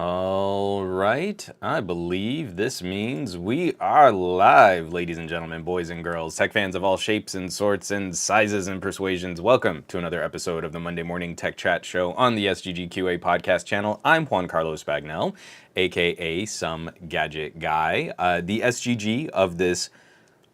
All right, I believe this means we are live, ladies and gentlemen, boys and girls, tech fans of all shapes and sorts and sizes and persuasions. Welcome to another episode of the Monday Morning Tech Chat Show on the SGGQA podcast channel. I'm Juan Carlos Bagnell, aka Some Gadget Guy. The SGG of this,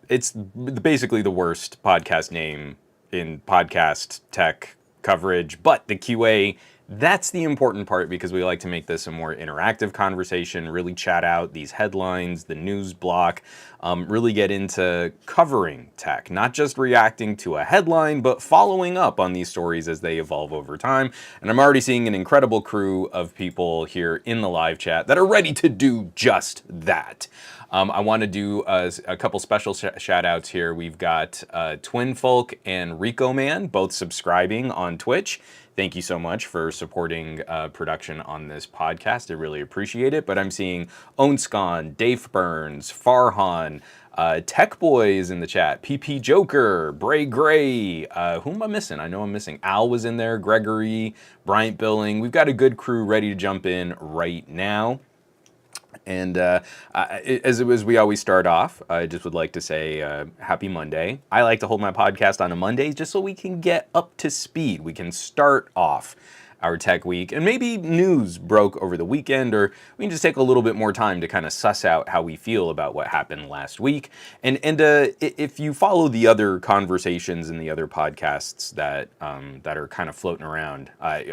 it's basically the worst podcast name in podcast tech coverage, but the QA, that's the important part because we like to make this a more interactive conversation, really chat out these headlines, the news block, really get into covering tech, not just reacting to a headline, but following up on these stories as they evolve over time. And I'm already seeing an incredible crew of people here in the live chat that are ready to do just that. I want to do a couple special shout outs here. We've got Twin Folk and Rico Man both subscribing on Twitch. Thank you so much for supporting production on this podcast. I really appreciate it. But I'm seeing Onscon, Dave Burns, Farhan, Tech Boys in the chat, PP Joker, Bray Gray. Who am I missing? I know I'm missing. Al was in there, Gregory, Bryant Billing. We've got a good crew ready to jump in right now. And as we always start off, I just would like to say happy Monday. I like to hold my podcast on a Monday just so we can get up to speed. We can start off our tech week, and maybe news broke over the weekend, or we can just take a little bit more time to kind of suss out how we feel about what happened last week. And if you follow the other conversations in the other podcasts that are kind of floating around,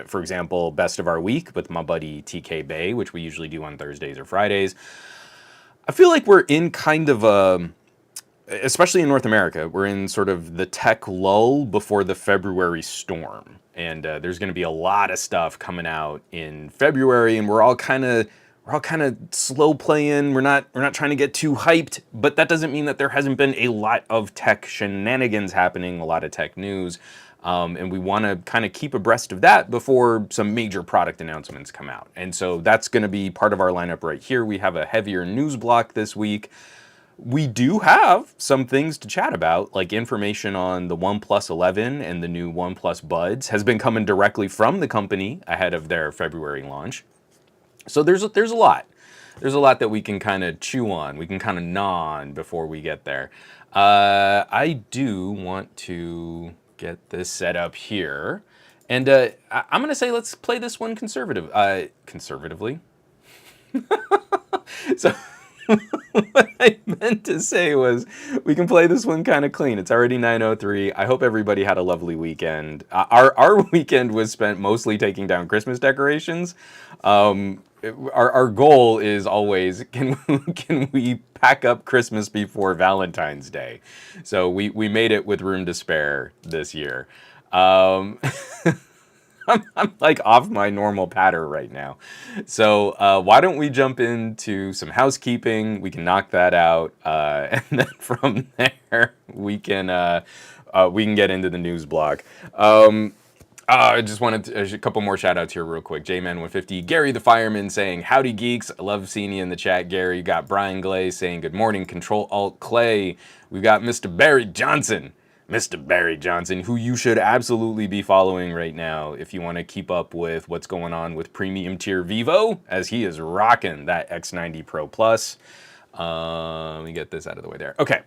for example, Best of Our Week with my buddy TK Bay, which we usually do on Thursdays or Fridays, I feel like we're in kind of a, especially in North America, we're in sort of the tech lull before the February storm. And there's going to be a lot of stuff coming out in February, and we're all kind of slow playing. We're not trying to get too hyped, but that doesn't mean that there hasn't been a lot of tech shenanigans happening, a lot of tech news, and we want to kind of keep abreast of that before some major product announcements come out. And so that's going to be part of our lineup right here. We have a heavier news block this week. We do have some things to chat about, like information on the OnePlus 11 and the new OnePlus Buds has been coming directly from the company ahead of their February launch. So there's a lot. There's a lot that we can kind of chew on. We can kind of gnaw on before we get there. I do want to get this set up here. And I'm going to say let's play this one conservatively. So what I meant to say was we can play this one kind of clean. It's already 9:03. I hope everybody had a lovely weekend. Our weekend was spent mostly taking down Christmas decorations. Our goal is always, can we pack up Christmas before Valentine's Day? So we made it with room to spare this year. I'm like off my normal patter right now. So why don't we jump into some housekeeping? We can knock that out, and then from there we can get into the news block. I just wanted a couple more shout outs here real quick. JMan150, Gary the Fireman saying, howdy geeks. I love seeing you in the chat, Gary. You got Brian Glaze saying, good morning, Control Alt Clay. We've got Mr. Barry Johnson. Mr. Barry Johnson, who you should absolutely be following right now if you want to keep up with what's going on with premium tier Vivo, as he is rocking that X90 Pro Plus. Let me get this out of the way there. Okay.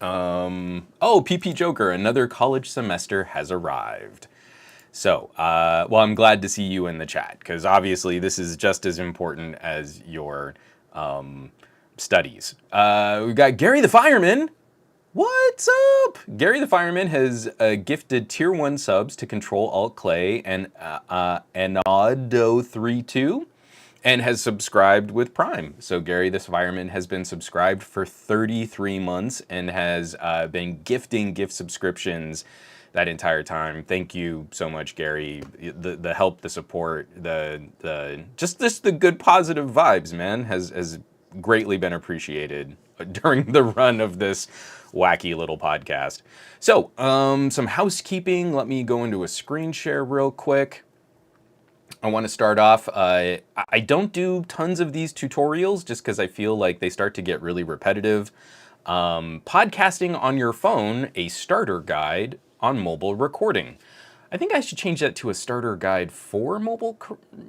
PP Joker, another college semester has arrived. So, well, I'm glad to see you in the chat, because obviously this is just as important as your studies. We've got Gary the Fireman. What's up? Gary the Fireman has gifted tier 1 subs to Control Alt Clay and Anado32 and has subscribed with Prime. So Gary the Fireman has been subscribed for 33 months and has been gifting gift subscriptions that entire time. Thank you so much, Gary. The help, the support, the good positive vibes, man, has greatly been appreciated during the run of this wacky little podcast. So, some housekeeping. Let me go into a screen share real quick. I want to start off, I don't do tons of these tutorials just because I feel like they start to get really repetitive. Podcasting on your phone, a starter guide on mobile recording. I think I should change that to a starter guide for mobile.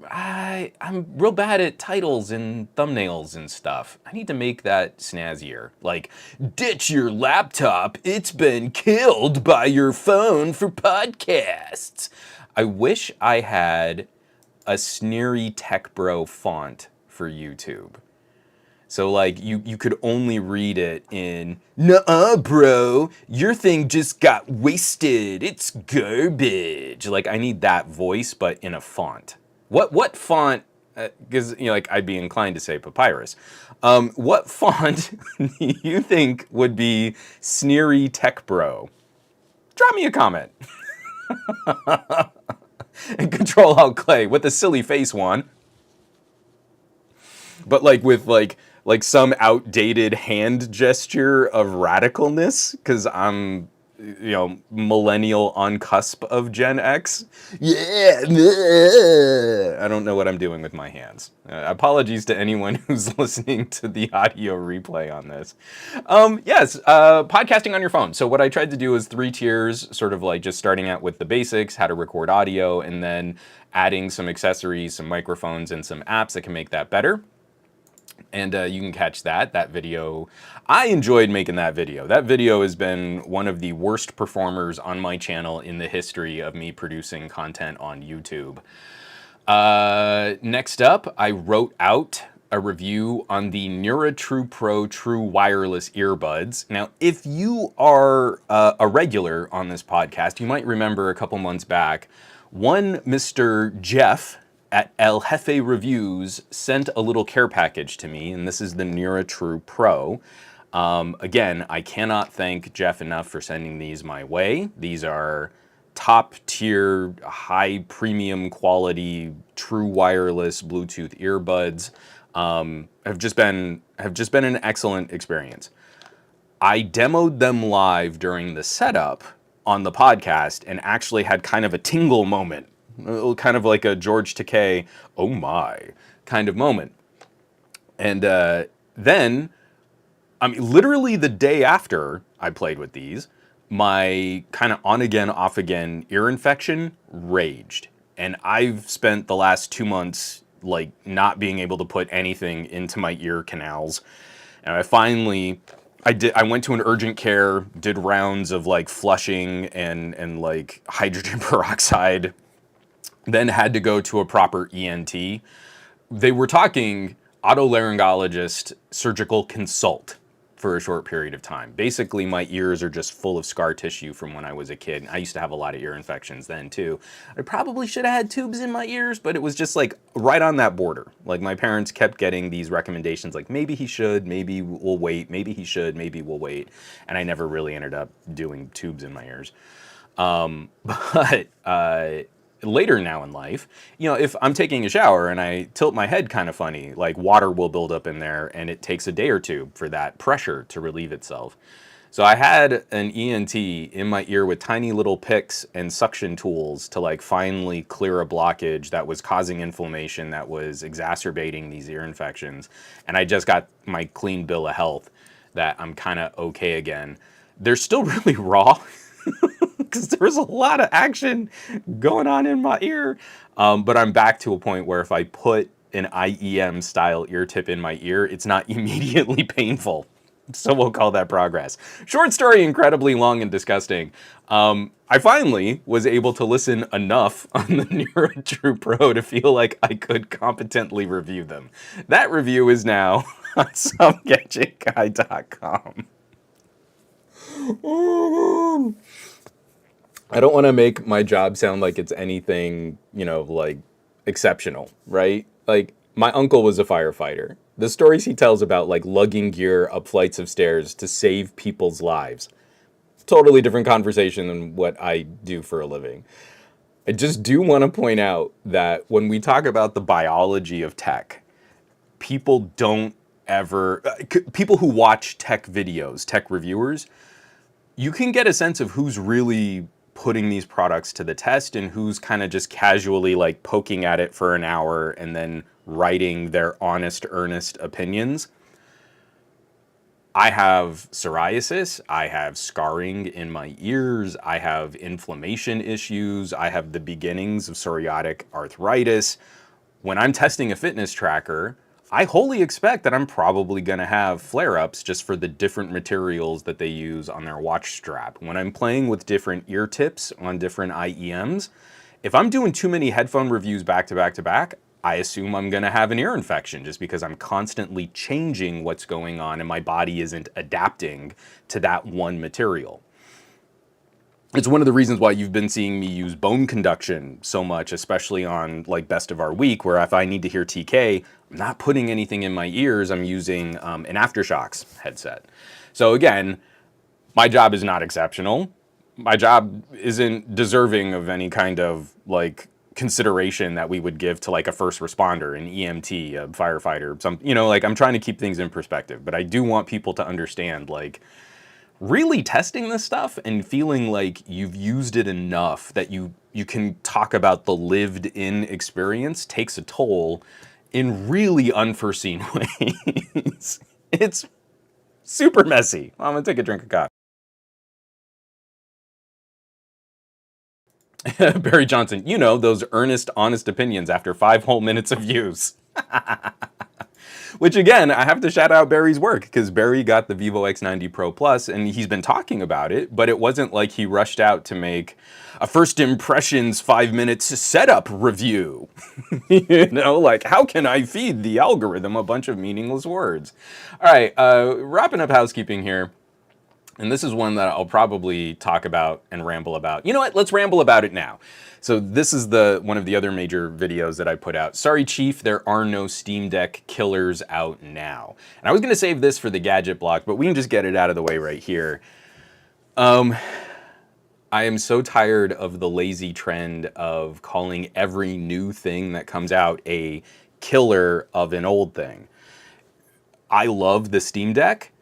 I'm real bad at titles and thumbnails and stuff. I need to make that snazzier. Like, ditch your laptop, it's been killed by your phone for podcasts. I wish I had a sneery tech bro font for YouTube. So like you could only read it in, "Nuh-uh, bro, your thing just got wasted. It's garbage." Like I need that voice, but in a font. What font? Because like I'd be inclined to say papyrus. What font do you think would be sneery tech bro? Drop me a comment. And Control Alt Clay with the silly face one. But like with like some outdated hand gesture of radicalness, because I'm millennial on cusp of Gen X. Yeah, I don't know what I'm doing with my hands. Apologies to anyone who's listening to the audio replay on this. Yes, podcasting on your phone. So what I tried to do is 3 tiers, sort of like just starting out with the basics, how to record audio, and then adding some accessories, some microphones, and some apps that can make that better. And you can catch that video. I enjoyed making that video. That video has been one of the worst performers on my channel in the history of me producing content on YouTube. Next up, I wrote out a review on the Nura True Pro True Wireless Earbuds. Now, if you are a regular on this podcast, you might remember a couple months back, one Mr. Jeff at El Jefe Reviews sent a little care package to me, and this is the Nura True Pro. Again, I cannot thank Jeff enough for sending these my way. These are top tier, high premium quality, true wireless Bluetooth earbuds. Have just been an excellent experience. I demoed them live during the setup on the podcast and actually had kind of a tingle moment. Kind of like a George Takei, oh my, kind of moment. And then, I mean, literally the day after I played with these, my kind of on again, off again ear infection raged. And I've spent the last 2 months like not being able to put anything into my ear canals. And I went to an urgent care, did rounds of like flushing and like hydrogen peroxide, then had to go to a proper ENT. They were talking otolaryngologist surgical consult for a short period of time. Basically, my ears are just full of scar tissue from when I was a kid. I used to have a lot of ear infections then too. I probably should have had tubes in my ears, but it was just like right on that border. Like my parents kept getting these recommendations like maybe he should, maybe we'll wait, maybe he should, maybe we'll wait. And I never really ended up doing tubes in my ears. But later now in life, if I'm taking a shower and I tilt my head kind of funny, like water will build up in there and it takes a day or two for that pressure to relieve itself. So I had an ENT in my ear with tiny little picks and suction tools to like finally clear a blockage that was causing inflammation that was exacerbating these ear infections. And I just got my clean bill of health that I'm kind of okay again. They're still really raw. Because there was a lot of action going on in my ear. But I'm back to a point where if I put an IEM style ear tip in my ear, it's not immediately painful. So we'll call that progress. Short story, incredibly long and disgusting. I finally was able to listen enough on the Nura True Pro to feel like I could competently review them. That review is now on somegadgetguy.com. I don't want to make my job sound like it's anything, like exceptional, right? Like my uncle was a firefighter. The stories he tells about like lugging gear up flights of stairs to save people's lives. Totally different conversation than what I do for a living. I just do want to point out that when we talk about the biology of tech, people who watch tech videos, tech reviewers, you can get a sense of who's really putting these products to the test and who's kind of just casually like poking at it for an hour and then writing their honest, earnest opinions. I have psoriasis, I have scarring in my ears, I have inflammation issues, I have the beginnings of psoriatic arthritis. When I'm testing a fitness tracker, I wholly expect that I'm probably going to have flare-ups just for the different materials that they use on their watch strap. When I'm playing with different ear tips on different IEMs, if I'm doing too many headphone reviews back to back to back, I assume I'm going to have an ear infection just because I'm constantly changing what's going on and my body isn't adapting to that one material. It's one of the reasons why you've been seeing me use bone conduction so much, especially on like Best of Our Week, where if I need to hear TK, I'm not putting anything in my ears, I'm using an Aftershocks headset. So again, my job is not exceptional. My job isn't deserving of any kind of like consideration that we would give to like a first responder, an EMT, a firefighter, some, like I'm trying to keep things in perspective, but I do want people to understand like really testing this stuff and feeling like you've used it enough that you can talk about the lived in experience takes a toll in really unforeseen ways. It's super messy. I'm gonna take a drink of coffee. Barry Johnson, those earnest, honest opinions after 5 whole minutes of use. Which again, I have to shout out Barry's work because Barry got the Vivo X90 Pro Plus and he's been talking about it, but it wasn't like he rushed out to make a first impressions 5 minutes setup review. Like how can I feed the algorithm a bunch of meaningless words? All right, wrapping up housekeeping here. And this is one that I'll probably talk about and ramble about. You know what? Let's ramble about it now. So this is one of the other major videos that I put out. Sorry, Chief, there are no Steam Deck killers out now. And I was going to save this for the gadget block, but we can just get it out of the way right here. I am so tired of the lazy trend of calling every new thing that comes out a killer of an old thing. I love the Steam Deck.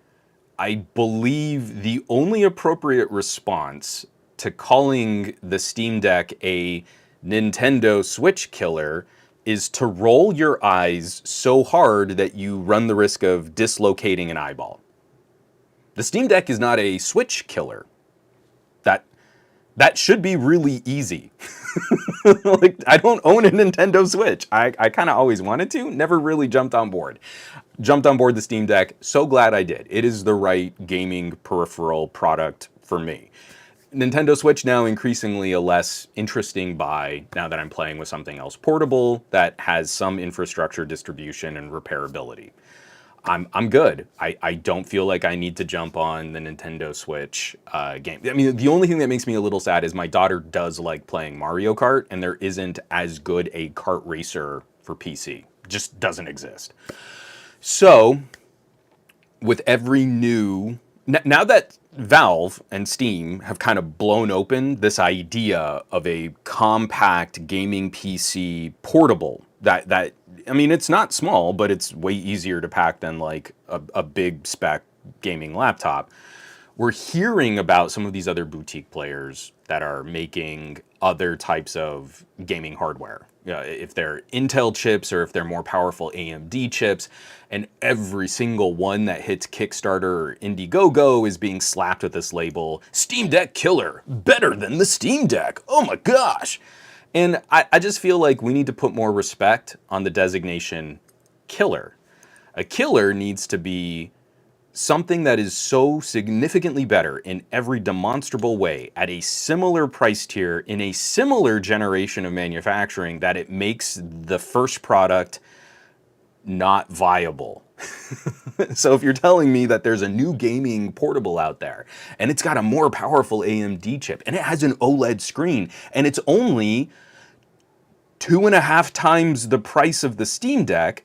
I believe the only appropriate response to calling the Steam Deck a Nintendo Switch killer is to roll your eyes so hard that you run the risk of dislocating an eyeball. The Steam Deck is not a Switch killer. That should be really easy. Like, I don't own a Nintendo Switch. I kind of always wanted to, never really jumped on board. Jumped on board the Steam Deck, so glad I did. It is the right gaming peripheral product for me. Nintendo Switch now increasingly a less interesting buy now that I'm playing with something else portable that has some infrastructure distribution and repairability. I'm good. I don't feel like I need to jump on the Nintendo Switch game. I mean, the only thing that makes me a little sad is my daughter does like playing Mario Kart, and there isn't as good a kart racer for PC. Just doesn't exist. So, with every new... Now that Valve and Steam have kind of blown open this idea of a compact gaming PC portable that I mean, it's not small, but it's way easier to pack than like a big spec gaming laptop. We're hearing about some of these other boutique players that are making other types of gaming hardware. If they're Intel chips or if they're more powerful AMD chips, and every single one that hits Kickstarter or Indiegogo is being slapped with this label, Steam Deck killer, better than the Steam Deck. Oh my gosh. And I just feel like we need to put more respect on the designation killer. A killer needs to be something that is so significantly better in every demonstrable way at a similar price tier in a similar generation of manufacturing that it makes the first product not viable. So if you're telling me that there's a new gaming portable out there and it's got a more powerful AMD chip and it has an OLED screen and it's only 2.5 times the price of the Steam Deck,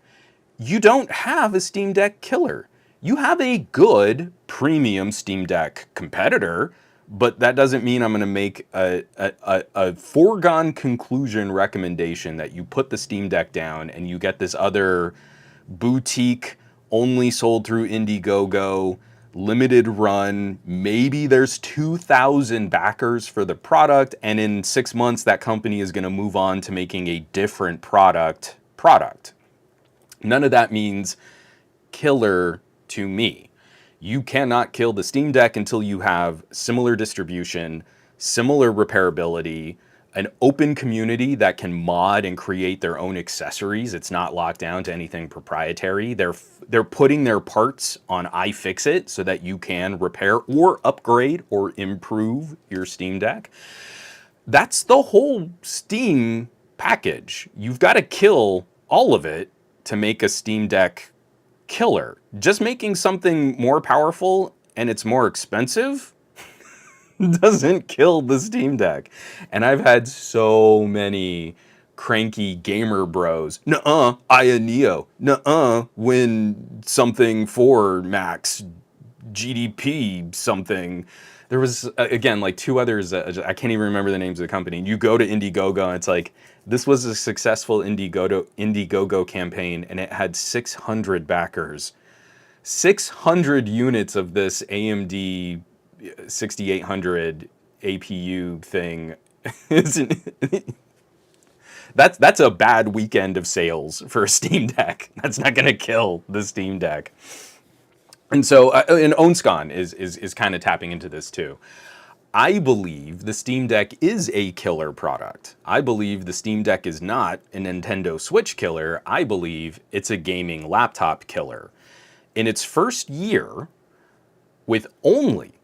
you don't have a Steam Deck killer. You have a good premium Steam Deck competitor, but that doesn't mean I'm going to make a foregone conclusion recommendation that you put the Steam Deck down and you get this other boutique, only sold through Indiegogo, limited run, maybe there's 2,000 backers for the product, and in 6 months that company is going to move on to making a different product. None of that means killer to me. You cannot kill the Steam Deck until you have similar distribution, similar repairability, an open community that can mod and create their own accessories. It's not locked down to anything proprietary. They're putting their parts on iFixit so that you can repair or upgrade or improve your Steam Deck. That's the whole Steam package. You've got to kill all of it to make a Steam Deck killer. Just making something more powerful and it's more expensive doesn't kill the Steam Deck. And I've had so many cranky gamer bros. Nuh-uh, I a Neo. Nuh-uh, win something for max GDP something. There was, again, like two others, I can't even remember the names of the company. You go to Indiegogo and it's like, this was a successful Indiegogo campaign and it had 600 backers. 600 units of this AMD 6800 APU thing. That's a bad weekend of sales for a Steam Deck. That's not going to kill the Steam Deck. And so, and Onscon is kind of tapping into this too. I believe the Steam Deck is a killer product. I believe the Steam Deck is not a Nintendo Switch killer. I believe it's a gaming laptop killer. In its first year, with only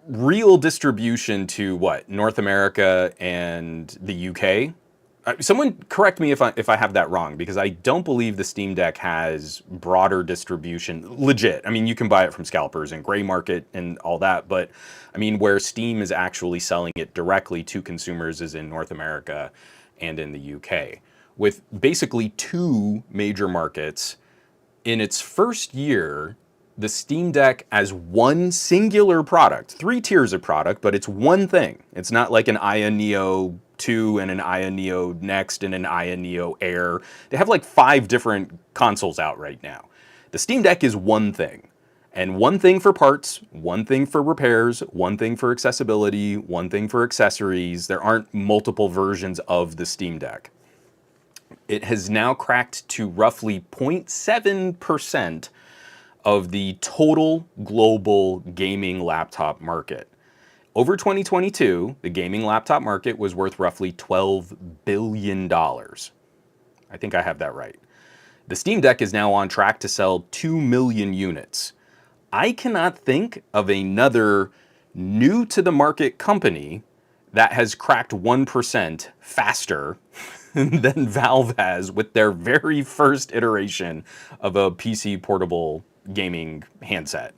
real distribution to what, North America and the UK. Someone correct me if I have that wrong, because I don't believe the Steam Deck has broader distribution. Legit. I mean, you can buy it from scalpers and gray market and all that, but I mean, where Steam is actually selling it directly to consumers is in North America and in the UK, with basically two major markets. In its first year, the Steam Deck as one singular product, 3 tiers of product, but it's one thing. It's not like an Aya Neo 2 and an Aya Neo Next and an Aya Neo Air. They have like 5 different consoles out right now. The Steam Deck is one thing. And one thing for parts, one thing for repairs, one thing for accessibility, one thing for accessories. There aren't multiple versions of the Steam Deck. It has now cracked to roughly 0.7% of the total global gaming laptop market. Over 2022, the gaming laptop market was worth roughly $12 billion. I think I have that right. The Steam Deck is now on track to sell 2 million units. I cannot think of another new to the market company that has cracked 1% faster than Valve has with their very first iteration of a PC portable gaming handset.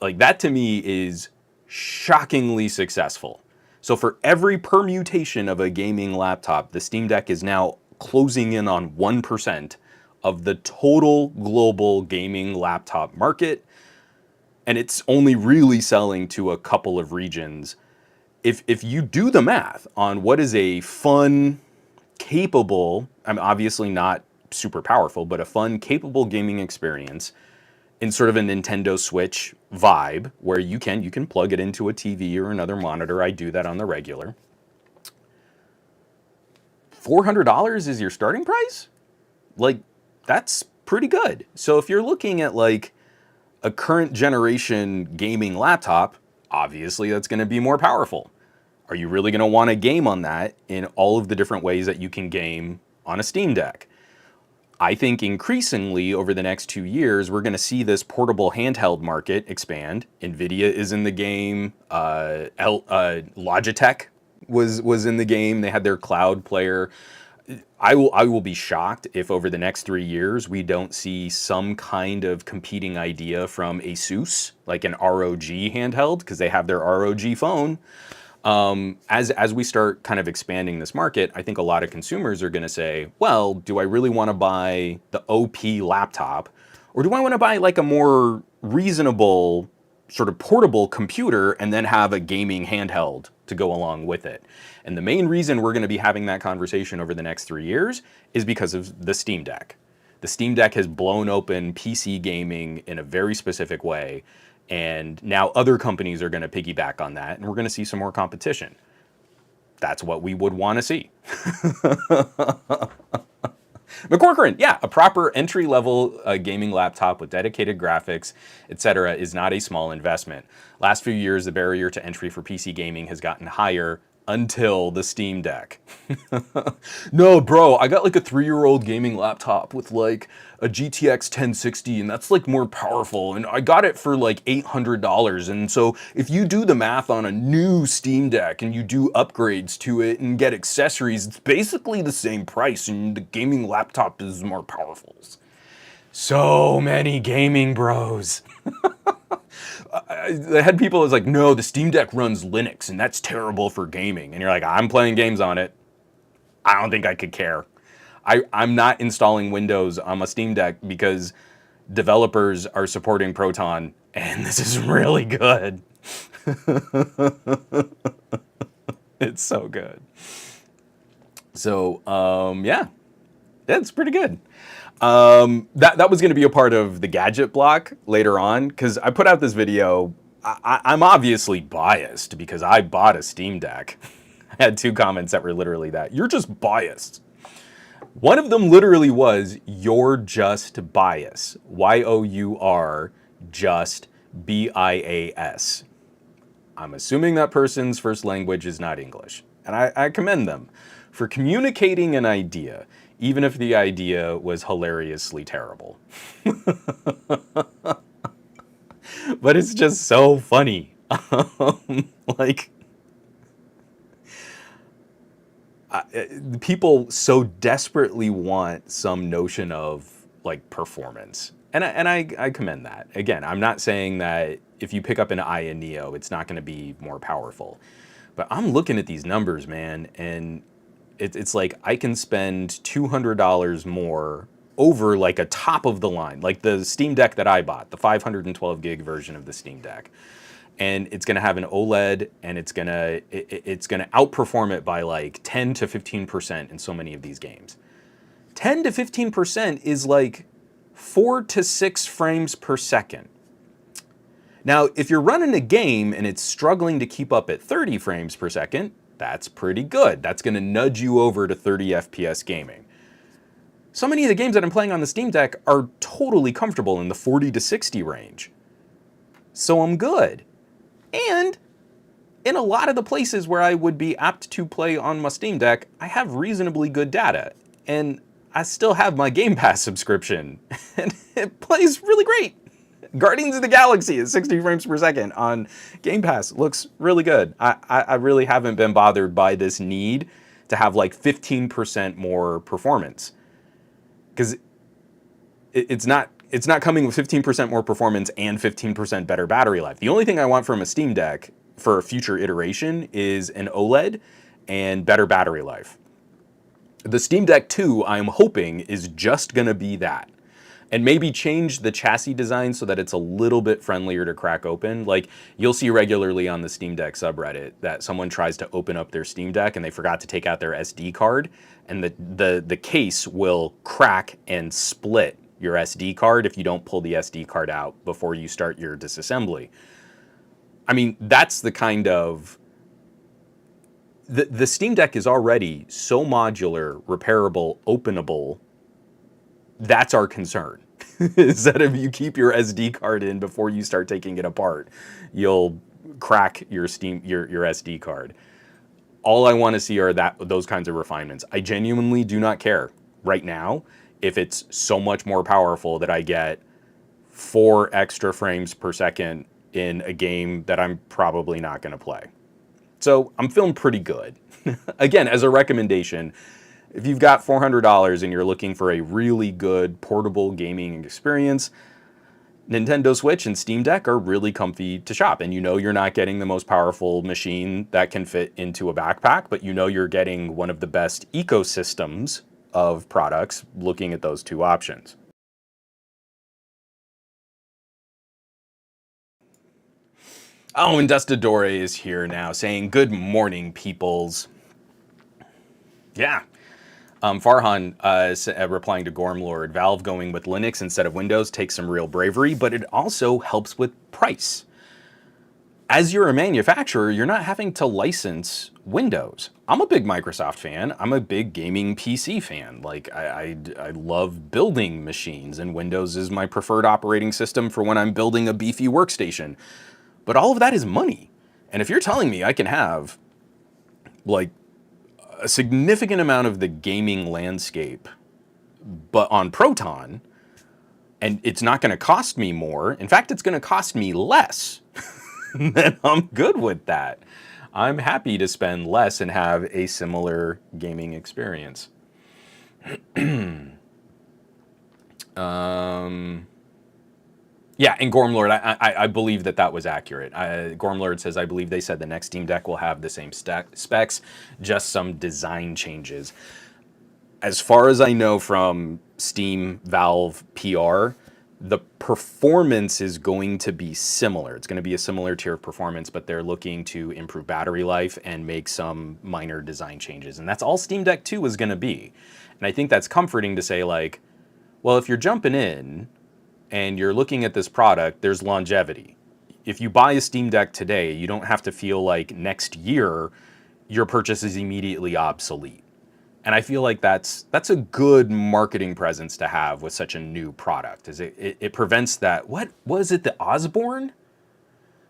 Like, that to me is shockingly successful. So for every permutation of a gaming laptop, the Steam Deck is now closing in on 1% of the total global gaming laptop market. And it's only really selling to a couple of regions. If you do the math on what is a fun, capable, I mean, obviously not super powerful, but a fun, capable gaming experience in sort of a Nintendo Switch vibe, where you can plug it into a TV or another monitor. I do that on the regular. $400 is your starting price? Like, that's pretty good. So if you're looking at like a current generation gaming laptop, obviously that's going to be more powerful. Are you really going to want to game on that in all of the different ways that you can game on a Steam Deck? I think increasingly over the next 2 years, we're going to see this portable handheld market expand. NVIDIA is in the game. Logitech was in the game. They had their cloud player. I will be shocked if over the next 3 years we don't see some kind of competing idea from Asus, like an ROG handheld, because they have their ROG phone. As we start kind of expanding this market, I think a lot of consumers are going to say, well, do I really want to buy the OP laptop, or do I want to buy like a more reasonable sort of portable computer and then have a gaming handheld to go along with it? And the main reason we're going to be having that conversation over the next 3 years is because of the Steam Deck. The Steam Deck has blown open PC gaming in a very specific way. And now other companies are going to piggyback on that, and we're going to see some more competition. That's what we would want to see. McCorcoran, yeah, a proper entry-level gaming laptop with dedicated graphics, etc., is not a small investment. Last few years, the barrier to entry for PC gaming has gotten higher until the Steam Deck. No, bro, I got like a 3-year-old gaming laptop with like a GTX 1060, and that's like more powerful, and I got it for like $800. And so if you do the math on a new Steam Deck and you do upgrades to it and get accessories, it's basically the same price, and the gaming laptop is more powerful. So many gaming bros. I had people was like, no, the Steam Deck runs Linux and that's terrible for gaming. And you're like, I'm playing games on it. I don't think I could care. I'm not installing Windows on my Steam Deck because developers are supporting Proton and this is really good. It's so good. So, yeah, it's pretty good. That was going to be a part of the gadget block later on, because I put out this video. I'm obviously biased because I bought a Steam Deck. I had 2 comments that were literally that. You're just biased. One of them literally was, you're just bias. Y-O-U-R, just B-I-A-S. I'm assuming that person's first language is not English. And I commend them for communicating an idea, even if the idea was hilariously terrible. But it's just so funny. Like, people so desperately want some notion of like performance. And I commend that. Again, I'm not saying that if you pick up an Aya Neo, it's not going to be more powerful. But I'm looking at these numbers, man, and it's like I can spend $200 more over like a top of the line, like the Steam Deck that I bought, the 512 gig version of the Steam Deck. And it's going to have an OLED, and it's going to outperform it by like 10 to 15% in so many of these games. 10 to 15% is like 4 to 6 frames per second. Now, if you're running a game and it's struggling to keep up at 30 frames per second, that's pretty good. That's going to nudge you over to 30 FPS gaming. So many of the games that I'm playing on the Steam Deck are totally comfortable in the 40 to 60 range. So I'm good. And in a lot of the places where I would be apt to play on my Steam Deck, I have reasonably good data. And I still have my Game Pass subscription. And it plays really great. Guardians of the Galaxy at 60 frames per second on Game Pass looks really good. I really haven't been bothered by this need to have like 15% more performance. Because it's not coming with 15% more performance and 15% better battery life. The only thing I want from a Steam Deck for a future iteration is an OLED and better battery life. The Steam Deck 2, I'm hoping, is just going to be that. And maybe change the chassis design so that it's a little bit friendlier to crack open. Like, you'll see regularly on the Steam Deck subreddit that someone tries to open up their Steam Deck and they forgot to take out their SD card, and the case will crack and split your SD card if you don't pull the SD card out before you start your disassembly. I mean, that's the kind of... The Steam Deck is already so modular, repairable, openable. That's our concern. Is that if you keep your SD card in before you start taking it apart, you'll crack your SD card. All I want to see are those kinds of refinements. I genuinely do not care right now if it's so much more powerful that I get 4 extra frames per second in a game that I'm probably not going to play. So I'm feeling pretty good. Again, as a recommendation, if you've got $400 and you're looking for a really good portable gaming experience, Nintendo Switch and Steam Deck are really comfy to shop. And you know you're not getting the most powerful machine that can fit into a backpack, but you know you're getting one of the best ecosystems of products looking at those 2 options. Oh, and Dustadore is here now saying, good morning, peoples. Yeah. Farhan replying to Gormlord, Valve going with Linux instead of Windows takes some real bravery, but it also helps with price. As you're a manufacturer, you're not having to license Windows. I'm a big Microsoft fan. I'm a big gaming PC fan. Like, I love building machines, and Windows is my preferred operating system for when I'm building a beefy workstation. But all of that is money. And if you're telling me I can have, like, a significant amount of the gaming landscape, but on Proton, and it's not going to cost me more, in fact, it's going to cost me less, then I'm good with that. I'm happy to spend less and have a similar gaming experience. Yeah, and Gormlord, I believe that was accurate. Gormlord says, I believe they said the next Steam Deck will have the same specs, just some design changes. As far as I know from Steam Valve PR, the performance is going to be similar. It's going to be a similar tier of performance, but they're looking to improve battery life and make some minor design changes. And that's all Steam Deck 2 is going to be. And I think that's comforting to say, like, well, if you're jumping in and you're looking at this product, there's longevity. If you buy a Steam Deck today, you don't have to feel like next year your purchase is immediately obsolete. And I feel like that's a good marketing presence to have with such a new product. Is it prevents that. What was it, the Osborne?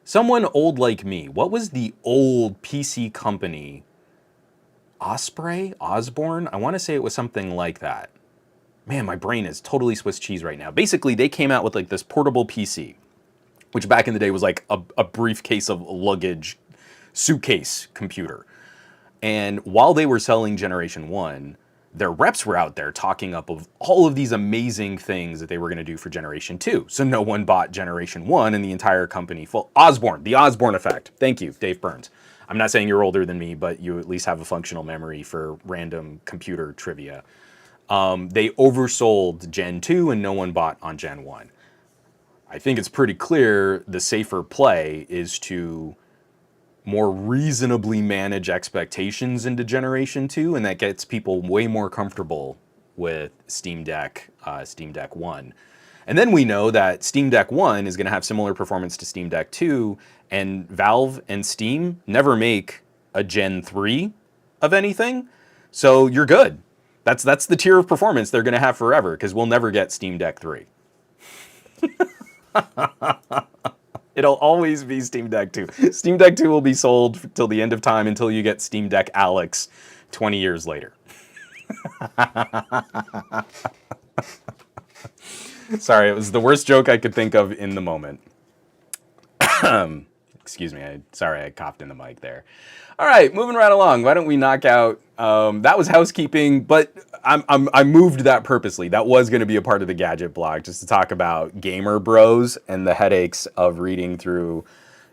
Someone old like me. What was the old PC company? Osprey? Osborne? I want to say it was something like that. Man, my brain is totally Swiss cheese right now. Basically, they came out with like this portable PC, which back in the day was like a briefcase of luggage, suitcase computer. And while they were selling Generation 1, their reps were out there talking up of all of these amazing things that they were going to do for Generation 2. So no one bought Generation 1 and the entire company full. Osborne, the Osborne effect. Thank you, Dave Burns. I'm not saying you're older than me, but you at least have a functional memory for random computer trivia. They oversold Gen 2 and no one bought on Gen 1. I think it's pretty clear the safer play is to more reasonably manage expectations into Generation 2, and that gets people way more comfortable with Steam Deck 1. And then we know that Steam Deck 1 is going to have similar performance to Steam Deck 2, and Valve and Steam never make a Gen 3 of anything, so you're good. That's the tier of performance they're going to have forever, because we'll never get Steam Deck 3. It'll always be Steam Deck 2. Steam Deck 2 will be sold till the end of time until you get Steam Deck Alex 20 years later. Sorry, it was the worst joke I could think of in the moment. Excuse me, sorry I coughed in the mic there. All right, moving right along. Why don't we knock out, that was housekeeping, but I moved that purposely. That was going to be a part of the gadget blog, just to talk about gamer bros and the headaches of reading through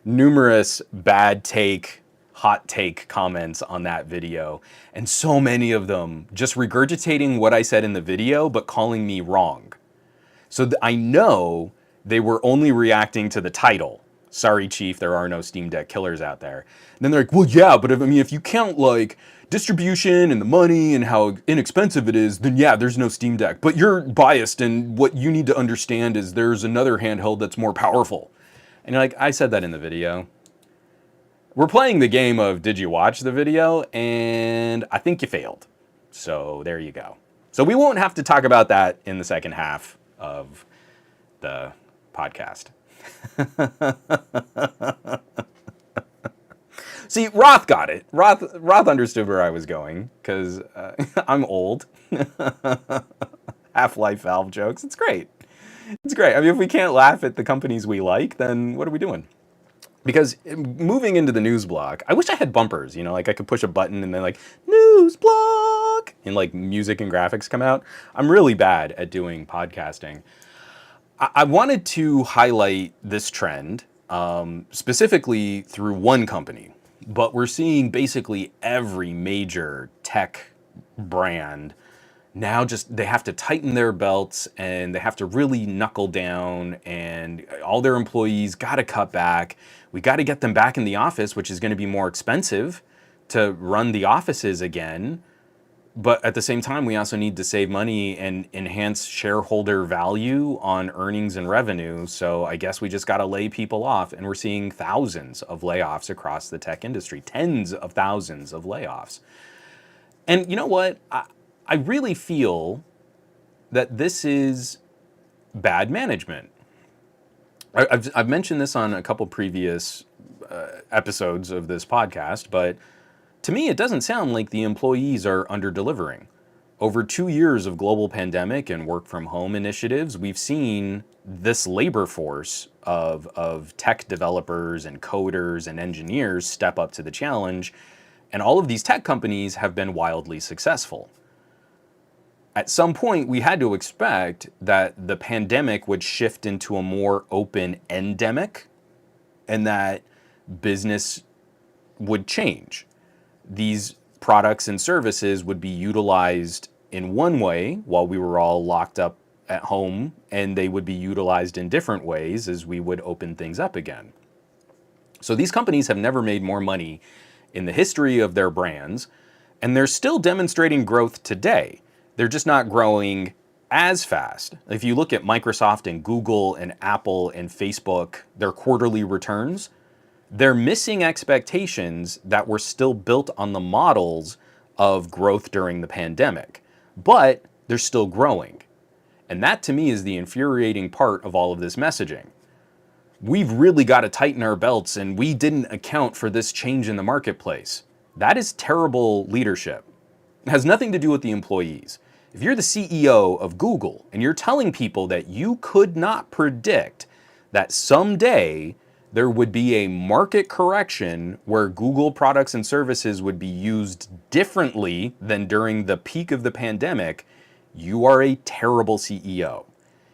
numerous bad take, hot take comments on that video. And so many of them just regurgitating what I said in the video, but calling me wrong. So I know they were only reacting to the title. Sorry, Chief, there are no Steam Deck killers out there. And then they're like, well, yeah, but if you count like distribution and the money and how inexpensive it is, then yeah, there's no Steam Deck. But you're biased, and what you need to understand is there's another handheld that's more powerful. And you're like, I said that in the video. We're playing the game of did you watch the video? And I think you failed. So there you go. So we won't have to talk about that in the second half of the podcast. See, Roth got it. Roth understood where I was going, because I'm old. Half-Life Valve jokes. It's great. It's great. I mean, if we can't laugh at the companies we like, then what are we doing? Because moving into the news block, I wish I had bumpers, you know, like I could push a button and then like, news block, and like music and graphics come out. I'm really bad at doing podcasting. I wanted to highlight this trend, specifically through one company, but we're seeing basically every major tech brand now they have to tighten their belts and they have to really knuckle down, and all their employees got to cut back. We got to get them back in the office, which is going to be more expensive to run the offices again. But at the same time, we also need to save money and enhance shareholder value on earnings and revenue. So I guess we just got to lay people off. And we're seeing thousands of layoffs across the tech industry, tens of thousands of layoffs. And you know what? I really feel that this is bad management. I've mentioned this on a couple previous episodes of this podcast, but to me, it doesn't sound like the employees are under-delivering. Over 2 years of global pandemic and work-from-home initiatives, we've seen this labor force of tech developers and coders and engineers step up to the challenge, and all of these tech companies have been wildly successful. At some point, we had to expect that the pandemic would shift into a more open endemic and that business would change. These products and services would be utilized in one way while we were all locked up at home, and they would be utilized in different ways as we would open things up again. So these companies have never made more money in the history of their brands, and they're still demonstrating growth today. They're just not growing as fast. If you look at Microsoft and Google and Apple and Facebook, their quarterly returns, they're missing expectations that were still built on the models of growth during the pandemic, but they're still growing. And that to me is the infuriating part of all of this messaging. We've really got to tighten our belts and we didn't account for this change in the marketplace. That is terrible leadership. It has nothing to do with the employees. If you're the CEO of Google and you're telling people that you could not predict that someday there would be a market correction where Google products and services would be used differently than during the peak of the pandemic, you are a terrible CEO.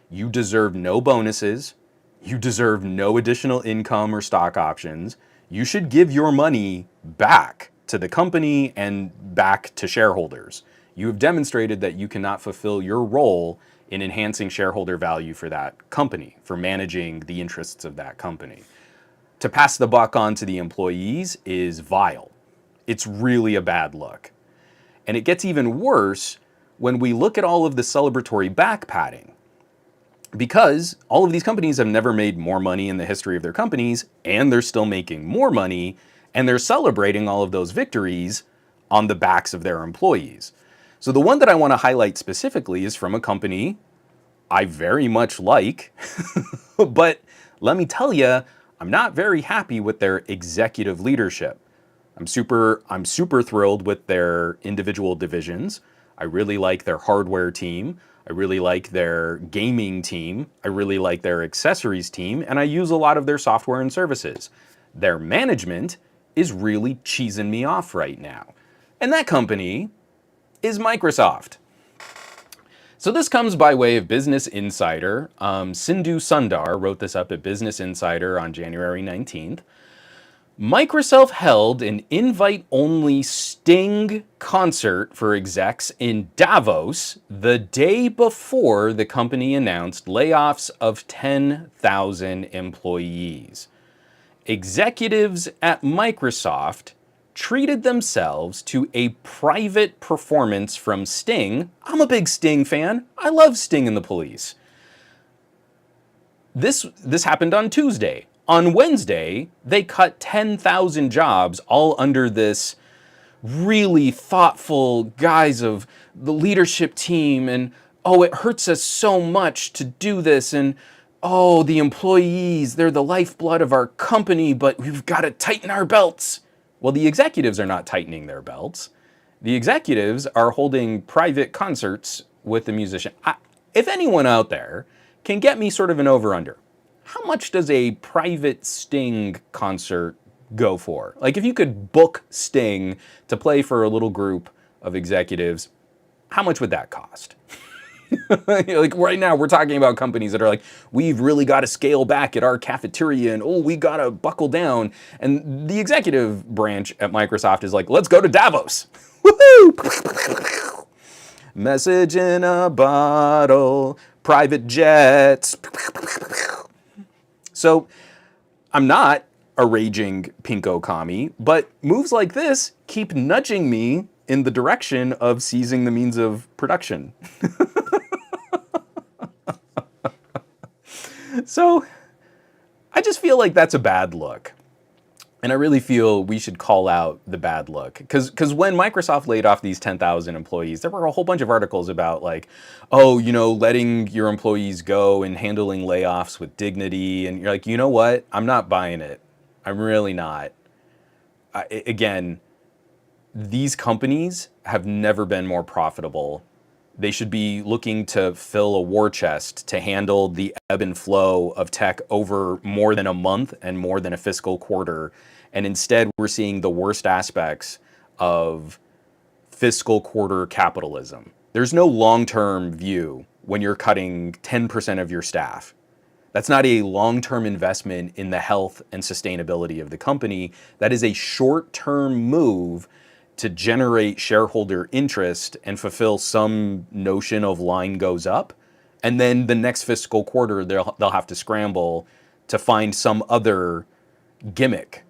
You deserve no bonuses. You deserve no additional income or stock options. You should give your money back to the company and back to shareholders. You have demonstrated that you cannot fulfill your role in enhancing shareholder value for that company, for managing the interests of that company. To pass the buck on to the employees is vile. It's really a bad look. And it gets even worse when we look at all of the celebratory back patting. Because all of these companies have never made more money in the history of their companies, and they're still making more money, and they're celebrating all of those victories on the backs of their employees. So the one that I want to highlight specifically is from a company I very much like, but let me tell you, I'm not very happy with their executive leadership. I'm super thrilled with their individual divisions. I really like their hardware team. I really like their gaming team. I really like their accessories team, and I use a lot of their software and services. Their management is really cheesing me off right now. And that company is Microsoft. So this comes by way of Business Insider. Sindhu Sundar wrote this up at Business Insider on January 19th. Microsoft held an invite-only Sting concert for execs in Davos the day before the company announced layoffs of 10,000 employees. Executives at Microsoft treated themselves to a private performance from Sting. I'm a big Sting fan. I love Sting and the Police. This happened on Tuesday. On Wednesday, they cut 10,000 jobs all under this really thoughtful guise of the leadership team and, oh, it hurts us so much to do this, and oh, the employees, they're the lifeblood of our company, but we've got to tighten our belts. Well, the executives are not tightening their belts. The executives are holding private concerts with the musician. If anyone out there can get me sort of an over-under, how much does a private Sting concert go for? Like if you could book Sting to play for a little group of executives, how much would that cost? Like right now we're talking about companies that are like, we've really got to scale back at our cafeteria and oh, we got to buckle down. And the executive branch at Microsoft is like, let's go to Davos. Woohoo! Message in a bottle, private jets. So I'm not a raging pinko commie, but moves like this keep nudging me in the direction of seizing the means of production. So I just feel like that's a bad look. And I really feel we should call out the bad look. Because when Microsoft laid off these 10,000 employees, there were a whole bunch of articles about like, oh, you know, letting your employees go and handling layoffs with dignity. And you're like, you know what? I'm not buying it. I'm really not. Again, these companies have never been more profitable. They should be looking to fill a war chest to handle the ebb and flow of tech over more than a month and more than a fiscal quarter. And instead, we're seeing the worst aspects of fiscal quarter capitalism. There's no long-term view when you're cutting 10% of your staff. That's not a long-term investment in the health and sustainability of the company. That is a short-term move to generate shareholder interest and fulfill some notion of line goes up. And then the next fiscal quarter, they'll have to scramble to find some other gimmick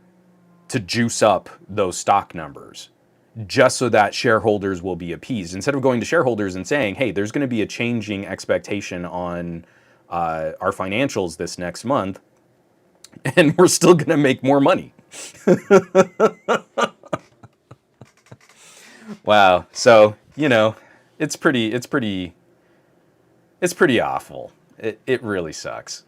to juice up those stock numbers, just so that shareholders will be appeased. Instead of going to shareholders and saying, hey, there's going to be a changing expectation on our financials this next month, and we're still going to make more money. Wow. So, you know, it's pretty awful. It really sucks.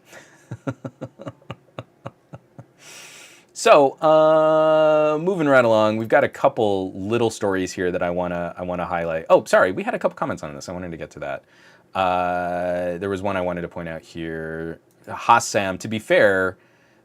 So, moving right along, we've got a couple little stories here that I wanna highlight. Oh, sorry, we had a couple comments on this. I wanted to get to that. There was one I wanted to point out here. Hassam, to be fair,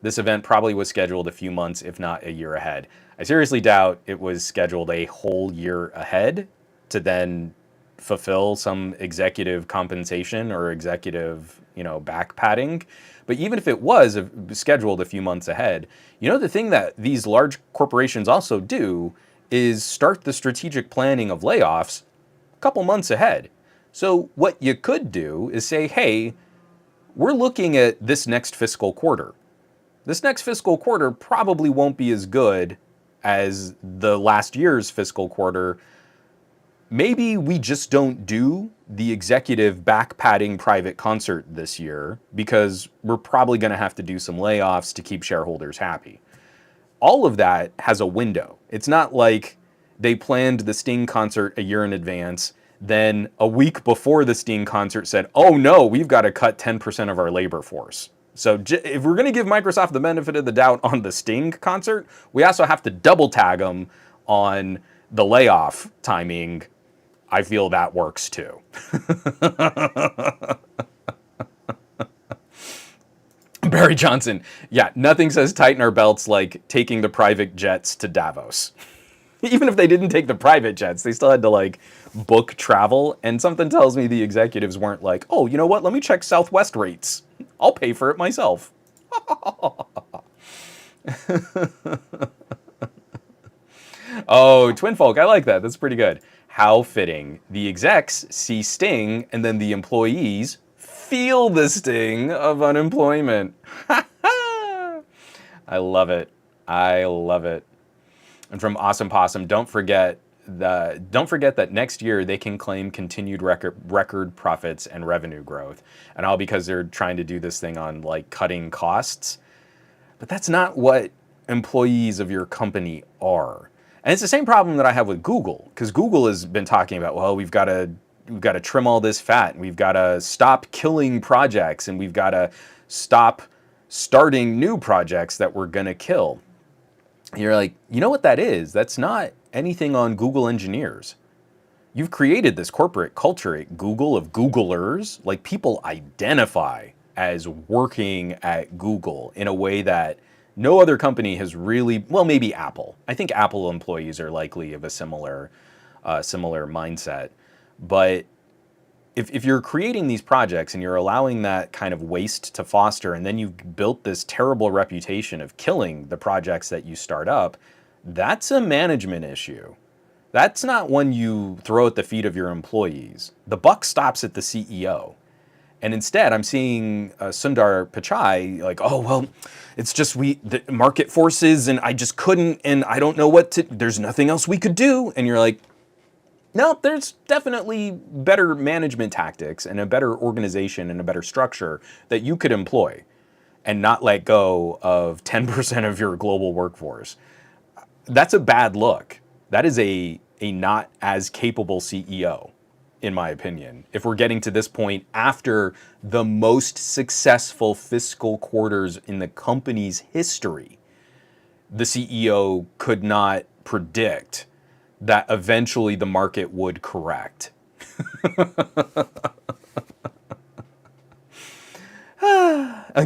this event probably was scheduled a few months, if not a year ahead. I seriously doubt it was scheduled a whole year ahead to then fulfill some executive compensation or executive, back padding. But even if it was scheduled a few months ahead, the thing that these large corporations also do is start the strategic planning of layoffs a couple months ahead. So what you could do is say, hey, we're looking at this next fiscal quarter. This next fiscal quarter probably won't be as good as the last year's fiscal quarter. Maybe we just don't do the executive back padding private concert this year because we're probably going to have to do some layoffs to keep shareholders happy. All of that has a window. It's not like they planned the Sting concert a year in advance, then a week before the Sting concert said, oh no, we've got to cut 10% of our labor force. So if we're going to give Microsoft the benefit of the doubt on the Sting concert, we also have to double tag them on the layoff timing. I feel that works too. Barry Johnson, yeah, nothing says tighten our belts like taking the private jets to Davos. Even if they didn't take the private jets, they still had to book travel. And something tells me the executives weren't like, oh, you know what? Let me check Southwest rates. I'll pay for it myself. Oh, Twin Folk, I like that. That's pretty good. How fitting. The execs see sting, and then the employees feel the sting of unemployment. I love it. I love it. And from Awesome Possum, don't forget that next year they can claim continued record profits and revenue growth, and all because they're trying to do this thing on cutting costs. But that's not what employees of your company are. And it's the same problem that I have with Google, because Google has been talking about, well, we've got to trim all this fat, and we've got to stop killing projects, and we've got to stop starting new projects that we're going to kill. And you're like, you know what that is? That's not anything on Google engineers. You've created this corporate culture at Google of Googlers. People identify as working at Google in a way that no other company has really, well, maybe Apple. I think Apple employees are likely of a similar mindset. But if you're creating these projects and you're allowing that kind of waste to foster, and then you've built this terrible reputation of killing the projects that you start up, that's a management issue. That's not one you throw at the feet of your employees. The buck stops at the CEO. And instead, I'm seeing Sundar Pichai oh, well, it's just the market forces, and I just couldn't, and I don't know there's nothing else we could do. And you're like, No, there's definitely better management tactics and a better organization and a better structure that you could employ and not let go of 10% of your global workforce. That's a bad look. That is a not as capable CEO, in my opinion. If we're getting to this point after the most successful fiscal quarters in the company's history, the CEO could not predict that eventually the market would correct.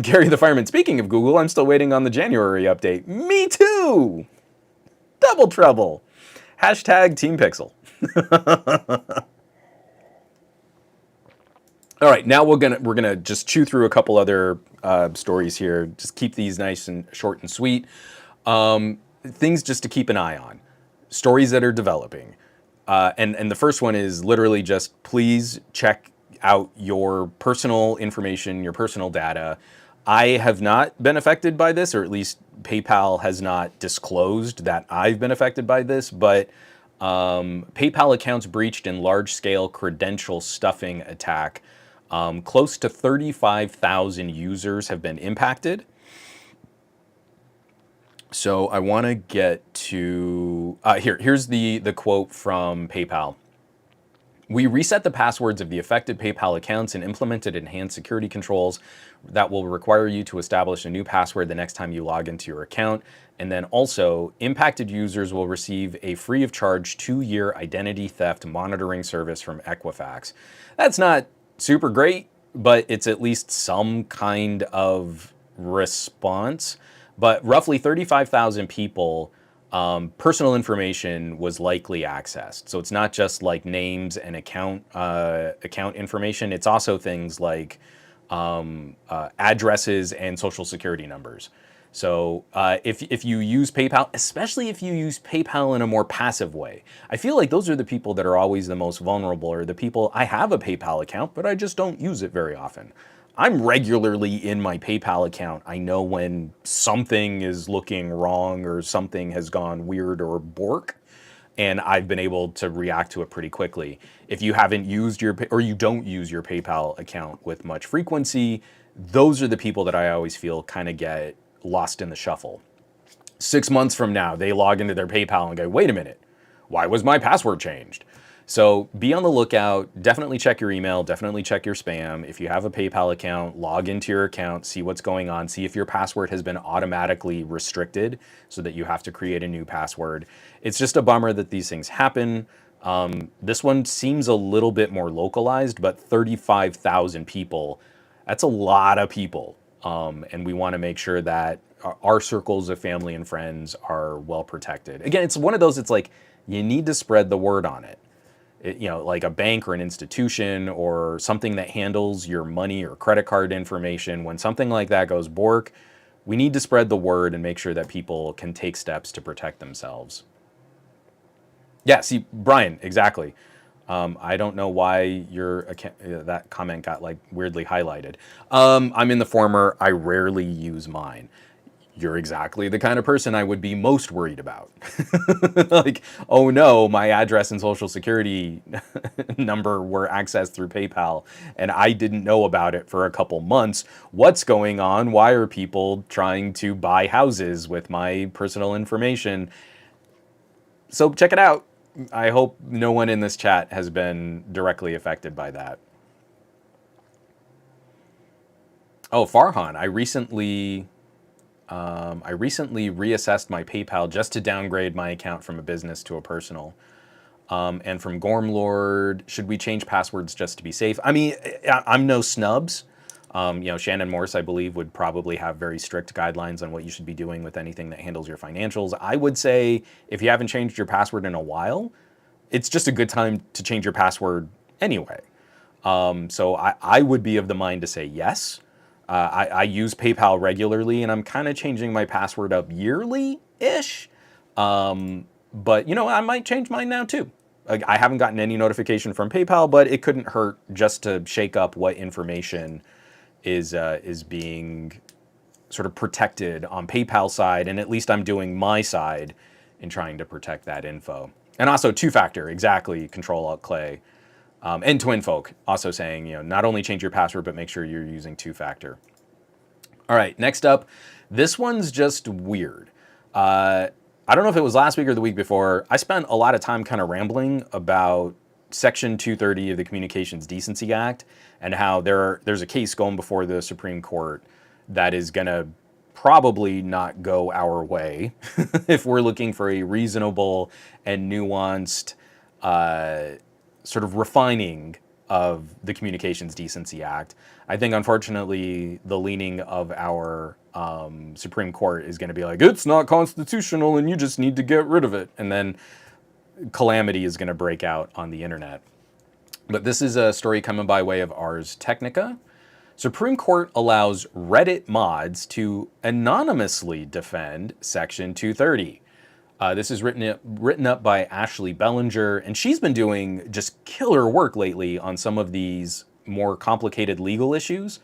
Gary the Fireman, speaking of Google, I'm still waiting on the January update. Me too! Double trouble. Hashtag Team Pixel. All right, now we're gonna just chew through a couple other stories here. Just keep these nice and short and sweet. Things just to keep an eye on. Stories that are developing. And the first one is literally just please check out your personal information, your personal data. I have not been affected by this, or at least PayPal has not disclosed that I've been affected by this, but PayPal accounts breached in large-scale credential stuffing attack. Close to 35,000 users have been impacted. So I want to get to here's the quote from PayPal. We reset the passwords of the affected PayPal accounts and implemented enhanced security controls that will require you to establish a new password the next time you log into your account. And then also, impacted users will receive a free of charge 2-year identity theft monitoring service from Equifax. That's not super great, but it's at least some kind of response. But roughly 35,000 people, personal information was likely accessed. So it's not just like names and account information. It's also things like addresses and social security numbers. So if you use PayPal, especially if you use PayPal in a more passive way, I feel like those are the people that are always the most vulnerable, or the people, I have a PayPal account, but I just don't use it very often. I'm regularly in my PayPal account. I know when something is looking wrong or something has gone weird or bork, and I've been able to react to it pretty quickly. If you haven't used or you don't use your PayPal account with much frequency, those are the people that I always feel kind of get lost in the shuffle. 6 months from now, they log into their PayPal and go, wait a minute, why was my password changed? So be on the lookout. Definitely check your email. Definitely check your spam. If you have a PayPal account, log into your account, see what's going on, see if your password has been automatically restricted so that you have to create a new password. It's just a bummer that these things happen. This one seems a little bit more localized, but 35,000 people, that's a lot of people. And we want to make sure that our circles of family and friends are well protected. Again, it's one of those, it's like, you need to spread the word on it. Like a bank or an institution or something that handles your money or credit card information, when something like that goes bork, we need to spread the word and make sure that people can take steps to protect themselves. Yeah, see, Brian, exactly. I don't know why that comment got like weirdly highlighted. I'm in the former, I rarely use mine. You're exactly the kind of person I would be most worried about. Like, oh no, my address and social security number were accessed through PayPal and I didn't know about it for a couple months. What's going on? Why are people trying to buy houses with my personal information? So check it out. I hope no one in this chat has been directly affected by that. Oh, Farhan, I recently reassessed my PayPal just to downgrade my account from a business to a personal. And from Gormlord, should we change passwords just to be safe? I mean, I'm no snubs. Shannon Morse, I believe, would probably have very strict guidelines on what you should be doing with anything that handles your financials. I would say if you haven't changed your password in a while, it's just a good time to change your password anyway. So I would be of the mind to say yes. I use PayPal regularly, and I'm kind of changing my password up yearly-ish. But, I might change mine now, too. I haven't gotten any notification from PayPal, but it couldn't hurt just to shake up what information is being sort of protected on PayPal side, and at least I'm doing my side in trying to protect that info. And also two-factor, exactly, Control-Alt-Clay. And Twinfolk also saying, not only change your password, but make sure you're using two-factor. All right, next up, this one's just weird. I don't know if it was last week or the week before. I spent a lot of time kind of rambling about Section 230 of the Communications Decency Act and how there's a case going before the Supreme Court that is going to probably not go our way if we're looking for a reasonable and nuanced sort of refining of the Communications Decency Act. I think, unfortunately, the leaning of our Supreme Court is going to be like, it's not constitutional and you just need to get rid of it. And then calamity is going to break out on the internet. But this is a story coming by way of Ars Technica. Supreme Court allows Reddit mods to anonymously defend Section 230. This is written up by Ashley Bellinger, and she's been doing just killer work lately on some of these more complicated legal issues.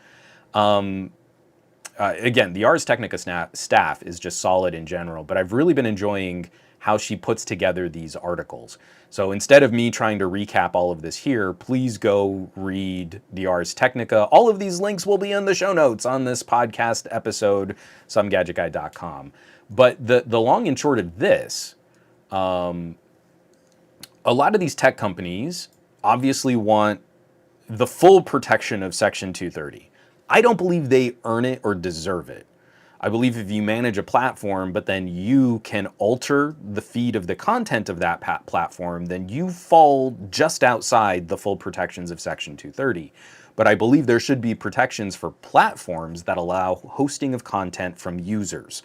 Again, the Ars Technica staff is just solid in general, but I've really been enjoying how she puts together these articles. So instead of me trying to recap all of this here, please go read the Ars Technica. All of these links will be in the show notes on this podcast episode, somegadgetguy.com. But the long and short of this, a lot of these tech companies obviously want the full protection of Section 230. I don't believe they earn it or deserve it. I believe if you manage a platform, but then you can alter the feed of the content of that platform, then you fall just outside the full protections of Section 230. But I believe there should be protections for platforms that allow hosting of content from users.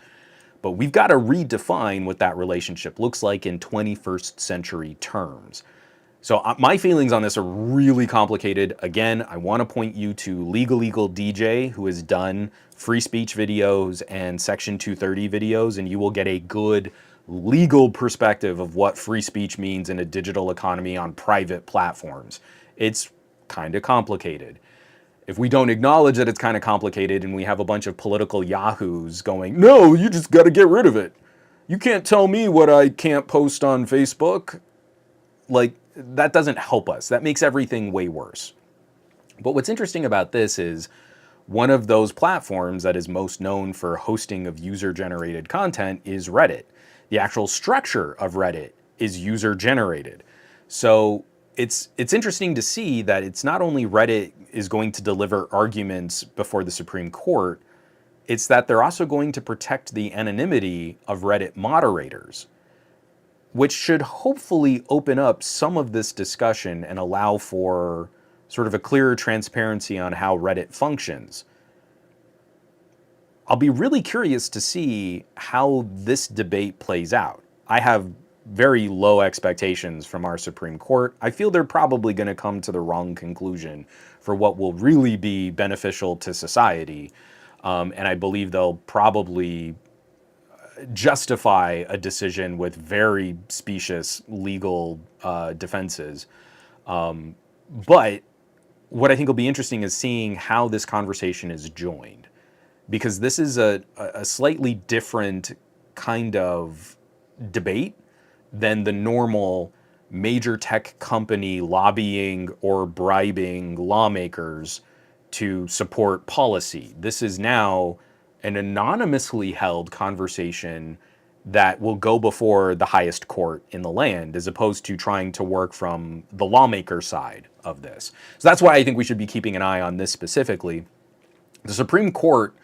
But we've got to redefine what that relationship looks like in 21st century terms. So my feelings on this are really complicated. Again, I want to point you to Legal DJ, who has done free speech videos and Section 230 videos, and you will get a good legal perspective of what free speech means in a digital economy on private platforms. It's kind of complicated. If we don't acknowledge that it's kind of complicated and we have a bunch of political yahoos going, no, you just got to get rid of it. You can't tell me what I can't post on Facebook. Like, that doesn't help us. That makes everything way worse. But what's interesting about this is one of those platforms that is most known for hosting of user-generated content is Reddit. The actual structure of Reddit is user-generated. So it's interesting to see that it's not only Reddit is going to deliver arguments before the Supreme Court, it's that they're also going to protect the anonymity of Reddit moderators, which should hopefully open up some of this discussion and allow for sort of a clearer transparency on how Reddit functions. I'll be really curious to see how this debate plays out. I have very low expectations from our Supreme Court. I feel they're probably going to come to the wrong conclusion for what will really be beneficial to society. And I believe they'll probably justify a decision with very specious legal defenses. But what I think will be interesting is seeing how this conversation is joined, because this is a slightly different kind of debate than the normal major tech company lobbying or bribing lawmakers to support policy. This is now an anonymously held conversation that will go before the highest court in the land, as opposed to trying to work from the lawmaker side of this. So that's why I think we should be keeping an eye on this specifically. The Supreme Court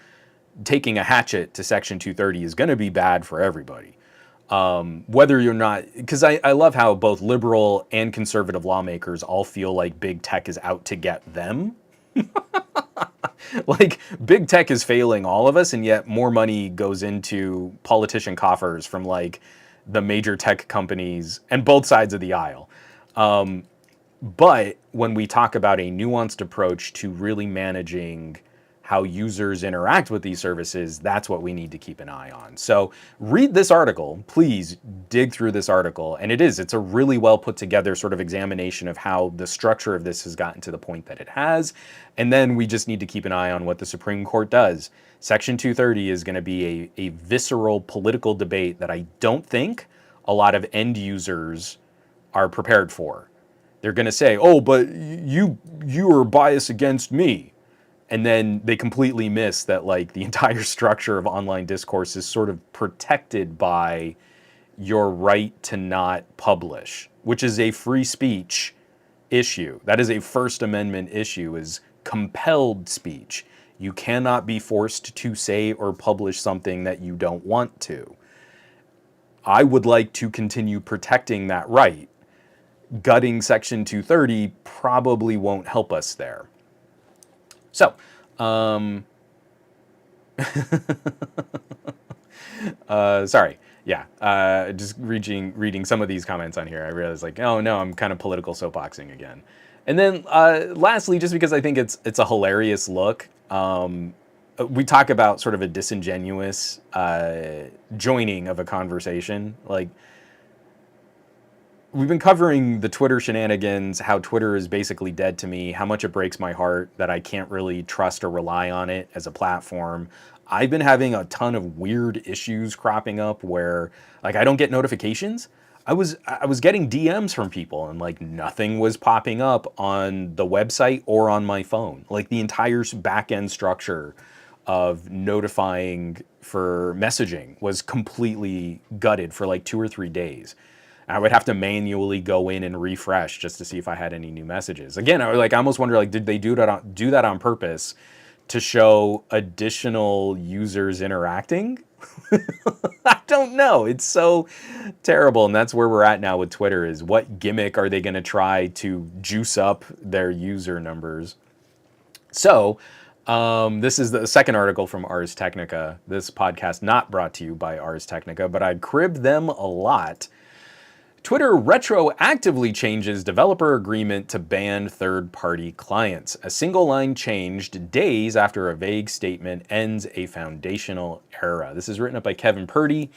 taking a hatchet to Section 230 is going to be bad for everybody. Whether you're not, because I love how both liberal and conservative lawmakers all feel like big tech is out to get them. Like, big tech is failing all of us, and yet more money goes into politician coffers from like the major tech companies and both sides of the aisle. But when we talk about a nuanced approach to really managing how users interact with these services, that's what we need to keep an eye on. So read this article, please dig through this article. And it's a really well put together sort of examination of how the structure of this has gotten to the point that it has. And then we just need to keep an eye on what the Supreme Court does. Section 230 is going to be a visceral political debate that I don't think a lot of end users are prepared for. They're going to say, "Oh, but you are biased against me." And then they completely miss that like the entire structure of online discourse is sort of protected by your right to not publish, which is a free speech issue. That is a First Amendment issue, is compelled speech. You cannot be forced to say or publish something that you don't want to. I would like to continue protecting that right. Gutting Section 230 probably won't help us there. So, sorry. Yeah, just reading some of these comments on here, I realized like, oh no, I'm kind of political soapboxing again. And then lastly, just because I think it's a hilarious look, we talk about sort of a disingenuous joining of a conversation. Like, we've been covering the Twitter shenanigans, how Twitter is basically dead to me, how much it breaks my heart that I can't really trust or rely on it as a platform. I've been having a ton of weird issues cropping up where like I don't get notifications. I was getting DMs from people and like nothing was popping up on the website or on my phone. Like the entire back end structure of notifying for messaging was completely gutted for like 2 or 3 days. I would have to manually go in and refresh just to see if I had any new messages. Again, I almost wonder, like, did they do that on purpose to show additional users interacting? I don't know. It's so terrible, and that's where we're at now with Twitter. Is what gimmick are they going to try to juice up their user numbers? So, this is the second article from Ars Technica. This podcast not brought to you by Ars Technica, but I cribbed them a lot. Twitter retroactively changes developer agreement to ban third-party clients. A single line changed days after a vague statement ends a foundational era. This is written up by Kevin Purdy.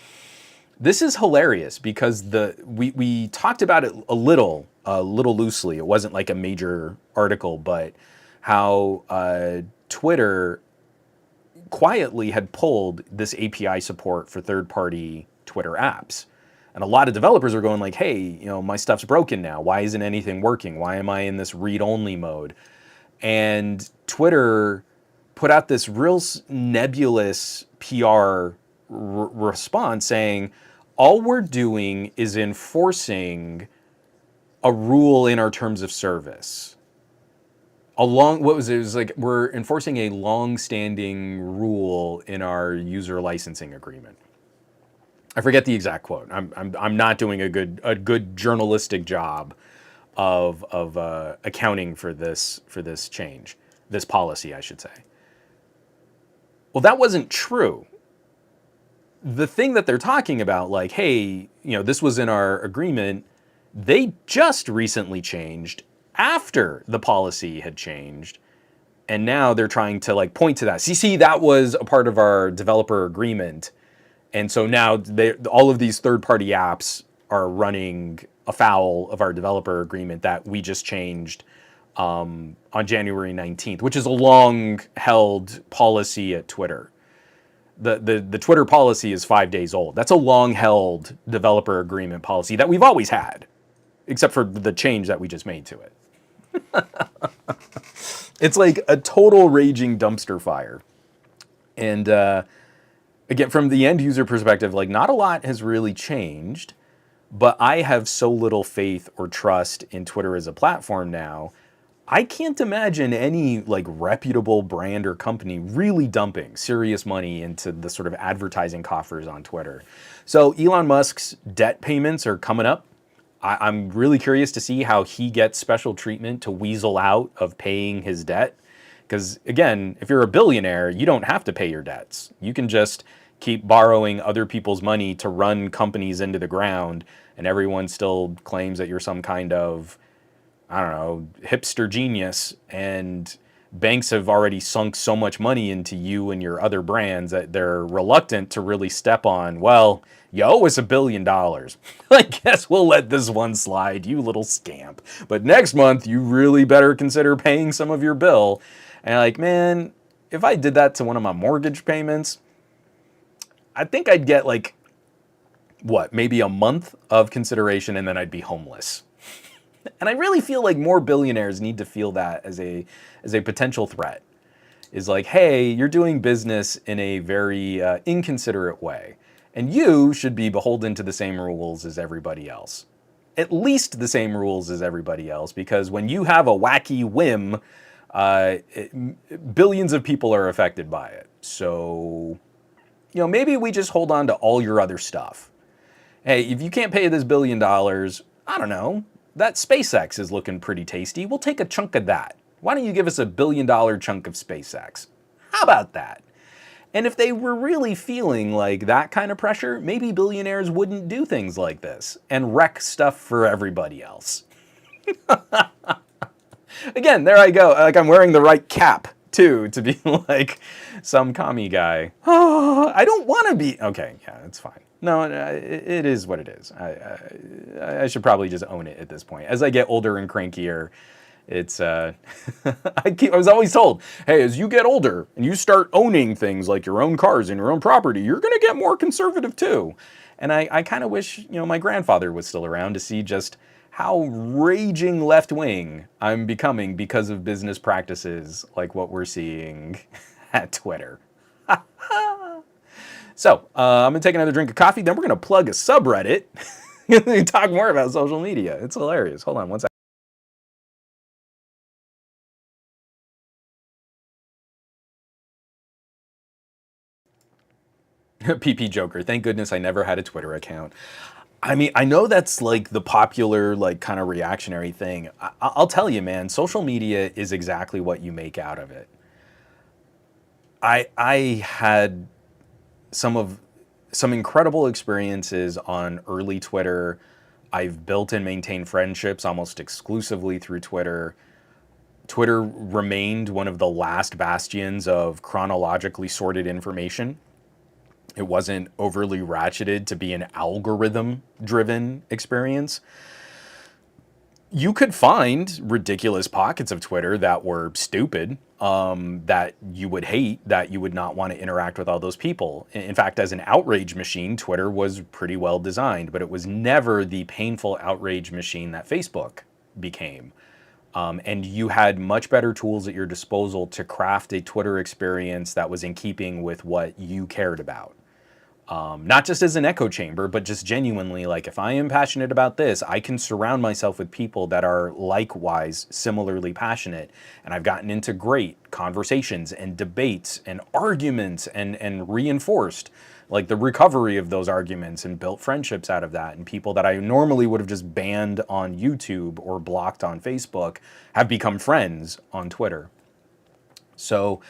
This is hilarious because we talked about it a little loosely. It wasn't like a major article, but how Twitter quietly had pulled this API support for third-party Twitter apps. And a lot of developers are going like, hey, my stuff's broken now. Why isn't anything working? Why am I in this read-only mode? And Twitter put out this real nebulous PR response saying, all we're doing is enforcing a rule in our terms of service. It was like we're enforcing a long-standing rule in our user licensing agreement. I forget the exact quote. I'm not doing a good journalistic job of accounting for this change, this policy, I should say. Well, that wasn't true. The thing that they're talking about, like, hey, this was in our agreement, they just recently changed after the policy had changed, and now they're trying to like point to that. See, that was a part of our developer agreement. And so now all of these third-party apps are running afoul of our developer agreement that we just changed on January 19th, which is a long-held policy at Twitter. The Twitter policy is 5 days old. That's a long-held developer agreement policy that we've always had, except for the change that we just made to it. It's like a total raging dumpster fire. And again, from the end user perspective, like not a lot has really changed, but I have so little faith or trust in Twitter as a platform now. I can't imagine any like reputable brand or company really dumping serious money into the sort of advertising coffers on Twitter. So Elon Musk's debt payments are coming up. I'm really curious to see how he gets special treatment to weasel out of paying his debt. Because again, if you're a billionaire, you don't have to pay your debts. You can just keep borrowing other people's money to run companies into the ground, and everyone still claims that you're some kind of, I don't know, hipster genius, and banks have already sunk so much money into you and your other brands that they're reluctant to really step on, well, you owe us $1 billion. I guess we'll let this one slide, you little scamp. But next month, you really better consider paying some of your bill. And like, man, if I did that to one of my mortgage payments, I think I'd get like, maybe a month of consideration and then I'd be homeless. And I really feel like more billionaires need to feel that as a potential threat. Is like, hey, you're doing business in a very inconsiderate way, and you should be beholden to the same rules as everybody else. At least the same rules as everybody else, because when you have a wacky whim, billions of people are affected by it. So, maybe we just hold on to all your other stuff. Hey, if you can't pay this $1 billion, I don't know, that SpaceX is looking pretty tasty. We'll take a chunk of that. Why don't you give us $1 billion chunk of SpaceX? How about that? And if they were really feeling like that kind of pressure, maybe billionaires wouldn't do things like this and wreck stuff for everybody else. Again, there I go. Like I'm wearing the right cap too to be like some commie guy. Oh, I don't want to be. Okay, yeah, it's fine. No, it is what it is. I should probably just own it at this point. As I get older and crankier, it's I was always told, hey, as you get older and you start owning things like your own cars and your own property, you're going to get more conservative too. And I kind of wish, my grandfather was still around to see just how raging left-wing I'm becoming because of business practices like what we're seeing at Twitter. So, I'm going to take another drink of coffee, then we're going to plug a subreddit and talk more about social media. It's hilarious. Hold on one second. PP Joker, thank goodness I never had a Twitter account. I mean, I know that's like the popular, like kind of reactionary thing. I'll tell you, man, social media is exactly what you make out of it. I had some incredible experiences on early Twitter. I've built and maintained friendships almost exclusively through Twitter. Twitter remained one of the last bastions of chronologically sorted information. It wasn't overly ratcheted to be an algorithm-driven experience. You could find ridiculous pockets of Twitter that were stupid, that you would hate, that you would not want to interact with all those people. In fact, as an outrage machine, Twitter was pretty well designed, but it was never the painful outrage machine that Facebook became. And you had much better tools at your disposal to craft a Twitter experience that was in keeping with what you cared about. Not just as an echo chamber, but just genuinely, like, if I am passionate about this, I can surround myself with people that are likewise similarly passionate. And I've gotten into great conversations and debates and arguments and reinforced like the recovery of those arguments and built friendships out of that. And people that I normally would have just banned on YouTube or blocked on Facebook have become friends on Twitter. So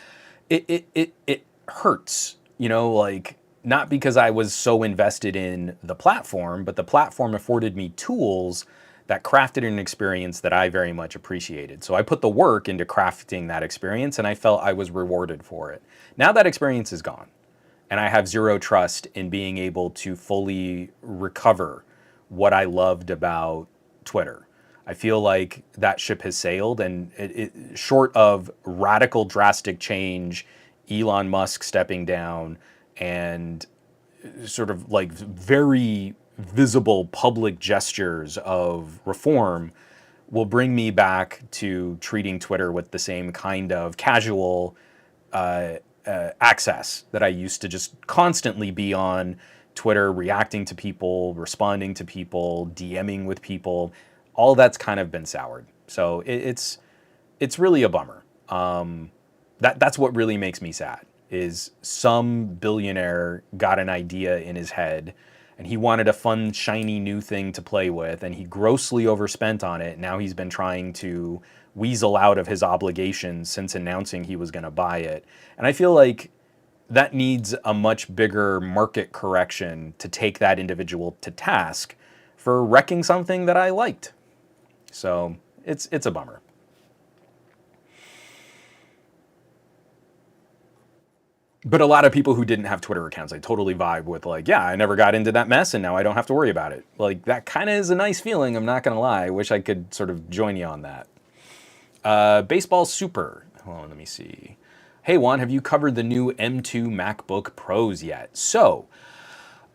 it hurts, like, not because I was so invested in the platform, but the platform afforded me tools that crafted an experience that I very much appreciated. So I put the work into crafting that experience and I felt I was rewarded for it. Now that experience is gone and I have zero trust in being able to fully recover what I loved about Twitter. I feel like that ship has sailed, and short of radical, drastic change, Elon Musk stepping down, and sort of like very visible public gestures of reform will bring me back to treating Twitter with the same kind of casual access that I used to just constantly be on Twitter, reacting to people, responding to people, DMing with people. All that's kind of been soured. So it's really a bummer. That's what really makes me sad. Is some billionaire got an idea in his head and he wanted a fun, shiny new thing to play with, and he grossly overspent on it. Now he's been trying to weasel out of his obligations since announcing he was going to buy it. And I feel like that needs a much bigger market correction to take that individual to task for wrecking something that I liked. So it's a bummer. But a lot of people who didn't have Twitter accounts, I totally vibe with, like, yeah, I never got into that mess and now I don't have to worry about it. Like, that kind of is a nice feeling, I'm not going to lie. I wish I could sort of join you on that. Baseball Super. Hold on, let me see. Hey, Juan, have you covered the new M2 MacBook Pros yet? So,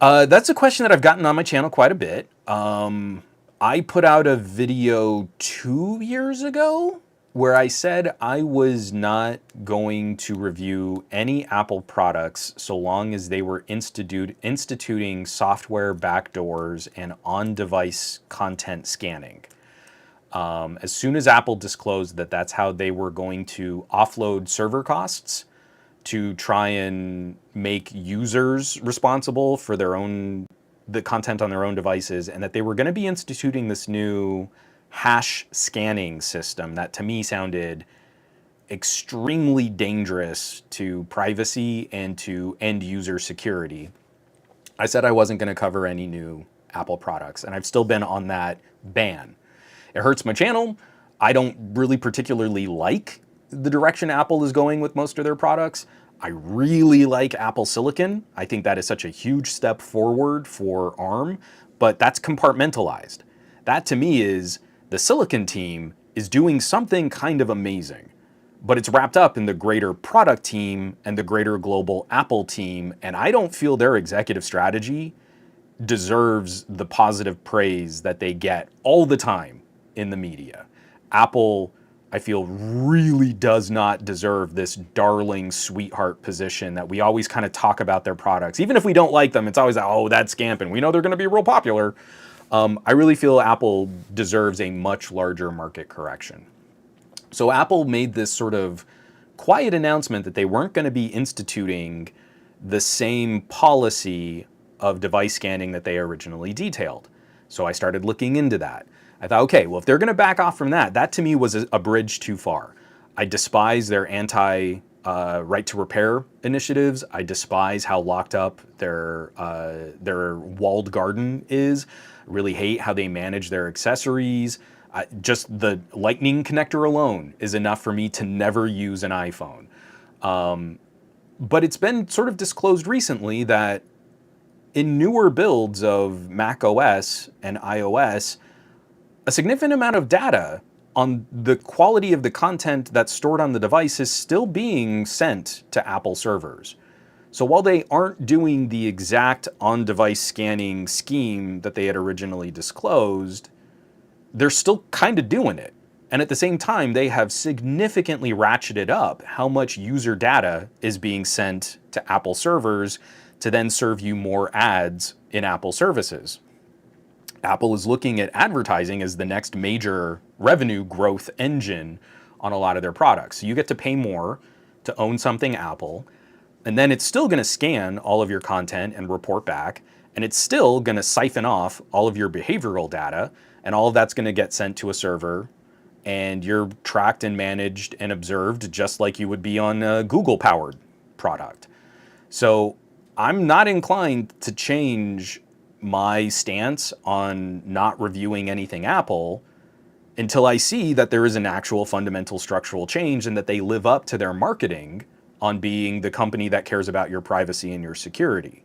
that's a question that I've gotten on my channel quite a bit. I put out a video 2 years ago where I said I was not going to review any Apple products so long as they were instituting software backdoors and on-device content scanning. As soon as Apple disclosed that that's how they were going to offload server costs to try and make users responsible for the content on their own devices, and that they were going to be instituting this new hash scanning system that to me sounded extremely dangerous to privacy and to end user security, I said I wasn't going to cover any new Apple products, and I've still been on that ban. It hurts my channel. I don't really particularly like the direction Apple is going with most of their products. I really like Apple Silicon. I think that is such a huge step forward for ARM, but that's compartmentalized. That to me is the Silicon team is doing something kind of amazing, but it's wrapped up in the greater product team and the greater global Apple team, and I don't feel their executive strategy deserves the positive praise that they get all the time in the media. Apple, I feel, really does not deserve this darling sweetheart position that we always kind of talk about their products. Even if we don't like them, it's always, oh, that's scamping. We know they're going to be real popular. I really feel Apple deserves a much larger market correction. So Apple made this sort of quiet announcement that they weren't going to be instituting the same policy of device scanning that they originally detailed. So I started looking into that. I thought, okay, well, if they're going to back off from that, that to me was a bridge too far. I despise their right to repair initiatives. I despise how locked up their walled garden is. I really hate how they manage their accessories. Just the lightning connector alone is enough for me to never use an iPhone. But it's been sort of disclosed recently that in newer builds of Mac OS and iOS, a significant amount of data on the quality of the content that's stored on the device is still being sent to Apple servers. So while they aren't doing the exact on-device scanning scheme that they had originally disclosed, they're still kind of doing it. And at the same time, they have significantly ratcheted up how much user data is being sent to Apple servers to then serve you more ads in Apple services. Apple is looking at advertising as the next major revenue growth engine on a lot of their products. So you get to pay more to own something Apple, and then it's still going to scan all of your content and report back, and it's still going to siphon off all of your behavioral data, and all of that's going to get sent to a server, and you're tracked and managed and observed just like you would be on a Google-powered product. So I'm not inclined to change my stance on not reviewing anything Apple until I see that there is an actual fundamental structural change and that they live up to their marketing on being the company that cares about your privacy and your security.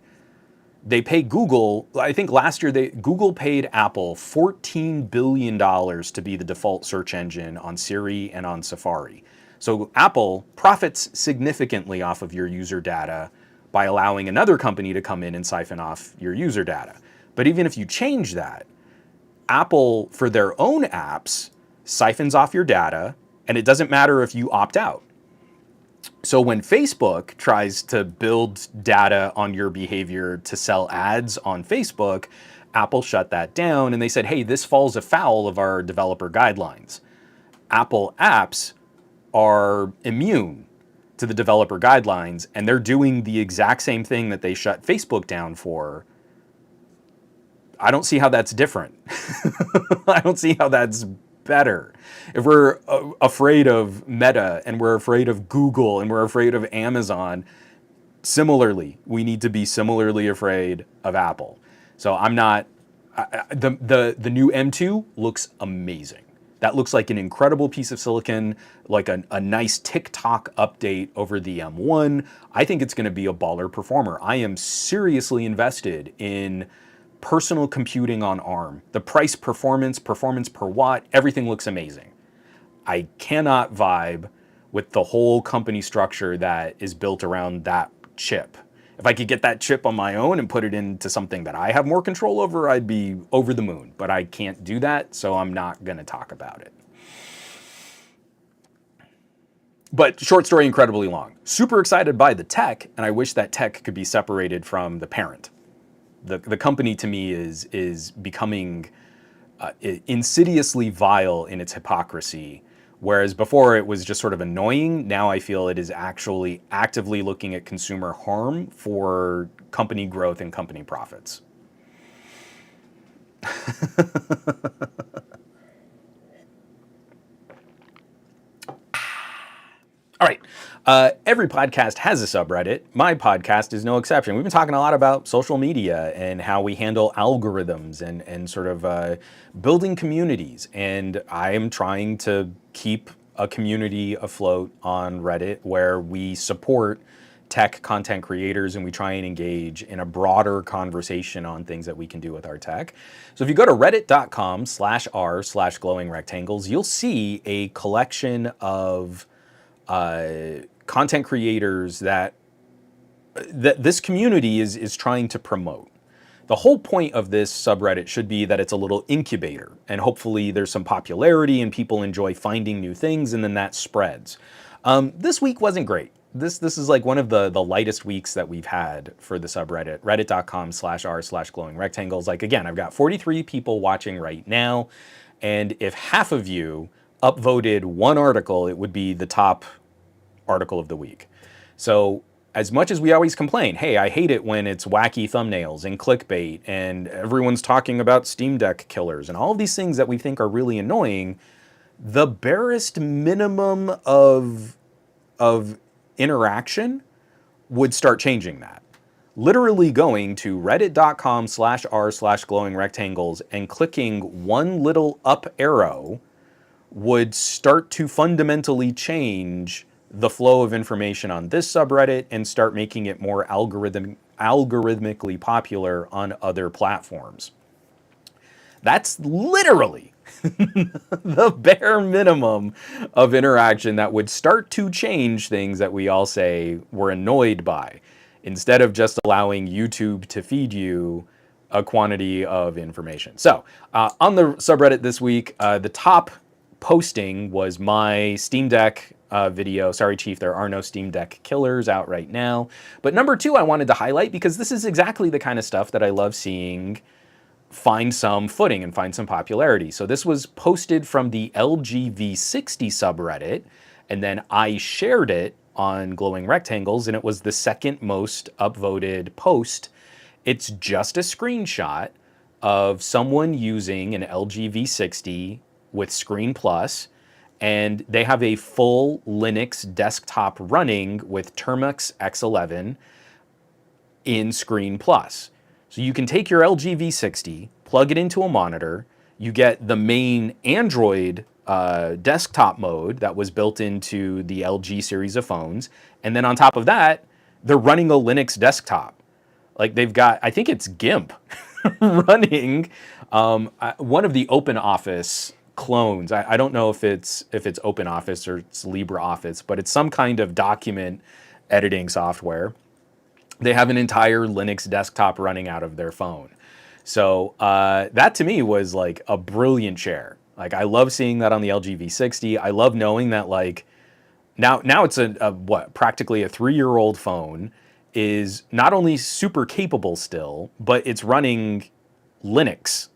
They pay Google, I think last year Google paid Apple $14 billion to be the default search engine on Siri and on Safari. So Apple profits significantly off of your user data by allowing another company to come in and siphon off your user data. But even if you change that, Apple, for their own apps, siphons off your data, and it doesn't matter if you opt out. So when Facebook tries to build data on your behavior to sell ads on Facebook, Apple shut that down, and they said, hey, this falls afoul of our developer guidelines. Apple apps are immune to the developer guidelines, and they're doing the exact same thing that they shut Facebook down for. I don't see how that's different. I don't see how that's better. If we're afraid of Meta and we're afraid of Google and we're afraid of Amazon, similarly, we need to be similarly afraid of Apple. So I'm not, the new M2 looks amazing. That looks like an incredible piece of silicon, like a nice TikTok update over the M1. I think it's going to be a baller performer. I am seriously invested in personal computing on ARM. The price, performance per watt, everything looks amazing. I cannot vibe with the whole company structure that is built around that chip. If I could get that chip on my own and put it into something that I have more control over, I'd be over the moon. But I can't do that, so I'm not going to talk about it. But short story, incredibly long. Super excited by the tech, and I wish that tech could be separated from the parent. The company to me is becoming insidiously vile in its hypocrisy. Whereas before it was just sort of annoying, now I feel it is actually actively looking at consumer harm for company growth and company profits. All right. Every podcast has a subreddit. My podcast is no exception. We've been talking a lot about social media and how we handle algorithms and sort of building communities. And I am trying to keep a community afloat on Reddit where we support tech content creators and we try and engage in a broader conversation on things that we can do with our tech. So if you go to reddit.com/r/glowing rectangles, you'll see a collection of content creators that this community is trying to promote. The whole point of this subreddit should be that it's a little incubator, and hopefully there's some popularity and people enjoy finding new things, and then that spreads. This week wasn't great. This is like one of the lightest weeks that we've had for the subreddit, reddit.com/r/glowing rectangles. Like, again, I've got 43 people watching right now, and if half of you upvoted one article, it would be the top article of the week. So as much as we always complain, hey, I hate it when it's wacky thumbnails and clickbait and everyone's talking about Steam Deck killers and all of these things that we think are really annoying, the barest minimum of interaction would start changing that. Literally going to reddit.com/r/glowing rectangles and clicking one little up arrow would start to fundamentally change the flow of information on this subreddit and start making it more algorithmically popular on other platforms. That's literally the bare minimum of interaction that would start to change things that we all say we're annoyed by, instead of just allowing YouTube to feed you a quantity of information. So on the subreddit this week, the top posting was my Steam Deck video. Sorry, Chief, there are no Steam Deck killers out right now. But number two, I wanted to highlight because this is exactly the kind of stuff that I love seeing find some footing and find some popularity. So this was posted from the LG V60 subreddit, and then I shared it on Glowing Rectangles, and it was the second most upvoted post. It's just a screenshot of someone using an LG V60 with Screen Plus, and they have a full Linux desktop running with Termux X11 in Screen Plus. So you can take your LG V60, plug it into a monitor, you get the main Android desktop mode that was built into the LG series of phones, and then on top of that, they're running a Linux desktop. Like, they've got, I think it's GIMP running one of the OpenOffice clones. I don't know if it's OpenOffice or it's LibreOffice, but it's some kind of document editing software. They have an entire Linux desktop running out of their phone. So that to me was like a brilliant share. Like, I love seeing that on the LG V60. I love knowing that, like, now it's practically a 3-year-old phone, is not only super capable still, but it's running Linux.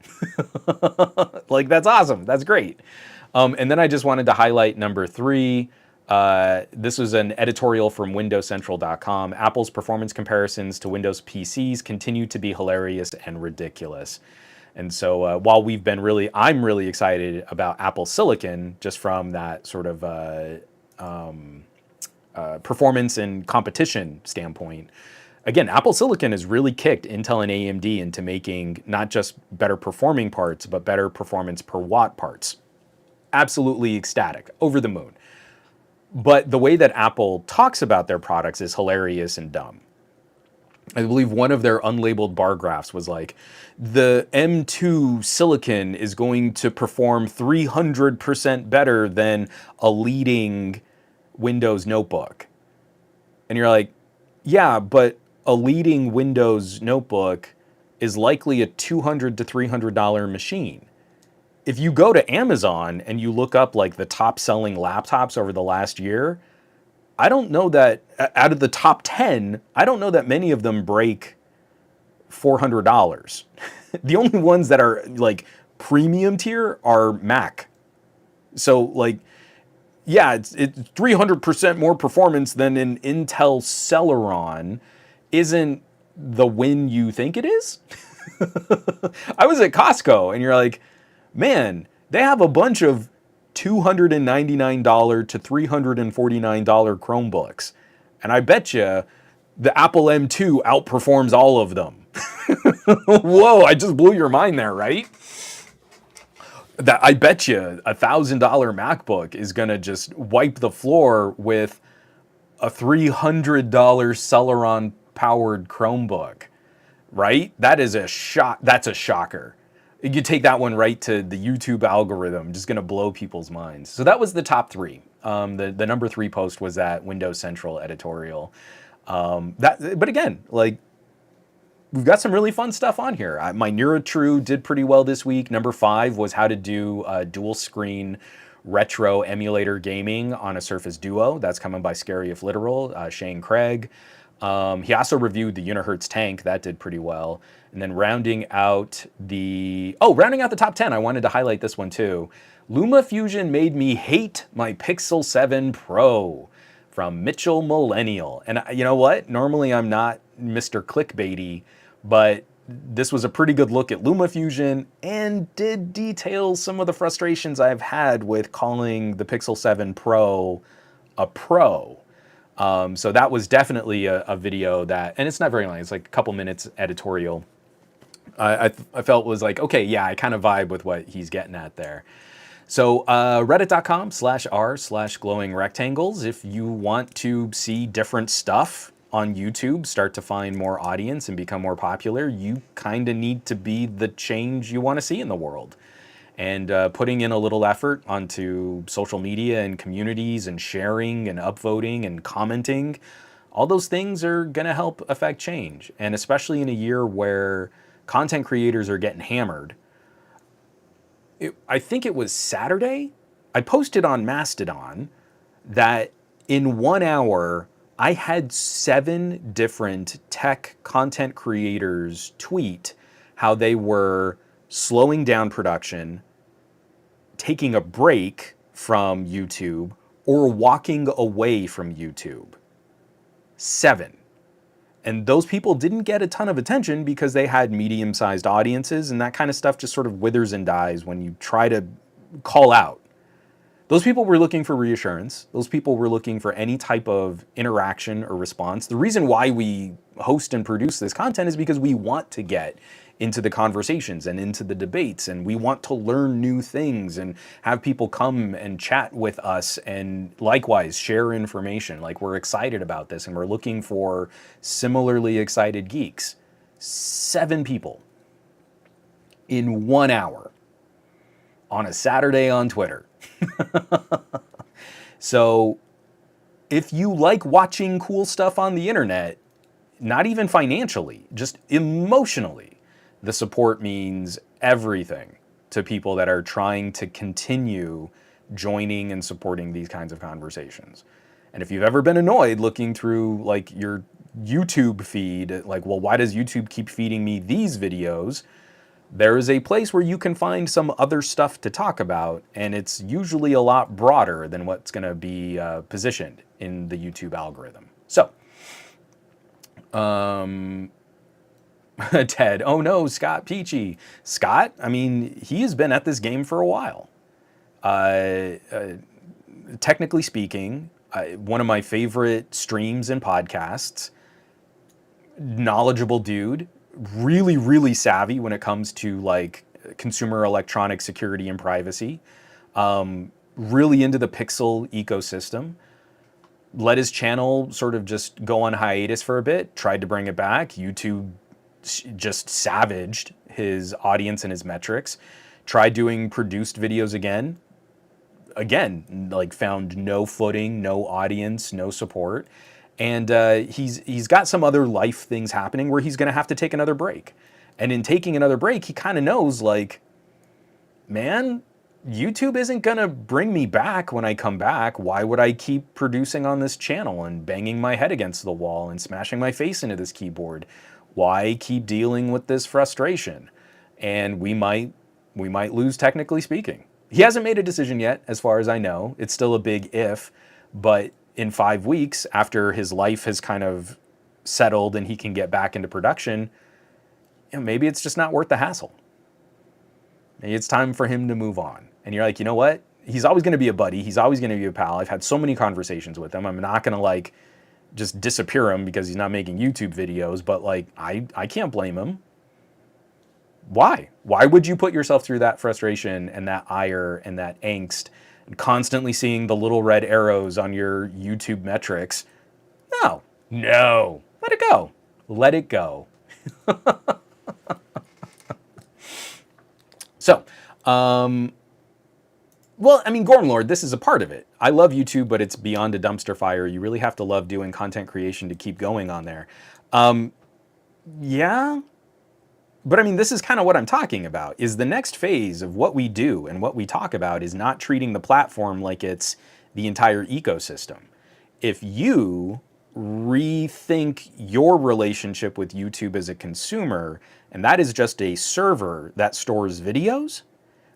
Like, that's awesome. That's great. And then I just wanted to highlight number three. This was an editorial from WindowsCentral.com. Apple's performance comparisons to Windows PCs continue to be hilarious and ridiculous. And so while I'm really excited about Apple Silicon, just from that sort of performance and competition standpoint. Again, Apple Silicon has really kicked Intel and AMD into making not just better performing parts, but better performance per watt parts. Absolutely ecstatic, over the moon. But the way that Apple talks about their products is hilarious and dumb. I believe one of their unlabeled bar graphs was like, the M2 Silicon is going to perform 300% better than a leading Windows notebook. And you're like, yeah, but a leading Windows notebook is likely a $200 to $300 machine. If you go to Amazon and you look up like the top selling laptops over the last year, I don't know that out of the top 10, I don't know that many of them break $400. The only ones that are like premium tier are Mac. So like, yeah, it's 300% more performance than an Intel Celeron isn't the win you think it is. I was at Costco and you're like, man, they have a bunch of $299 to $349 Chromebooks. And I bet you the Apple M2 outperforms all of them. Whoa, I just blew your mind there, right? That I bet you $1,000 MacBook is gonna just wipe the floor with a $300 Celeron powered Chromebook, right? That is a shock. That's a shocker. You take that one right to the YouTube algorithm, just gonna blow people's minds. So that was the top three. The number 3 post was that Windows Central editorial. But again, like, we've got some really fun stuff on here. My NeuroTrue did pretty well this week. Number 5 was how to do dual screen retro emulator gaming on a Surface Duo. That's coming by Scary If Literal, Shane Craig. He also reviewed the Unihertz tank. That did pretty well. And then rounding out the top 10, I wanted to highlight this one too. LumaFusion made me hate my Pixel 7 Pro, from Mitchell Millennial. And you know what? Normally I'm not Mr. Clickbaity, but this was a pretty good look at LumaFusion and did detail some of the frustrations I've had with calling the Pixel 7 Pro a Pro. So that was definitely a video that, and it's not very long, it's like a couple minutes editorial. I felt was like, okay, yeah, I kind of vibe with what he's getting at there. So reddit.com/r/glowing rectangles. If you want to see different stuff on YouTube, start to find more audience and become more popular, you kind of need to be the change you want to see in the world. And putting in a little effort onto social media and communities and sharing and upvoting and commenting, all those things are going to help affect change. And especially in a year where content creators are getting hammered. I think it was Saturday, I posted on Mastodon that in 1 hour, I had 7 different tech content creators tweet how they were slowing down production, taking a break from YouTube, or walking away from YouTube. 7. And those people didn't get a ton of attention because they had medium-sized audiences, and that kind of stuff just sort of withers and dies when you try to call out. Those people were looking for reassurance. Those people were looking for any type of interaction or response. The reason why we host and produce this content is because we want to get into the conversations and into the debates, and we want to learn new things and have people come and chat with us and likewise share information. Like, we're excited about this and we're looking for similarly excited geeks. 7 people in 1 hour on a Saturday on Twitter. So if you like watching cool stuff on the internet, not even financially, just emotionally, the support means everything to people that are trying to continue joining and supporting these kinds of conversations. And if you've ever been annoyed looking through like your YouTube feed, like, well, why does YouTube keep feeding me these videos? There is a place where you can find some other stuff to talk about, and it's usually a lot broader than what's going to be positioned in the YouTube algorithm. So, Ted, oh no, Scott Peachy. Scott, I mean, he has been at this game for a while. Technically speaking, one of my favorite streams and podcasts, knowledgeable dude, really, really savvy when it comes to like consumer electronic security and privacy, really into the Pixel ecosystem. Let his channel sort of just go on hiatus for a bit, tried to bring it back. YouTube just savaged his audience and his metrics, tried doing produced videos again, like found no footing, no audience, no support. And he's got some other life things happening where he's going to have to take another break. And in taking another break, he kind of knows, like, man, YouTube isn't going to bring me back when I come back. Why would I keep producing on this channel and banging my head against the wall and smashing my face into this keyboard? Why keep dealing with this frustration? And we might lose, technically speaking. He hasn't made a decision yet, as far as I know. It's still a big if, but in 5 weeks, after his life has kind of settled and he can get back into production, maybe it's just not worth the hassle. Maybe it's time for him to move on. And you're like, you know what? He's always going to be a buddy. He's always going to be a pal. I've had so many conversations with him. I'm not going to like just disappear him because he's not making YouTube videos, but like, I can't blame him. Why? Why would you put yourself through that frustration and that ire and that angst and constantly seeing the little red arrows on your YouTube metrics? No, let it go. Let it go. So, well, I mean, Gorm Lord, this is a part of it. I love YouTube, but it's beyond a dumpster fire. You really have to love doing content creation to keep going on there. Yeah, but I mean, this is kind of what I'm talking about, is the next phase of what we do and what we talk about is not treating the platform like it's the entire ecosystem. If you rethink your relationship with YouTube as a consumer, and that is just a server that stores videos,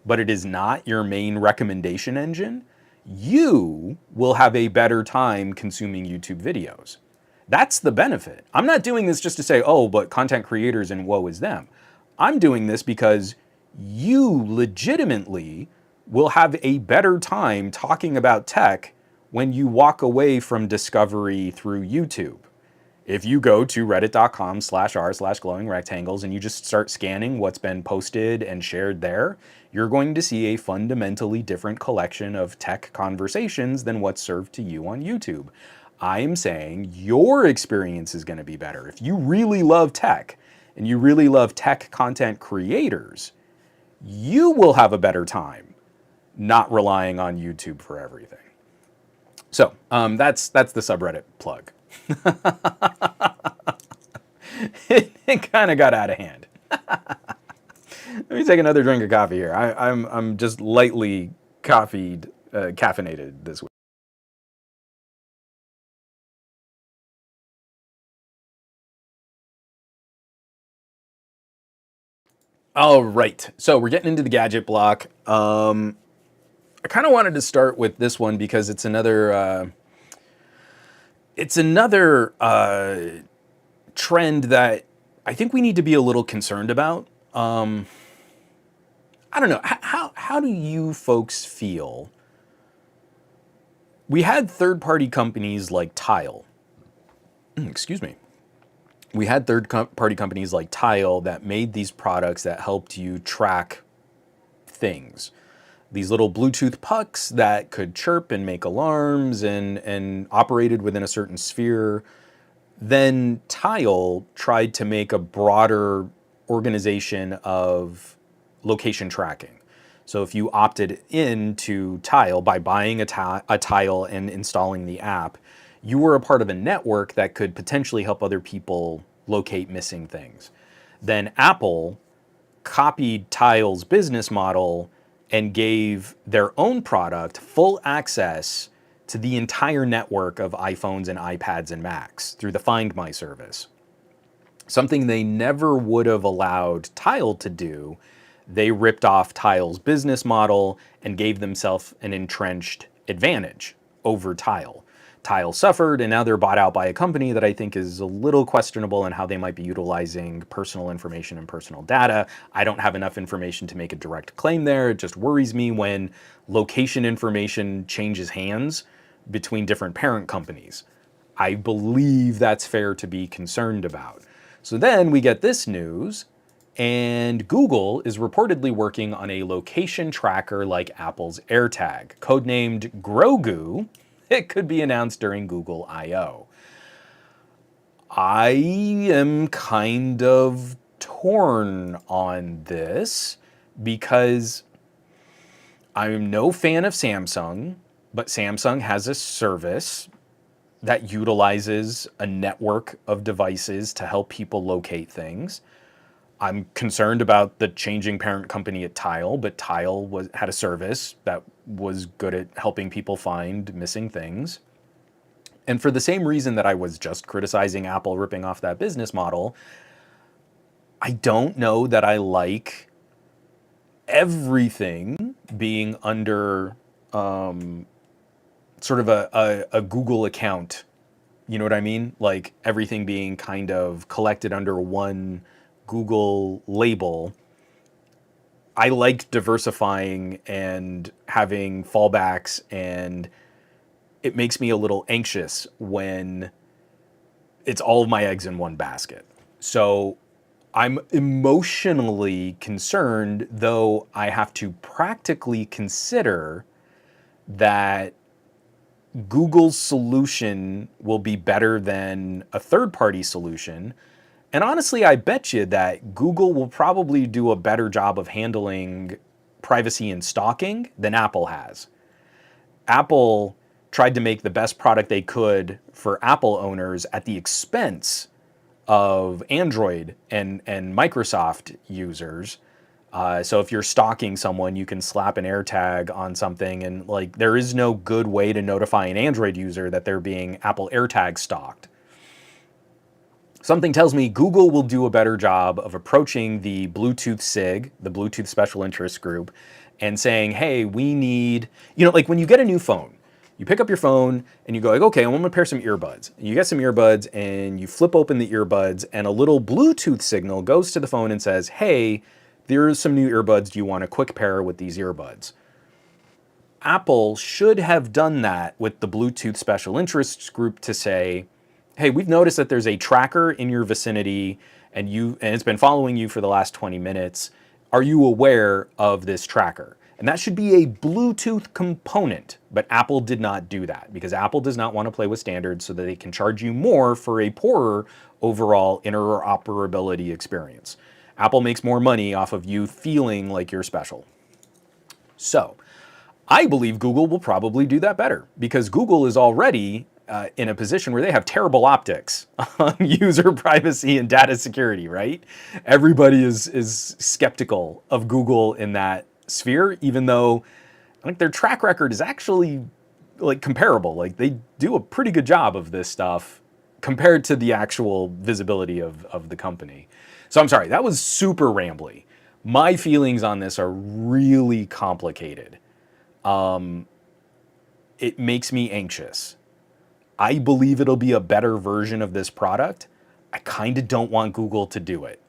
but it is not your main recommendation engine, you will have a better time consuming YouTube videos. That's the benefit. I'm not doing this just to say, oh, but content creators and woe is them. I'm doing this because you legitimately will have a better time talking about tech when you walk away from discovery through YouTube. If you go to reddit.com/r/glowing rectangles and you just start scanning what's been posted and shared there, you're going to see a fundamentally different collection of tech conversations than what's served to you on YouTube. I'm saying your experience is going to be better. If you really love tech and you really love tech content creators, you will have a better time not relying on YouTube for everything. So that's the subreddit plug. It kind of got out of hand. Let me take another drink of coffee here. I'm just lightly caffeinated this week. All right, so we're getting into the gadget block. I kind of wanted to start with this one because it's another trend that I think we need to be a little concerned about. I don't know. How do you folks feel? We had third-party companies like Tile. Excuse me. We had third-party companies like Tile that made these products that helped you track things. These little Bluetooth pucks that could chirp and make alarms and operated within a certain sphere. Then Tile tried to make a broader organization of location tracking. So if you opted into Tile by buying a Tile and installing the app, you were a part of a network that could potentially help other people locate missing things. Then Apple copied Tile's business model and gave their own product full access to the entire network of iPhones and iPads and Macs through the Find My service. Something they never would have allowed Tile to do. They ripped off Tile's business model and gave themselves an entrenched advantage over Tile. Tile suffered, and now they're bought out by a company that I think is a little questionable in how they might be utilizing personal information and personal data. I don't have enough information to make a direct claim there. It just worries me when location information changes hands between different parent companies. I believe that's fair to be concerned about. So then we get this news, and Google is reportedly working on a location tracker like Apple's AirTag, codenamed Grogu. It could be announced during Google I/O. I am kind of torn on this because I'm no fan of Samsung, but Samsung has a service that utilizes a network of devices to help people locate things. I'm concerned about the changing parent company at Tile, but Tile had a service that was good at helping people find missing things. And for the same reason that I was just criticizing Apple ripping off that business model, I don't know that I like everything being under sort of a Google account. You know what I mean? Like everything being kind of collected under one Google label. I like diversifying and having fallbacks, and it makes me a little anxious when it's all of my eggs in one basket. So I'm emotionally concerned, though I have to practically consider that Google's solution will be better than a third-party solution. And honestly, I bet you that Google will probably do a better job of handling privacy and stalking than Apple has. Apple tried to make the best product they could for Apple owners at the expense of Android and Microsoft users. So if you're stalking someone, you can slap an AirTag on something, and like there is no good way to notify an Android user that they're being Apple AirTag stalked. Something tells me Google will do a better job of approaching the Bluetooth SIG, the Bluetooth Special Interest Group, and saying, hey, we need, like when you get a new phone, you pick up your phone and you go like, okay, I'm gonna pair some earbuds. You get some earbuds and you flip open the earbuds and a little Bluetooth signal goes to the phone and says, hey, there's some new earbuds. Do you want a quick pair with these earbuds? Apple should have done that with the Bluetooth Special Interests Group to say, hey, we've noticed that there's a tracker in your vicinity and it's been following you for the last 20 minutes. Are you aware of this tracker? And that should be a Bluetooth component, but Apple did not do that because Apple does not want to play with standards so that they can charge you more for a poorer overall interoperability experience. Apple makes more money off of you feeling like you're special. So I believe Google will probably do that better because Google is already in a position where they have terrible optics on user privacy and data security, right? Everybody is skeptical of Google in that sphere, even though I think their track record is actually like comparable. Like they do a pretty good job of this stuff compared to the actual visibility of the company. So I'm sorry, that was super rambly. My feelings on this are really complicated. It makes me anxious. I believe it'll be a better version of this product. I kind of don't want Google to do it.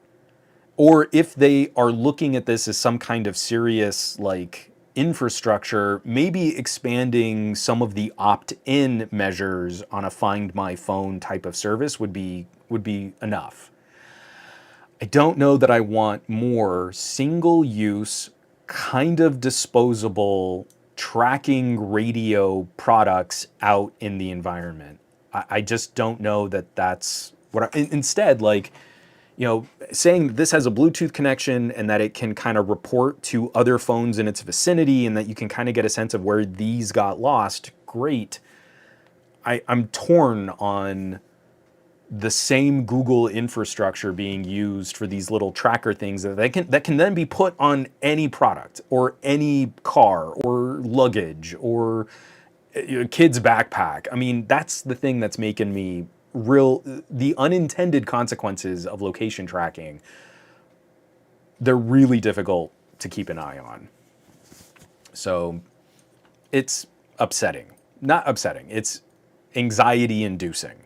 Or if they are looking at this as some kind of serious like infrastructure, maybe expanding some of the opt-in measures on a Find My Phone type of service would be enough. I don't know that I want more single-use, kind of disposable tracking radio products out in the environment. I just don't know that that's what instead, like, saying this has a Bluetooth connection and that it can kind of report to other phones in its vicinity and that you can kind of get a sense of where these got lost. Great. I'm torn on the same Google infrastructure being used for these little tracker things that can then be put on any product or any car or luggage or a kid's backpack. I mean, that's the thing that's making me the unintended consequences of location tracking. They're really difficult to keep an eye on. So it's upsetting. Not upsetting, it's anxiety inducing.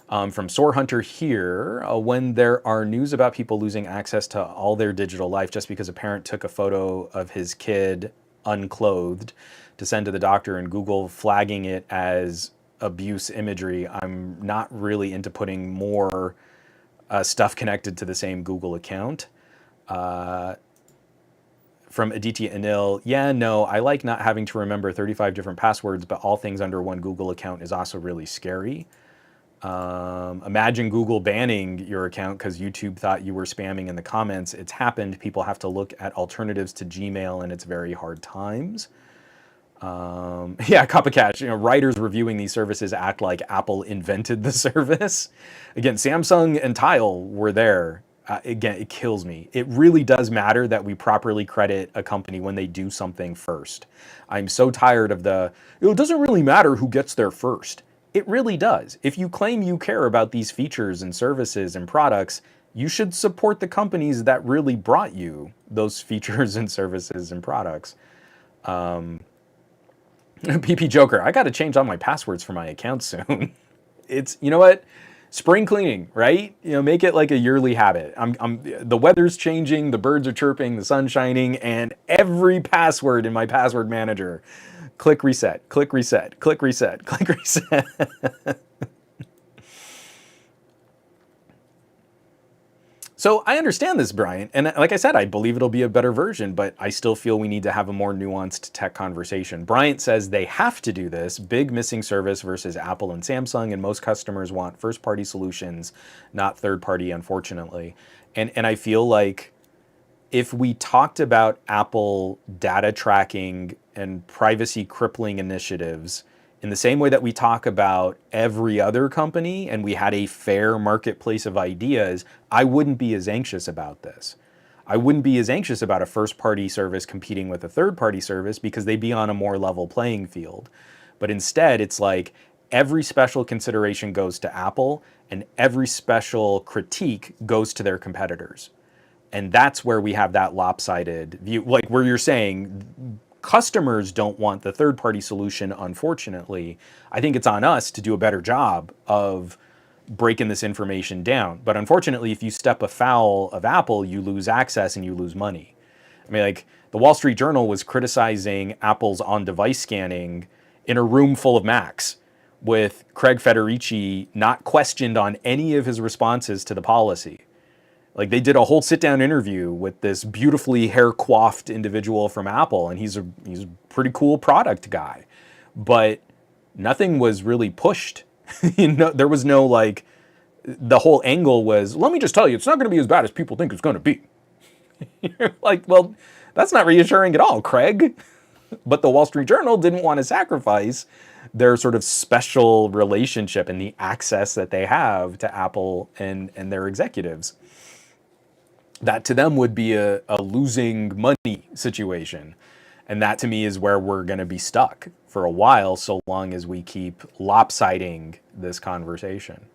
From Sore Hunter here, when there are news about people losing access to all their digital life just because a parent took a photo of his kid unclothed to send to the doctor and Google flagging it as abuse imagery, I'm not really into putting more stuff connected to the same Google account. From Aditya Anil, yeah, no, I like not having to remember 35 different passwords, but all things under one Google account is also really scary. Imagine Google banning your account because YouTube thought you were spamming in the comments. It's happened. People have to look at alternatives to Gmail and it's very hard times. Yeah, copycat. Writers reviewing these services act like Apple invented the service. Again, Samsung and Tile were there. Again, it kills me. It really does matter that we properly credit a company when they do something first. I'm so tired of it doesn't really matter who gets there first. It really does. If you claim you care about these features and services and products, you should support the companies that really brought you those features and services and products. PP Joker, I got to change all my passwords for my account soon. It's, you know what? Spring cleaning, right? Make it like a yearly habit. The weather's changing, the birds are chirping, the sun's shining, and every password in my password manager, click reset, click reset, click reset, click reset. So I understand this, Brian. And like I said, I believe it'll be a better version, but I still feel we need to have a more nuanced tech conversation. Bryant says they have to do this. Big missing service versus Apple and Samsung, and most customers want first-party solutions, not third-party, unfortunately. And I feel like if we talked about Apple data tracking and privacy crippling initiatives in the same way that we talk about every other company and we had a fair marketplace of ideas, I wouldn't be as anxious about this. I wouldn't be as anxious about a first party service competing with a third party service because they'd be on a more level playing field. But instead, it's like every special consideration goes to Apple and every special critique goes to their competitors. And that's where we have that lopsided view, like where you're saying customers don't want the third-party solution, unfortunately. I think it's on us to do a better job of breaking this information down. But unfortunately, if you step afoul of Apple, you lose access and you lose money. I mean, like the Wall Street Journal was criticizing Apple's on-device scanning in a room full of Macs with Craig Federici not questioned on any of his responses to the policy. Like they did a whole sit-down interview with this beautifully hair-coiffed individual from Apple, and he's a pretty cool product guy, but nothing was really pushed. There was no like. The whole angle was, let me just tell you, it's not going to be as bad as people think it's going to be. You're like, well, that's not reassuring at all, Craig. But the Wall Street Journal didn't want to sacrifice their sort of special relationship and the access that they have to Apple and their executives. That to them would be a losing money situation. And that to me is where we're going to be stuck for a while, so long as we keep lopsiding this conversation.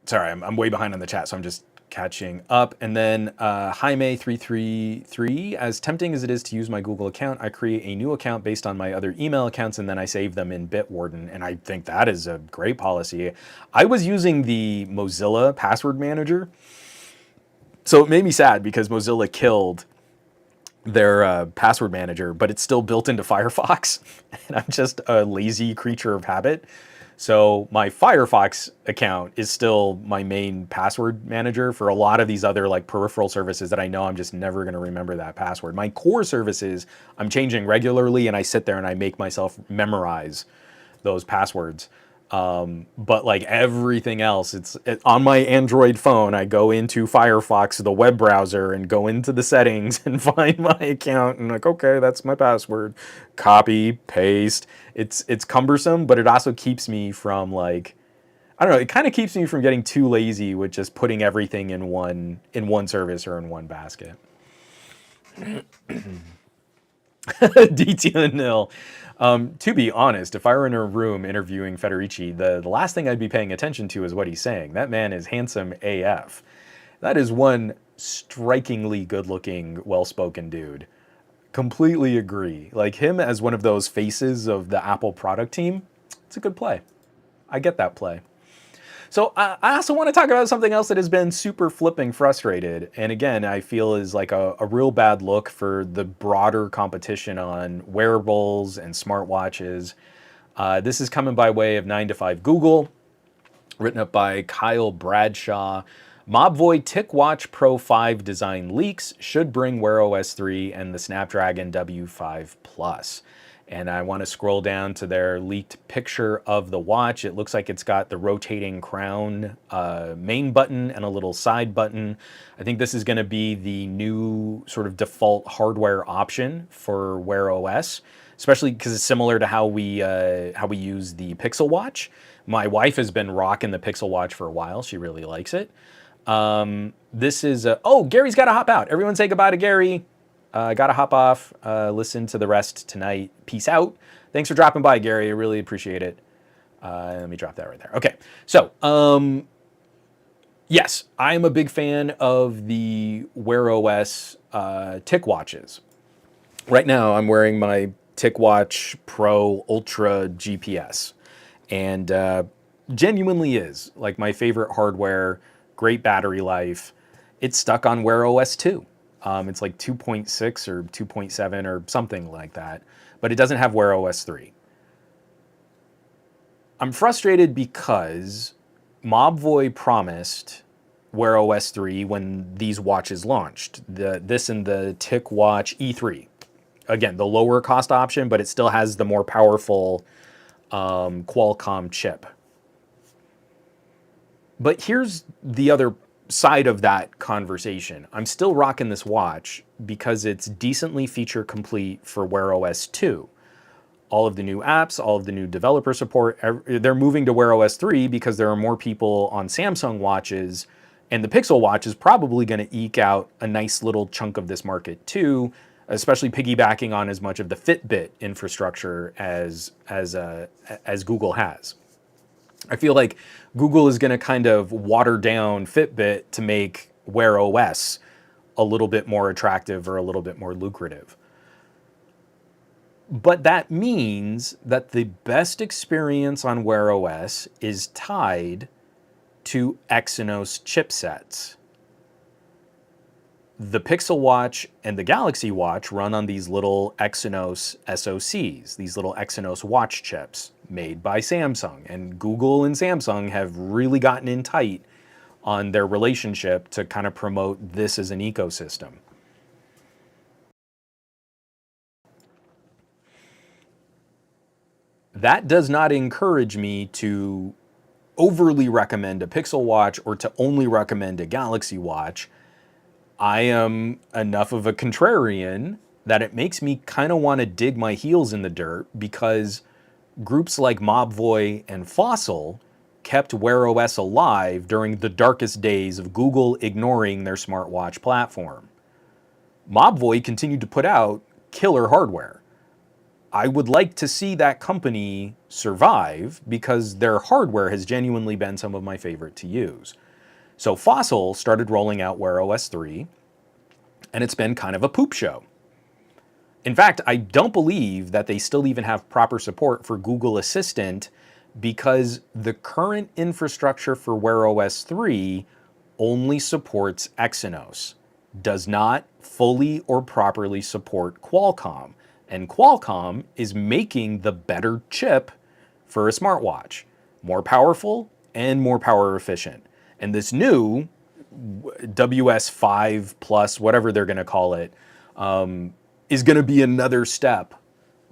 Sorry, I'm way behind on the chat, so I'm just catching up. And then Jaime333, as tempting as it is to use my Google account, I create a new account based on my other email accounts, and then I save them in Bitwarden. And I think that is a great policy. I was using the Mozilla password manager, so it made me sad because Mozilla killed their password manager, but it's still built into Firefox, and I'm just a lazy creature of habit. So my Firefox account is still my main password manager for a lot of these other like peripheral services that I know I'm just never going to remember that password. My core services I'm changing regularly, and I sit there and I make myself memorize those passwords. But like everything else, on my Android phone, I go into Firefox, the web browser, and go into the settings and find my account and like, okay, that's my password. Copy, paste. It's cumbersome, but it also keeps me from like, I don't know, it kind of keeps me from getting too lazy with just putting everything in one service or in one basket. DT nil. To be honest, if I were in a room interviewing Federici, the last thing I'd be paying attention to is what he's saying. That man is handsome AF. That is one strikingly good-looking, well-spoken dude. Completely agree. Like him as one of those faces of the Apple product team, it's a good play. I get that play. So I also want to talk about something else that has been super flipping frustrated. And again, I feel is like a real bad look for the broader competition on wearables and smartwatches. This is coming by way of 9 to 5 Google, written up by Kyle Bradshaw. Mobvoi TicWatch Pro 5 design leaks should bring Wear OS 3 and the Snapdragon W5 Plus. And I want to scroll down to their leaked picture of the watch. It looks like it's got the rotating crown main button and a little side button. I think this is going to be the new sort of default hardware option for Wear OS, especially because it's similar to how we use the Pixel Watch. My wife has been rocking the Pixel Watch for a while. She really likes it. This is oh, Gary's got to hop out. Everyone say goodbye to Gary. Gotta hop off, listen to the rest tonight. Peace out. Thanks for dropping by, Gary. I really appreciate it. Let me drop that right there. Okay, so yes, I am a big fan of the Wear OS Tick watches. Right now, I'm wearing my TicWatch Pro Ultra GPS, and genuinely is like my favorite hardware. Great battery life. It's stuck on Wear OS 2. It's like 2.6 or 2.7 or something like that, but it doesn't have Wear OS 3. I'm frustrated because Mobvoi promised Wear OS 3 when these watches launched. This and the TicWatch E3. Again, the lower cost option, but it still has the more powerful Qualcomm chip. But here's the other side of that conversation. I'm still rocking this watch because it's decently feature complete for Wear OS 2. All of the new apps, all of the new developer support, they're moving to Wear OS 3 because there are more people on Samsung watches, and the Pixel Watch is probably going to eke out a nice little chunk of this market too, especially piggybacking on as much of the Fitbit infrastructure as Google has. I feel like Google is going to kind of water down Fitbit to make Wear OS a little bit more attractive or a little bit more lucrative. But that means that the best experience on Wear OS is tied to Exynos chipsets. The Pixel Watch and the Galaxy Watch run on these little Exynos SoCs, these little Exynos watch chips made by Samsung. And Google and Samsung have really gotten in tight on their relationship to kind of promote this as an ecosystem. That does not encourage me to overly recommend a Pixel Watch or to only recommend a Galaxy Watch. I am enough of a contrarian that it makes me kind of want to dig my heels in the dirt because groups like Mobvoi and Fossil kept Wear OS alive during the darkest days of Google ignoring their smartwatch platform. Mobvoi continued to put out killer hardware. I would like to see that company survive because their hardware has genuinely been some of my favorite to use. So Fossil started rolling out Wear OS 3, and it's been kind of a poop show. In fact, I don't believe that they still even have proper support for Google Assistant because the current infrastructure for Wear OS 3 only supports Exynos, does not fully or properly support Qualcomm. And Qualcomm is making the better chip for a smartwatch, more powerful and more power efficient. And this new WS5 Plus, whatever they're going to call it, is going to be another step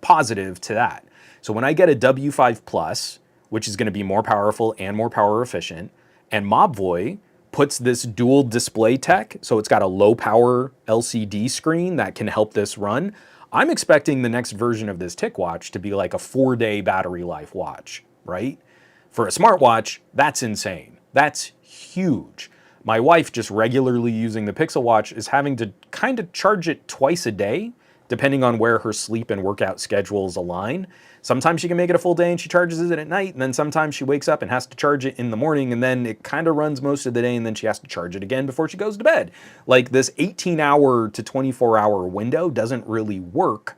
positive to that. So when I get a W5 Plus, which is going to be more powerful and more power efficient, and Mobvoi puts this dual display tech, so it's got a low power LCD screen that can help this run, I'm expecting the next version of this TicWatch to be like a 4-day battery life watch, right? For a smartwatch, that's insane. That's huge. My wife, just regularly using the Pixel Watch, is having to kind of charge it twice a day, depending on where her sleep and workout schedules align. Sometimes she can make it a full day and she charges it at night, and then sometimes she wakes up and has to charge it in the morning, and then it kind of runs most of the day, and then she has to charge it again before she goes to bed. Like, this 18-hour to 24-hour window doesn't really work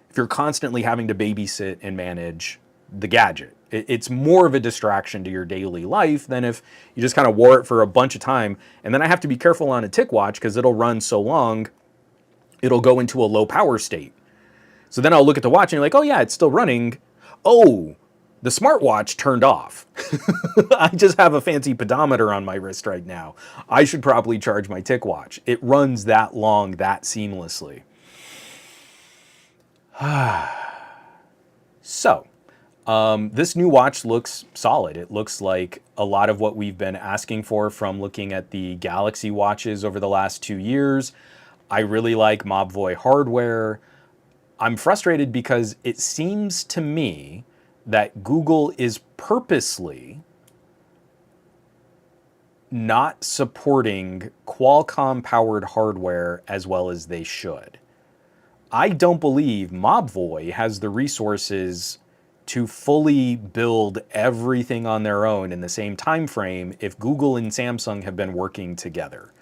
if you're constantly having to babysit and manage the gadget. It's more of a distraction to your daily life than if you just kind of wore it for a bunch of time. And then I have to be careful on a TicWatch because it'll run so long, it'll go into a low power state. So then I'll look at the watch and you're like, oh yeah, it's still running. Oh, the smartwatch turned off. I just have a fancy pedometer on my wrist right now. I should probably charge my TicWatch. It runs that long, that seamlessly. So, this new watch looks solid. It looks like a lot of what we've been asking for from looking at the Galaxy watches over the last 2 years. I really like Mobvoi hardware. I'm frustrated because it seems to me that Google is purposely not supporting Qualcomm-powered hardware as well as they should. I don't believe Mobvoi has the resources to fully build everything on their own in the same time frame if Google and Samsung have been working together.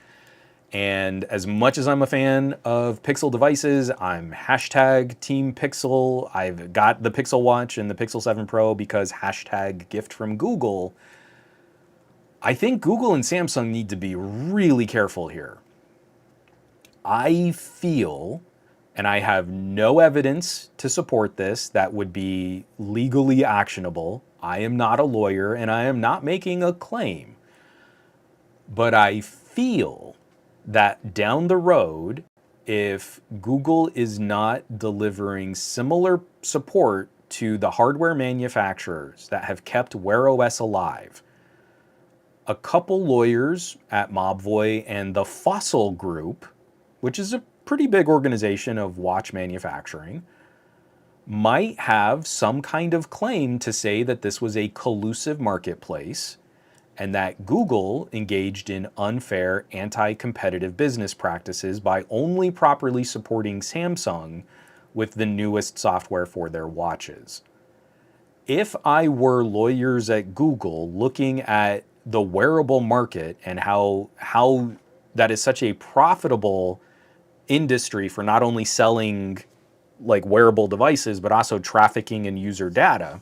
And as much as I'm a fan of Pixel devices, I'm hashtag Team Pixel. I've got the Pixel Watch and the Pixel 7 Pro because hashtag gift from Google. I think Google and Samsung need to be really careful here. I feel, and I have no evidence to support this that would be legally actionable. I am not a lawyer and I am not making a claim. But I feel that down the road, if Google is not delivering similar support to the hardware manufacturers that have kept Wear OS alive, a couple lawyers at Mobvoi and the Fossil Group, which is a pretty big organization of watch manufacturing, might have some kind of claim to say that this was a collusive marketplace and that Google engaged in unfair, anti-competitive business practices by only properly supporting Samsung with the newest software for their watches. If I were lawyers at Google looking at the wearable market and how that is such a profitable industry for not only selling like wearable devices, but also trafficking and user data,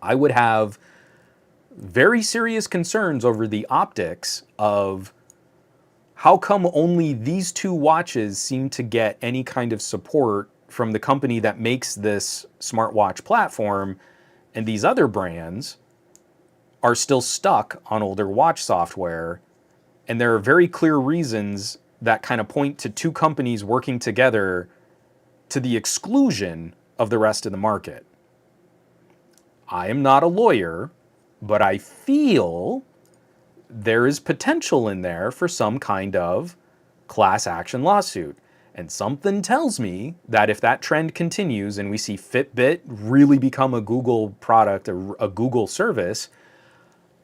I would have very serious concerns over the optics of how come only these two watches seem to get any kind of support from the company that makes this smartwatch platform, and these other brands are still stuck on older watch software. And there are very clear reasons that kind of point to two companies working together to the exclusion of the rest of the market. I am not a lawyer, but I feel there is potential in there for some kind of class action lawsuit. And something tells me that if that trend continues and we see Fitbit really become a Google product, a Google service,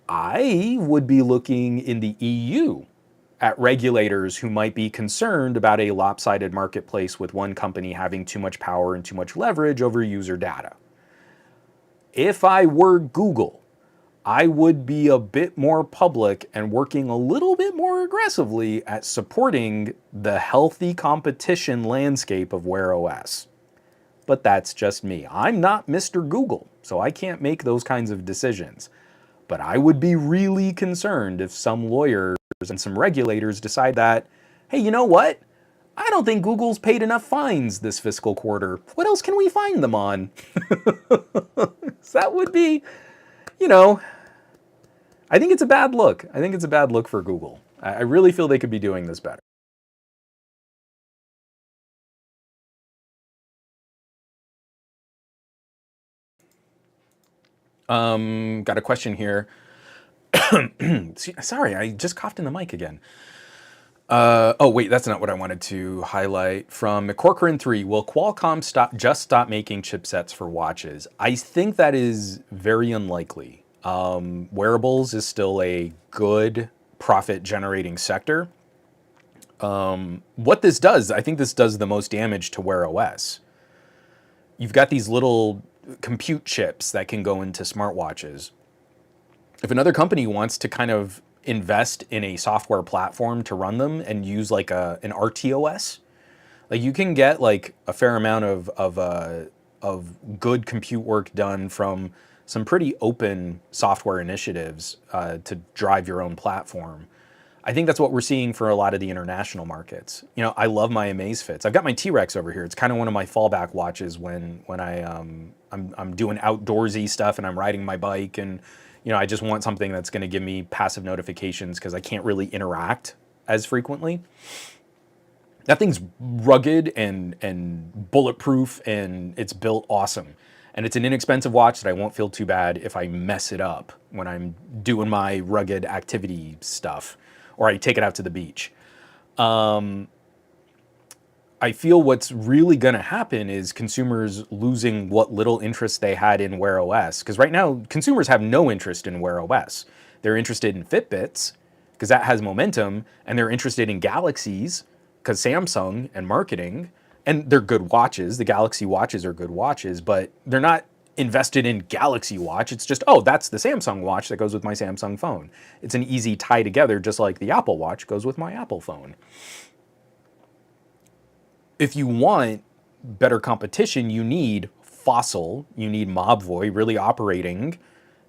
I would be looking in the EU at regulators who might be concerned about a lopsided marketplace with one company having too much power and too much leverage over user data. If I were Google, I would be a bit more public and working a little bit more aggressively at supporting the healthy competition landscape of Wear OS. But that's just me. I'm not Mr. Google, so I can't make those kinds of decisions. But I would be really concerned if some lawyers and some regulators decide that, hey, you know what? I don't think Google's paid enough fines this fiscal quarter. What else can we fine them on? That would be, you know, I think it's a bad look. I think it's a bad look for Google. I really feel they could be doing this better. Got a question here. Sorry, I just coughed in the mic again. Oh, wait, that's not what I wanted to highlight. From McCorcoran3, will Qualcomm stop making chipsets for watches? I think that is very unlikely. Wearables is still a good profit-generating sector. What this does, I think this does the most damage to Wear OS. You've got these little compute chips that can go into smartwatches. If another company wants to kind of invest in a software platform to run them and use like an RTOS, like you can get like a fair amount of good compute work done from some pretty open software initiatives to drive your own platform. I think that's what we're seeing for a lot of the international markets. You know, I love my Amazfits. I've got my T-Rex over here. It's kind of one of my fallback watches when I'm doing outdoorsy stuff and I'm riding my bike, and you know, I just want something that's going to give me passive notifications because I can't really interact as frequently. That thing's rugged and bulletproof, and it's built awesome. And it's an inexpensive watch that I won't feel too bad if I mess it up when I'm doing my rugged activity stuff or I take it out to the beach. I feel what's really going to happen is consumers losing what little interest they had in Wear OS. Because right now, consumers have no interest in Wear OS. They're interested in Fitbits, because that has momentum, and they're interested in Galaxies, because Samsung and marketing, and they're good watches. The Galaxy watches are good watches, but they're not invested in Galaxy Watch. It's just, oh, that's the Samsung watch that goes with my Samsung phone. It's an easy tie together, just like the Apple Watch goes with my Apple phone. If you want better competition, you need Fossil, you need Mobvoi really operating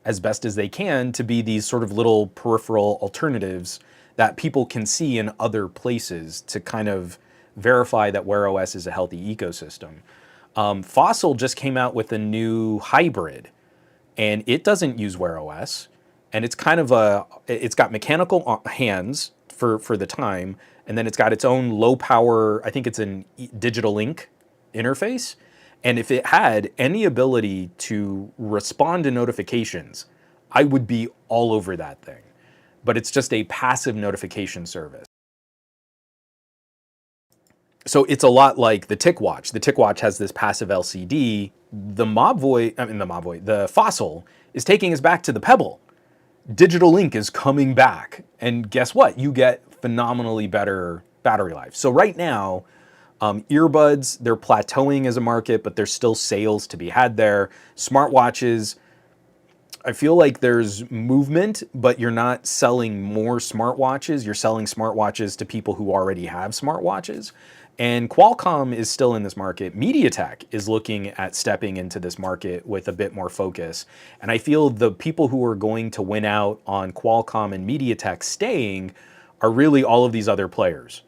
as best as they can to be these sort of little peripheral alternatives that people can see in other places to kind of verify that Wear OS is a healthy ecosystem. Fossil just came out with a new hybrid, and it doesn't use Wear OS, and it's kind of it's got mechanical hands for the time, and then it's got its own low power, I think it's an digital link interface. And if it had any ability to respond to notifications, I would be all over that thing. But it's just a passive notification service. So it's a lot like the TicWatch. The TicWatch has this passive LCD. The Fossil is taking us back to the Pebble. Digital Link is coming back. And guess what? You get phenomenally better battery life. So right now, earbuds, they're plateauing as a market, but there's still sales to be had there. Smartwatches, I feel like there's movement, but you're not selling more smartwatches. You're selling smartwatches to people who already have smartwatches. And Qualcomm is still in this market. MediaTek is looking at stepping into this market with a bit more focus. And I feel the people who are going to win out on Qualcomm and MediaTek staying are really all of these other players.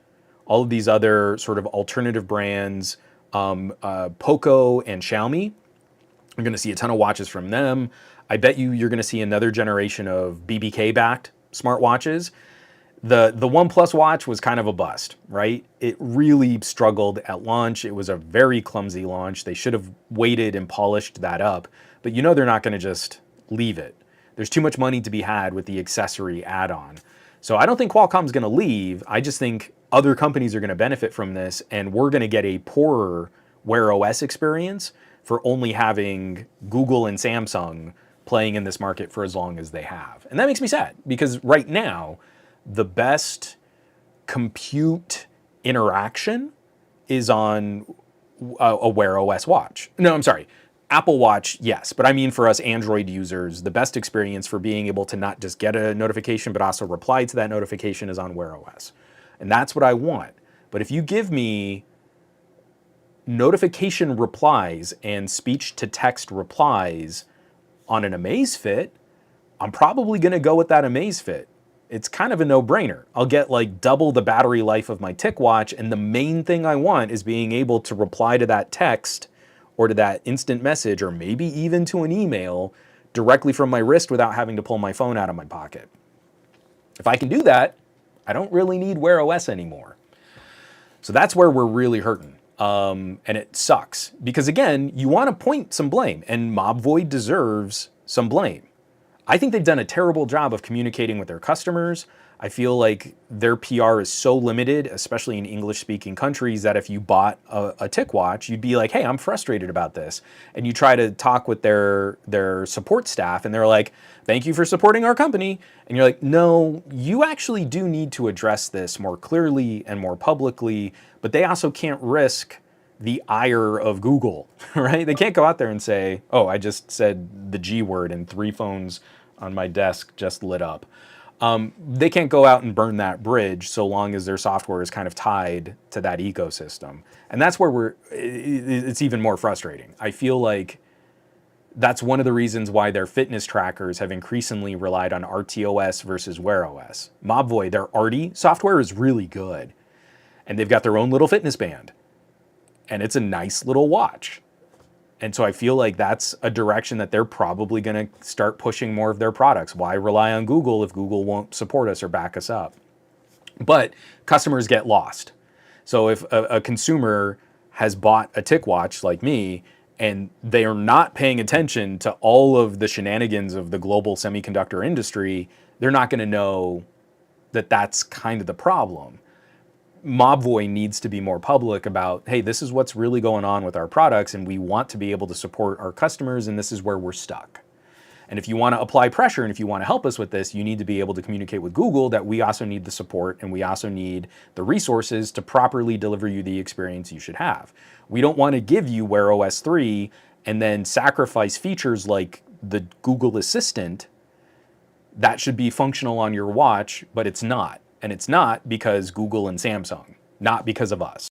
All of these other sort of alternative brands, Poco and Xiaomi. You're going to see a ton of watches from them. I bet you're going to see another generation of BBK-backed smartwatches. The OnePlus watch was kind of a bust, right? It really struggled at launch. It was a very clumsy launch. They should have waited and polished that up. But you know they're not going to just leave it. There's too much money to be had with the accessory add-on. So I don't think Qualcomm's going to leave. I just think other companies are going to benefit from this, and we're going to get a poorer Wear OS experience for only having Google and Samsung playing in this market for as long as they have. And that makes me sad, because right now, the best compute interaction is on a Wear OS watch. No, I'm sorry. Apple Watch, yes. But I mean for us Android users, the best experience for being able to not just get a notification, but also reply to that notification is on Wear OS. And that's what I want. But if you give me notification replies and speech-to-text replies on an Amazfit, I'm probably going to go with that Amazfit. It's kind of a no-brainer. I'll get like double the battery life of my TicWatch, and the main thing I want is being able to reply to that text or to that instant message, or maybe even to an email directly from my wrist without having to pull my phone out of my pocket. If I can do that, I don't really need Wear OS anymore. So that's where we're really hurting. And it sucks. Because again, you want to point some blame, and Mobvoi deserves some blame. I think they've done a terrible job of communicating with their customers. I feel like their PR is so limited, especially in English-speaking countries, that if you bought a TicWatch, you'd be like, hey, I'm frustrated about this. And you try to talk with their support staff, and they're like, thank you for supporting our company. And you're like, no, you actually do need to address this more clearly and more publicly, but they also can't risk the ire of Google, right? They can't go out there and say, oh, I just said the G word and 3 phones on my desk just lit up. They can't go out and burn that bridge so long as their software is kind of tied to that ecosystem. And that's where it's even more frustrating. I feel like that's one of the reasons why their fitness trackers have increasingly relied on RTOS versus Wear OS. Mobvoi, their Arty software is really good. And they've got their own little fitness band. And it's a nice little watch. And so I feel like that's a direction that they're probably going to start pushing more of their products. Why rely on Google if Google won't support us or back us up? But customers get lost. So if a consumer has bought a TicWatch like me, and they are not paying attention to all of the shenanigans of the global semiconductor industry, they're not going to know that that's kind of the problem. Mobvoi needs to be more public about, hey, this is what's really going on with our products, and we want to be able to support our customers, and this is where we're stuck. And if you want to apply pressure and if you want to help us with this, you need to be able to communicate with Google that we also need the support and we also need the resources to properly deliver you the experience you should have. We don't want to give you Wear OS 3 and then sacrifice features like the Google Assistant that should be functional on your watch, but it's not. And it's not because Google and Samsung, not because of us.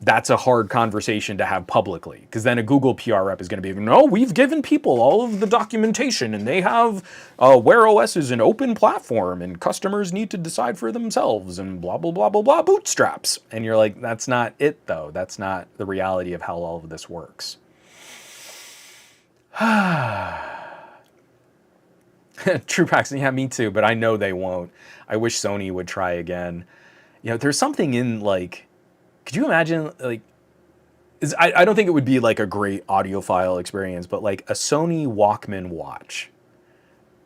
That's a hard conversation to have publicly, because then a Google PR rep is going to be, no, we've given people all of the documentation and they have Wear OS is an open platform and customers need to decide for themselves and blah, blah, blah, blah, blah, bootstraps. And you're like, that's not it though. That's not the reality of how all of this works. True Paxton, yeah, me too, but I know they won't. I wish Sony would try again. You know, there's something in like, could you imagine, like, I don't think it would be like a great audiophile experience, but like a Sony Walkman watch,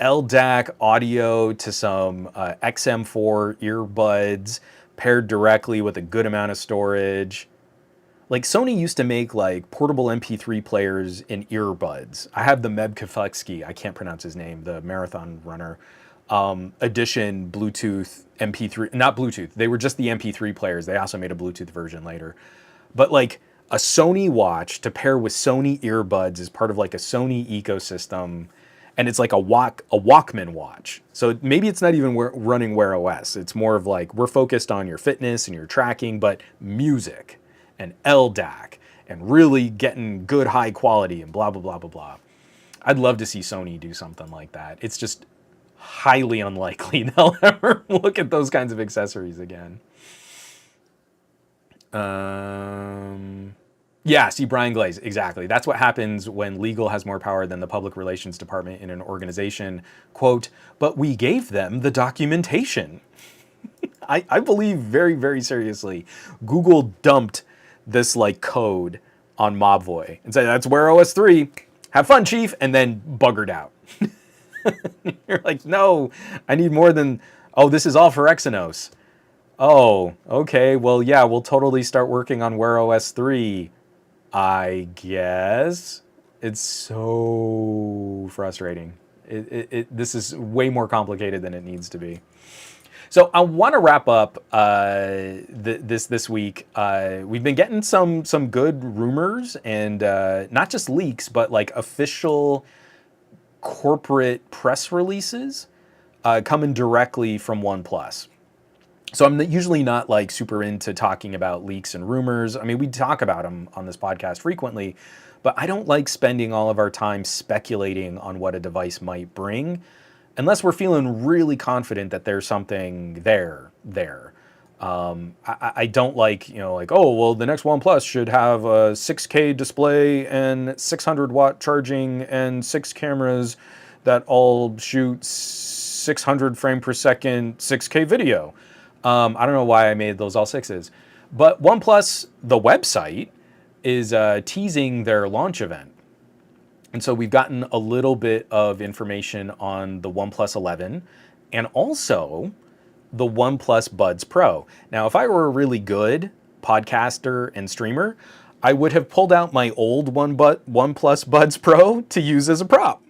LDAC audio to some XM4 earbuds paired directly with a good amount of storage. Like Sony used to make like portable MP3 players in earbuds. I have the Meb Keflexky, I can't pronounce his name, the marathon runner, edition Bluetooth MP3, not Bluetooth, they were just the MP3 players. They also made a Bluetooth version later. But like a Sony watch to pair with Sony earbuds is part of like a Sony ecosystem, and it's like a Walkman watch. So maybe it's not even running Wear OS. It's more of like, we're focused on your fitness and your tracking, but music and LDAC and really getting good high quality and blah, blah, blah, blah, blah. I'd love to see Sony do something like that. It's just highly unlikely they'll ever look at those kinds of accessories again. Yeah, see, Brian Glaze, exactly. That's what happens when legal has more power than the public relations department in an organization. Quote, but we gave them the documentation. I believe very, very seriously, Google dumped this like code on Mobvoi and said, that's Wear OS 3. Have fun, chief, and then buggered out. You're like, no, I need more than, oh, this is all for Exynos. Oh, okay, well, yeah, we'll totally start working on Wear OS 3, I guess. It's so frustrating. This is way more complicated than it needs to be. So I want to wrap up this week. We've been getting some good rumors and not just leaks, but like official corporate press releases coming directly from OnePlus. So I'm usually not like super into talking about leaks and rumors. I mean, we talk about them on this podcast frequently, but I don't like spending all of our time speculating on what a device might bring unless we're feeling really confident that there's something there. I don't like, you know, like, oh, well, the next OnePlus should have a 6K display and 600 watt charging and 6 cameras that all shoot 600 frame per second 6K video. I don't know why I made those all sixes. But OnePlus, the website, is teasing their launch event. And so we've gotten a little bit of information on the OnePlus 11 and also the OnePlus Buds Pro. Now, if I were a really good podcaster and streamer, I would have pulled out my old OnePlus Buds Pro to use as a prop.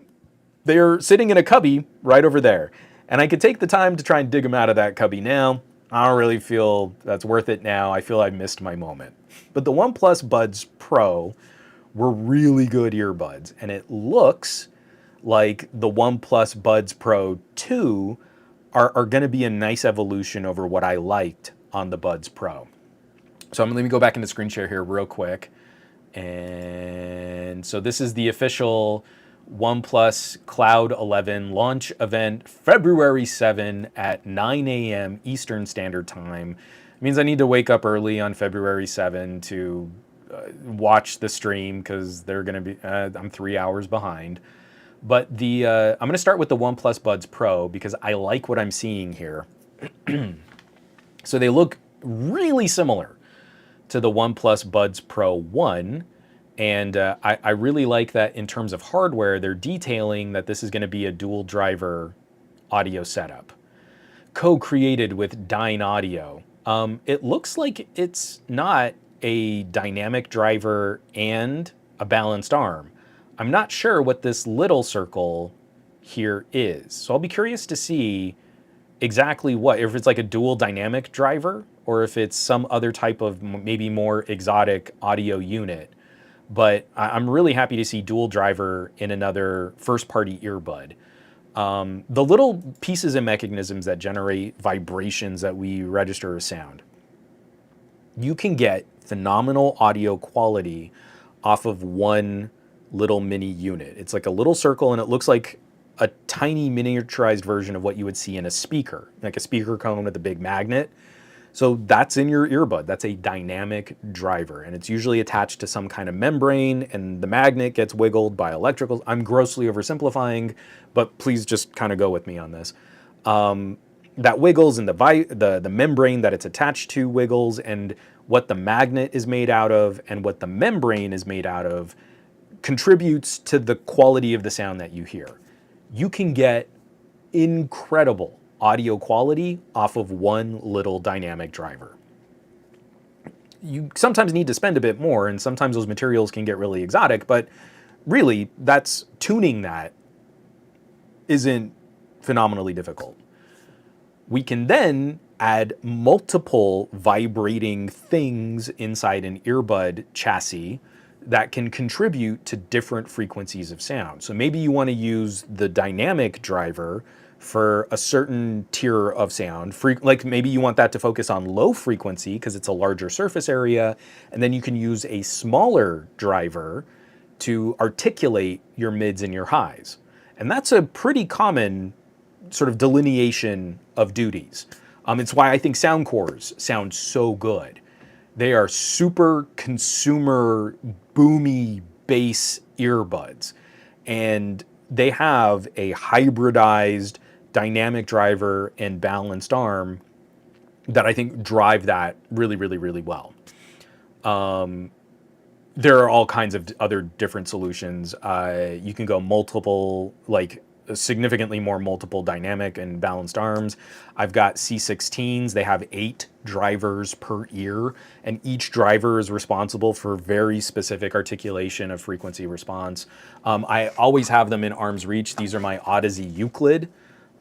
They're sitting in a cubby right over there. And I could take the time to try and dig them out of that cubby now. I don't really feel that's worth it now. I feel I missed my moment. But the OnePlus Buds Pro were really good earbuds. And it looks like the OnePlus Buds Pro 2 are going to be a nice evolution over what I liked on the Buds Pro. So let me go back into screen share here real quick. And so this is the official OnePlus Cloud 11 launch event, February 7 at 9 a.m. Eastern Standard Time. It means I need to wake up early on February 7 to watch the stream because they're going to be, I'm 3 hours behind. But I'm going to start with the OnePlus Buds Pro because I like what I'm seeing here. So they look really similar to the OnePlus Buds Pro 1, And I really like that in terms of hardware, they're detailing that this is going to be a dual driver audio setup, co-created with Dyne Audio. It looks like it's not a dynamic driver and a balanced arm. I'm not sure what this little circle here is. So I'll be curious to see exactly what, if it's like a dual dynamic driver or if it's some other type of maybe more exotic audio unit. But I'm really happy to see dual driver in another first party earbud. The little pieces and mechanisms that generate vibrations that we register as sound, you can get phenomenal audio quality off of one little mini unit. It's like a little circle and it looks like a tiny miniaturized version of what you would see in a speaker, like a speaker cone with a big magnet. So that's in your earbud. That's a dynamic driver, and it's usually attached to some kind of membrane, and the magnet gets wiggled by electricals. I'm grossly oversimplifying, but please just kind of go with me on this. That wiggles, and the membrane that it's attached to wiggles, and what the magnet is made out of and what the membrane is made out of contributes to the quality of the sound that you hear. You can get incredible audio quality off of one little dynamic driver. You sometimes need to spend a bit more, and sometimes those materials can get really exotic, but really, that's tuning that isn't phenomenally difficult. We can then add multiple vibrating things inside an earbud chassis that can contribute to different frequencies of sound. So maybe you want to use the dynamic driver for a certain tier of sound. Like maybe you want that to focus on low frequency because it's a larger surface area, and then you can use a smaller driver to articulate your mids and your highs. And that's a pretty common sort of delineation of duties. It's why I think sound cores sound so good. They are super consumer boomy bass earbuds, and they have a hybridized dynamic driver and balanced arm that I think drive that really, really, really well. There are all kinds of other different solutions. You can go multiple, like significantly more multiple dynamic and balanced arms. I've got C16s. They have 8 drivers per ear, and each driver is responsible for very specific articulation of frequency response. I always have them in arm's reach. These are my Odyssey Euclid.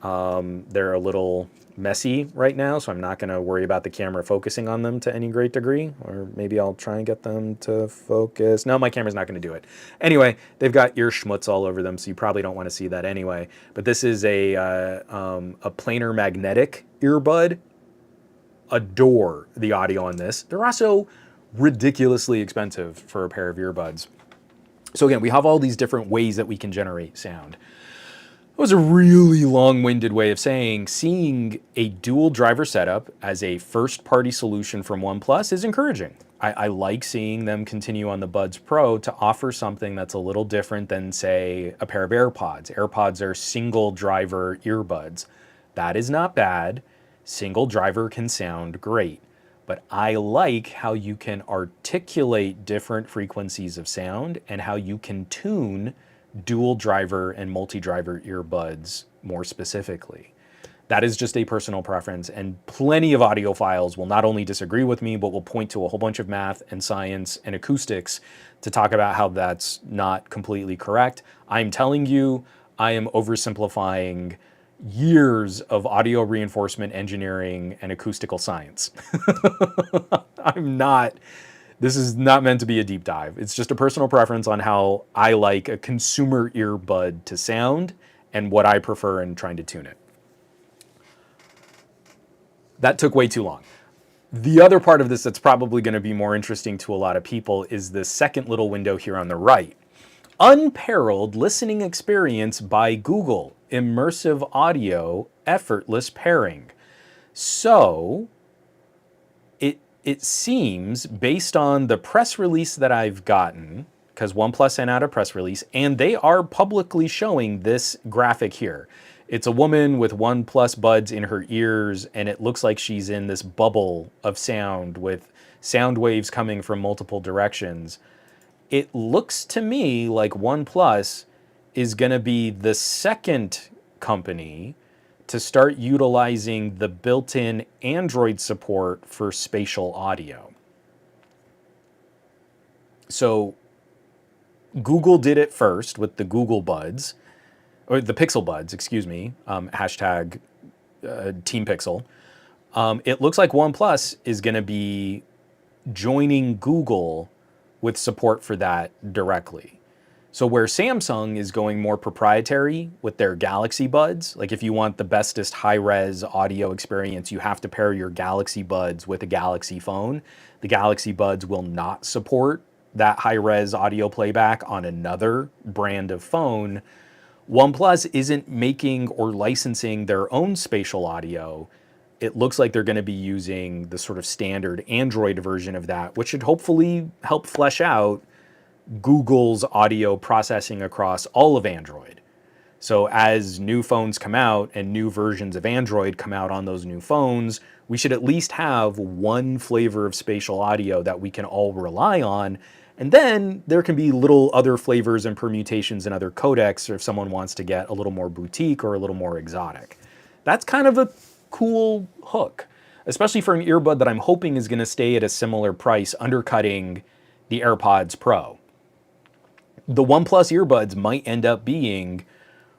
They're a little messy right now, so I'm not going to worry about the camera focusing on them to any great degree, or maybe I'll try and get them to focus. No, my camera's not going to do it. Anyway, they've got ear schmutz all over them, so you probably don't want to see that anyway. But this is a planar magnetic earbud. Adore the audio on this. They're also ridiculously expensive for a pair of earbuds. So again, we have all these different ways that we can generate sound. That was a really long-winded way of saying seeing a dual driver setup as a first-party solution from OnePlus is encouraging. I like seeing them continue on the Buds Pro to offer something that's a little different than, say, a pair of AirPods. AirPods are single-driver earbuds. That is not bad. Single driver can sound great. But I like how you can articulate different frequencies of sound and how you can tune dual driver and multi-driver earbuds more specifically. That is just a personal preference, and plenty of audiophiles will not only disagree with me, but will point to a whole bunch of math and science and acoustics to talk about how that's not completely correct. I'm telling you, I am oversimplifying years of audio reinforcement engineering and acoustical science. This is not meant to be a deep dive. It's just a personal preference on how I like a consumer earbud to sound and what I prefer in trying to tune it. That took way too long. The other part of this that's probably going to be more interesting to a lot of people is the second little window here on the right. Unparalleled listening experience by Google. Immersive audio, effortless pairing. So it seems, based on the press release that I've gotten, because OnePlus sent out a press release, and they are publicly showing this graphic here. It's a woman with OnePlus Buds in her ears, and it looks like she's in this bubble of sound with sound waves coming from multiple directions. it looks to me like OnePlus is going to be the second company to start utilizing the built-in Android support for spatial audio. So Google did it first with the Google Buds, or the Pixel Buds, excuse me, hashtag Team Pixel. It looks like OnePlus is going to be joining Google with support for that directly. So where Samsung is going more proprietary with their Galaxy Buds, like if you want the bestest high-res audio experience, you have to pair your Galaxy Buds with a Galaxy phone. The Galaxy Buds will not support that high-res audio playback on another brand of phone. OnePlus isn't making or licensing their own spatial audio. It looks like they're going to be using the sort of standard Android version of that, which should hopefully help flesh out Google's audio processing across all of Android. So as new phones come out and new versions of Android come out on those new phones, we should at least have one flavor of spatial audio that we can all rely on. And then there can be little other flavors and permutations and other codecs, or if someone wants to get a little more boutique or a little more exotic. That's kind of a cool hook, especially for an earbud that I'm hoping is going to stay at a similar price, undercutting the AirPods Pro. The OnePlus earbuds might end up being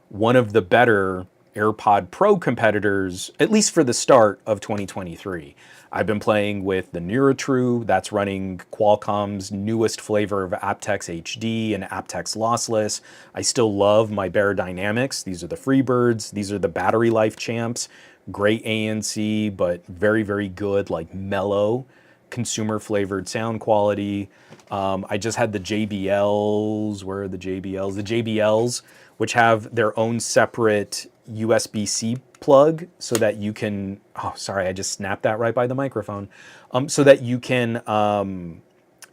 one of the better AirPod Pro competitors, at least for the start of 2023. I've been playing with the NeuroTrue, that's running Qualcomm's newest flavor of aptX HD and aptX Lossless. I still love my Bear Dynamics. These are the Freebirds. These are the battery life champs. Great ANC, but very, very good, like mellow, consumer flavored sound quality. I just had the JBLs. Where are the JBLs? The JBLs, which have their own separate USB-C plug so that you can, oh, sorry, I just snapped that right by the microphone, so that you can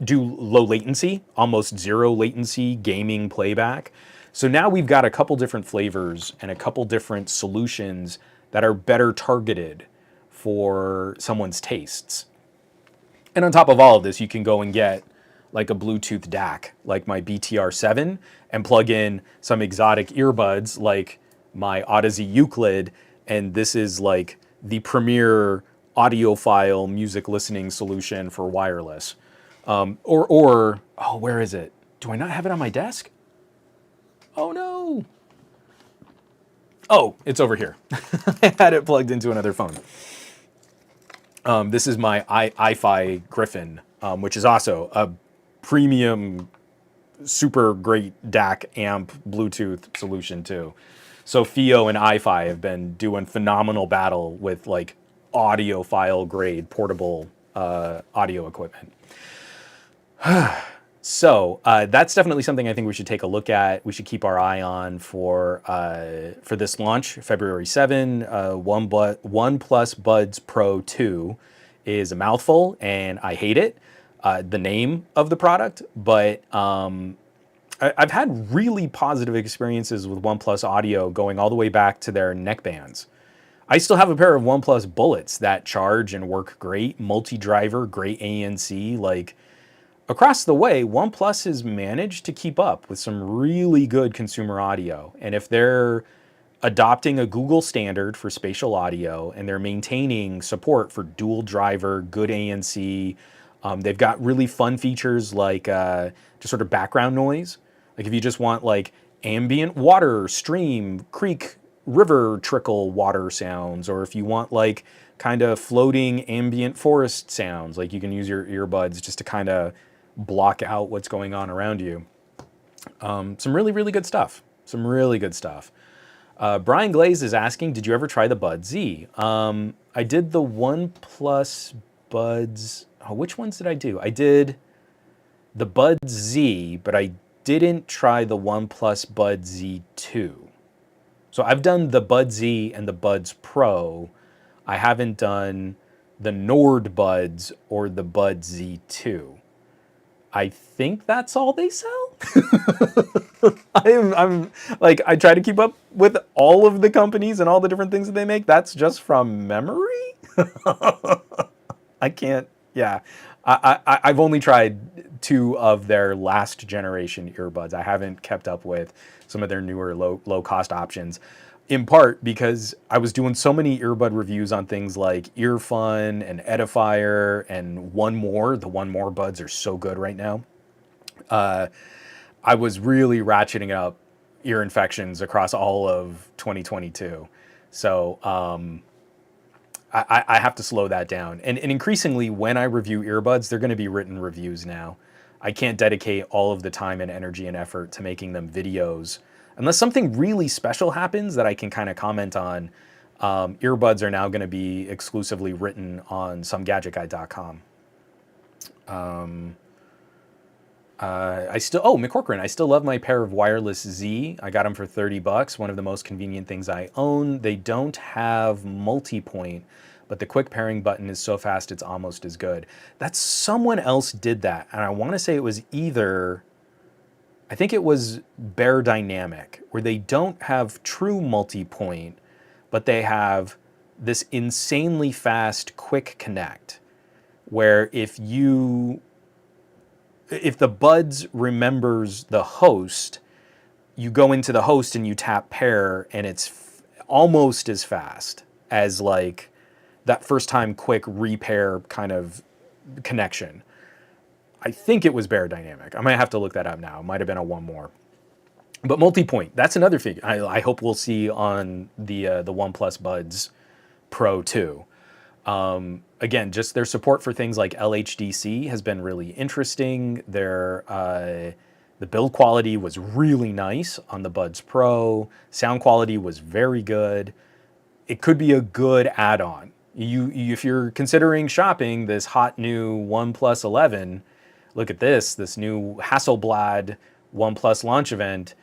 do low latency, almost zero latency gaming playback. So now we've got a couple different flavors and a couple different solutions that are better targeted for someone's tastes. And on top of all of this, you can go and get like a Bluetooth DAC, like my BTR7, and plug in some exotic earbuds like my Audeze Euclid, and this is like the premier audiophile music listening solution for wireless. Oh, where is it? Do I not have it on my desk? Oh no. Oh, it's over here. I had it plugged into another phone. This is my iFi Griffin, which is also a premium, super great DAC amp Bluetooth solution too. So Fio and iFi have been doing phenomenal battle with like audiophile grade portable audio equipment. So that's definitely something I think we should take a look at. We should keep our eye on for this launch, February 7. OnePlus Buds Pro 2 is a mouthful, and I hate it, the name of the product. But I've had really positive experiences with OnePlus Audio going all the way back to their neckbands. I still have a pair of OnePlus Bullets that charge and work great, multi-driver, great ANC, like. Across the way, OnePlus has managed to keep up with some really good consumer audio. And if they're adopting a Google standard for spatial audio and they're maintaining support for dual driver, good ANC, they've got really fun features like just sort of background noise. Like if you just want like ambient water, stream, creek, river trickle water sounds, or if you want like kind of floating ambient forest sounds, like you can use your earbuds just to kind of block out what's going on around you. Some really, really good stuff. Some really good stuff. Brian Glaze is asking, did you ever try the Buds Z? I did the OnePlus Buds. Oh, which ones did I do? I did the Buds Z, but I didn't try the OnePlus Buds Z2. So I've done the Buds Z and the Buds Pro. I haven't done the Nord Buds or the Buds Z2. I think that's all they sell. I'm like, I try to keep up with all of the companies and all the different things that they make. That's just from memory. I can't, yeah. I've only tried 2 of their last generation earbuds. I haven't kept up with some of their newer low cost options. In part because I was doing so many earbud reviews on things like Earfun and Edifier and One More. The One More buds are so good right now. I was really ratcheting up ear infections across all of 2022. So I have to slow that down. And increasingly, when I review earbuds, they're going to be written reviews now. I can't dedicate all of the time and energy and effort to making them videos. Unless something really special happens that I can kind of comment on, earbuds are now going to be exclusively written on somegadgetguy.com. McCorcoran, I still love my pair of wireless Z. I got them for $30, one of the most convenient things I own. They don't have multi-point, but the quick pairing button is so fast it's almost as good. That's someone else did that, and I want to say it was I think it was Bear Dynamic, where they don't have true multi-point, but they have this insanely fast quick connect, where if the Buds remembers the host, you go into the host and you tap pair, and it's almost as fast as like that first time quick repair kind of connection. I think it was Bear Dynamic. I might have to look that up now. It might have been a One More. But multi-point, that's another thing I hope we'll see on the OnePlus Buds Pro 2. Again, just their support for things like LHDC has been really interesting. The build quality was really nice on the Buds Pro. Sound quality was very good. It could be a good add-on. If you're considering shopping this hot new OnePlus 11, look at this new Hasselblad OnePlus launch event.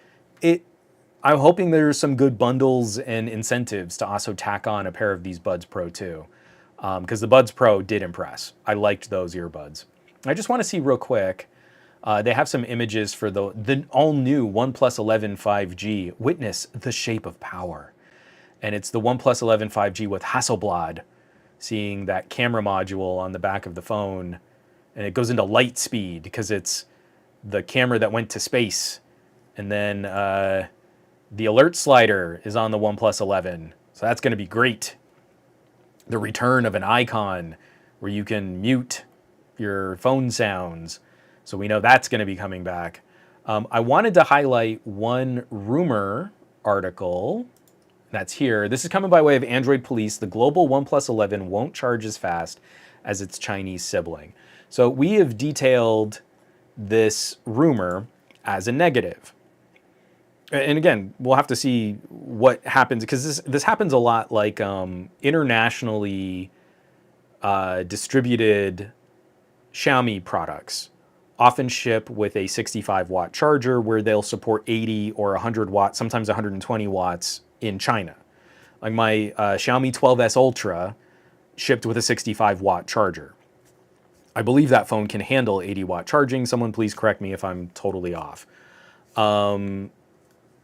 I'm hoping there's some good bundles and incentives to also tack on a pair of these Buds Pro 2. Because the Buds Pro did impress. I liked those earbuds. I just want to see real quick, they have some images for the all-new OnePlus 11 5G. Witness the shape of power. And it's the OnePlus 11 5G with Hasselblad, seeing that camera module on the back of the phone. And it goes into light speed because it's the camera that went to space. And then the alert slider is on the OnePlus 11. So that's going to be great. The return of an icon where you can mute your phone sounds. So we know that's going to be coming back. I wanted to highlight one rumor article that's here. This is coming by way of Android Police. The global OnePlus 11 won't charge as fast as its Chinese sibling. So we have detailed this rumor as a negative. And again, we'll have to see what happens, because this happens a lot, like internationally distributed Xiaomi products often ship with a 65 watt charger where they'll support 80 or 100 watts, sometimes 120 watts in China. Like my Xiaomi 12S Ultra shipped with a 65 watt charger. I believe that phone can handle 80 watt charging. Someone please correct me if I'm totally off.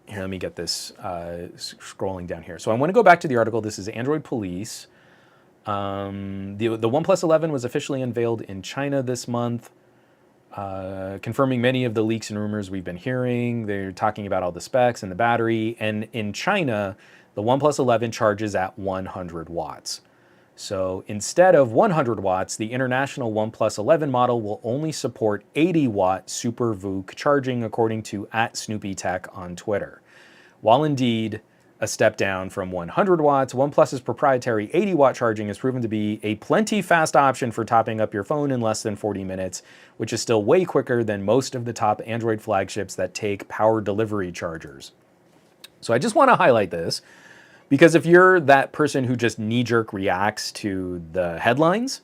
Here, let me get this scrolling down here. So I want to go back to the article. This is Android Police. The OnePlus 11 was officially unveiled in China this month, confirming many of the leaks and rumors we've been hearing. They're talking about all the specs and the battery. And in China, the OnePlus 11 charges at 100 watts. So instead of 100 watts, the international OnePlus 11 model will only support 80 watt Super VOOC charging, according to @SnoopyTech on Twitter. While indeed a step down from 100 watts, OnePlus's proprietary 80 watt charging has proven to be a plenty fast option for topping up your phone in less than 40 minutes, which is still way quicker than most of the top Android flagships that take power delivery chargers. So I just want to highlight this, because if you're that person who just knee-jerk reacts to the headlines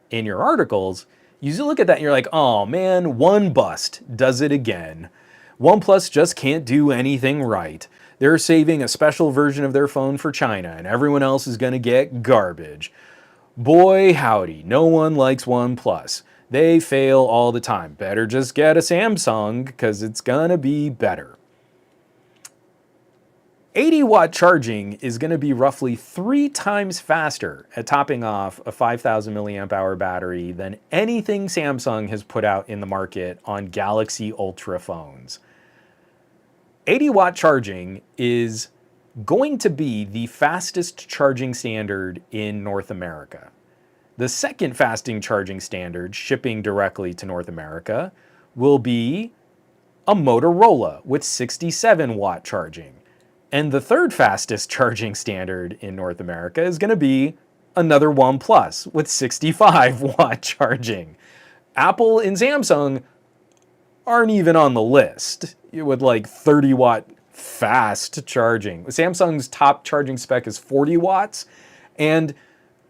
in your articles, you look at that and you're like, oh man, one bust does it again. OnePlus just can't do anything right. They're saving a special version of their phone for China and everyone else is going to get garbage. Boy howdy, no one likes OnePlus. They fail all the time. Better just get a Samsung because it's going to be better. 80-watt charging is going to be roughly 3 times faster at topping off a 5,000 milliamp hour battery than anything Samsung has put out in the market on Galaxy Ultra phones. 80-watt charging is going to be the fastest charging standard in North America. The second fastest charging standard shipping directly to North America will be a Motorola with 67-watt charging. And the third fastest charging standard in North America is going to be another OnePlus with 65-watt charging. Apple and Samsung aren't even on the list with like 30-watt fast charging. Samsung's top charging spec is 40 watts, and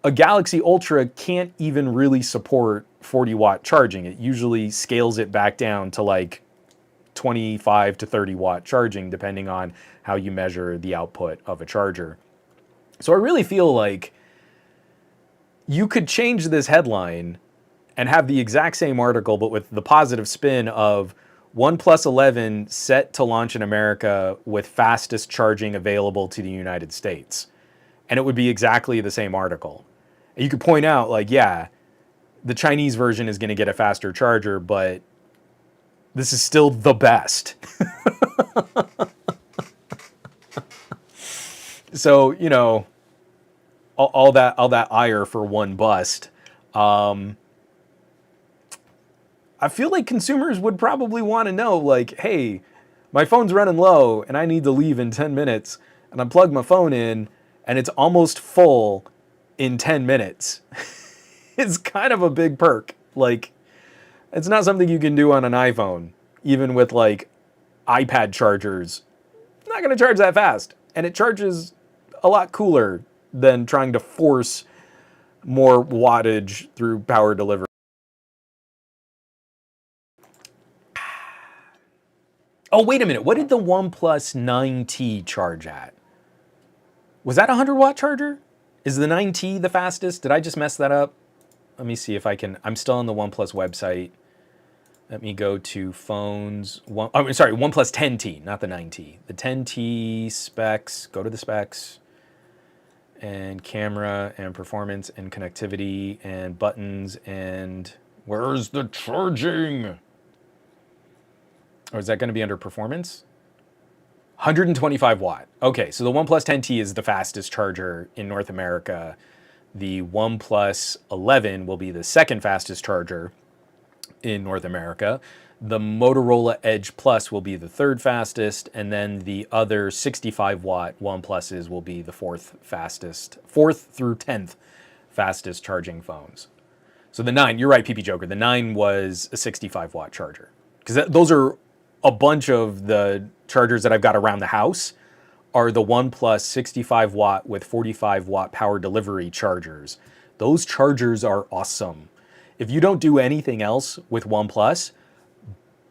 a Galaxy Ultra can't even really support 40-watt charging. It usually scales it back down to like 25 to 30 watt charging, depending on how you measure the output of a charger. So I really feel like you could change this headline and have the exact same article, but with the positive spin of OnePlus 11 set to launch in America with fastest charging available to the United States. And it would be exactly the same article. You could point out, like, yeah, the Chinese version is going to get a faster charger, but this is still the best. So, you know, all that ire for one bust. I feel like consumers would probably want to know, like, hey, my phone's running low and I need to leave in 10 minutes, and I plug my phone in and it's almost full in 10 minutes. It's kind of a big perk. Like, it's not something you can do on an iPhone, even with like iPad chargers. Not going to charge that fast. And it charges a lot cooler than trying to force more wattage through power delivery. Oh, wait a minute. What did the OnePlus 9T charge at? Was that a 100-watt charger? Is the 9T the fastest? Did I just mess that up? Let me see if I can. I'm still on the OnePlus website. Let me go to phones. OnePlus 10T, not the 9T. The 10T specs. Go to the specs. And camera and performance and connectivity and buttons and where's the charging? Or is that going to be under performance? 125 watt. Okay, so the OnePlus 10T is the fastest charger in North America. The OnePlus 11 will be the second fastest charger in North America. The Motorola Edge Plus will be the third fastest, and then the other 65 watt OnePluses will be the fourth through 10th fastest charging phones. So the 9, you're right, PP Joker, the 9 was a 65 watt charger. Because those are a bunch of the chargers that I've got around the house are the OnePlus 65 watt with 45 watt power delivery chargers. Those chargers are awesome. If you don't do anything else with OnePlus,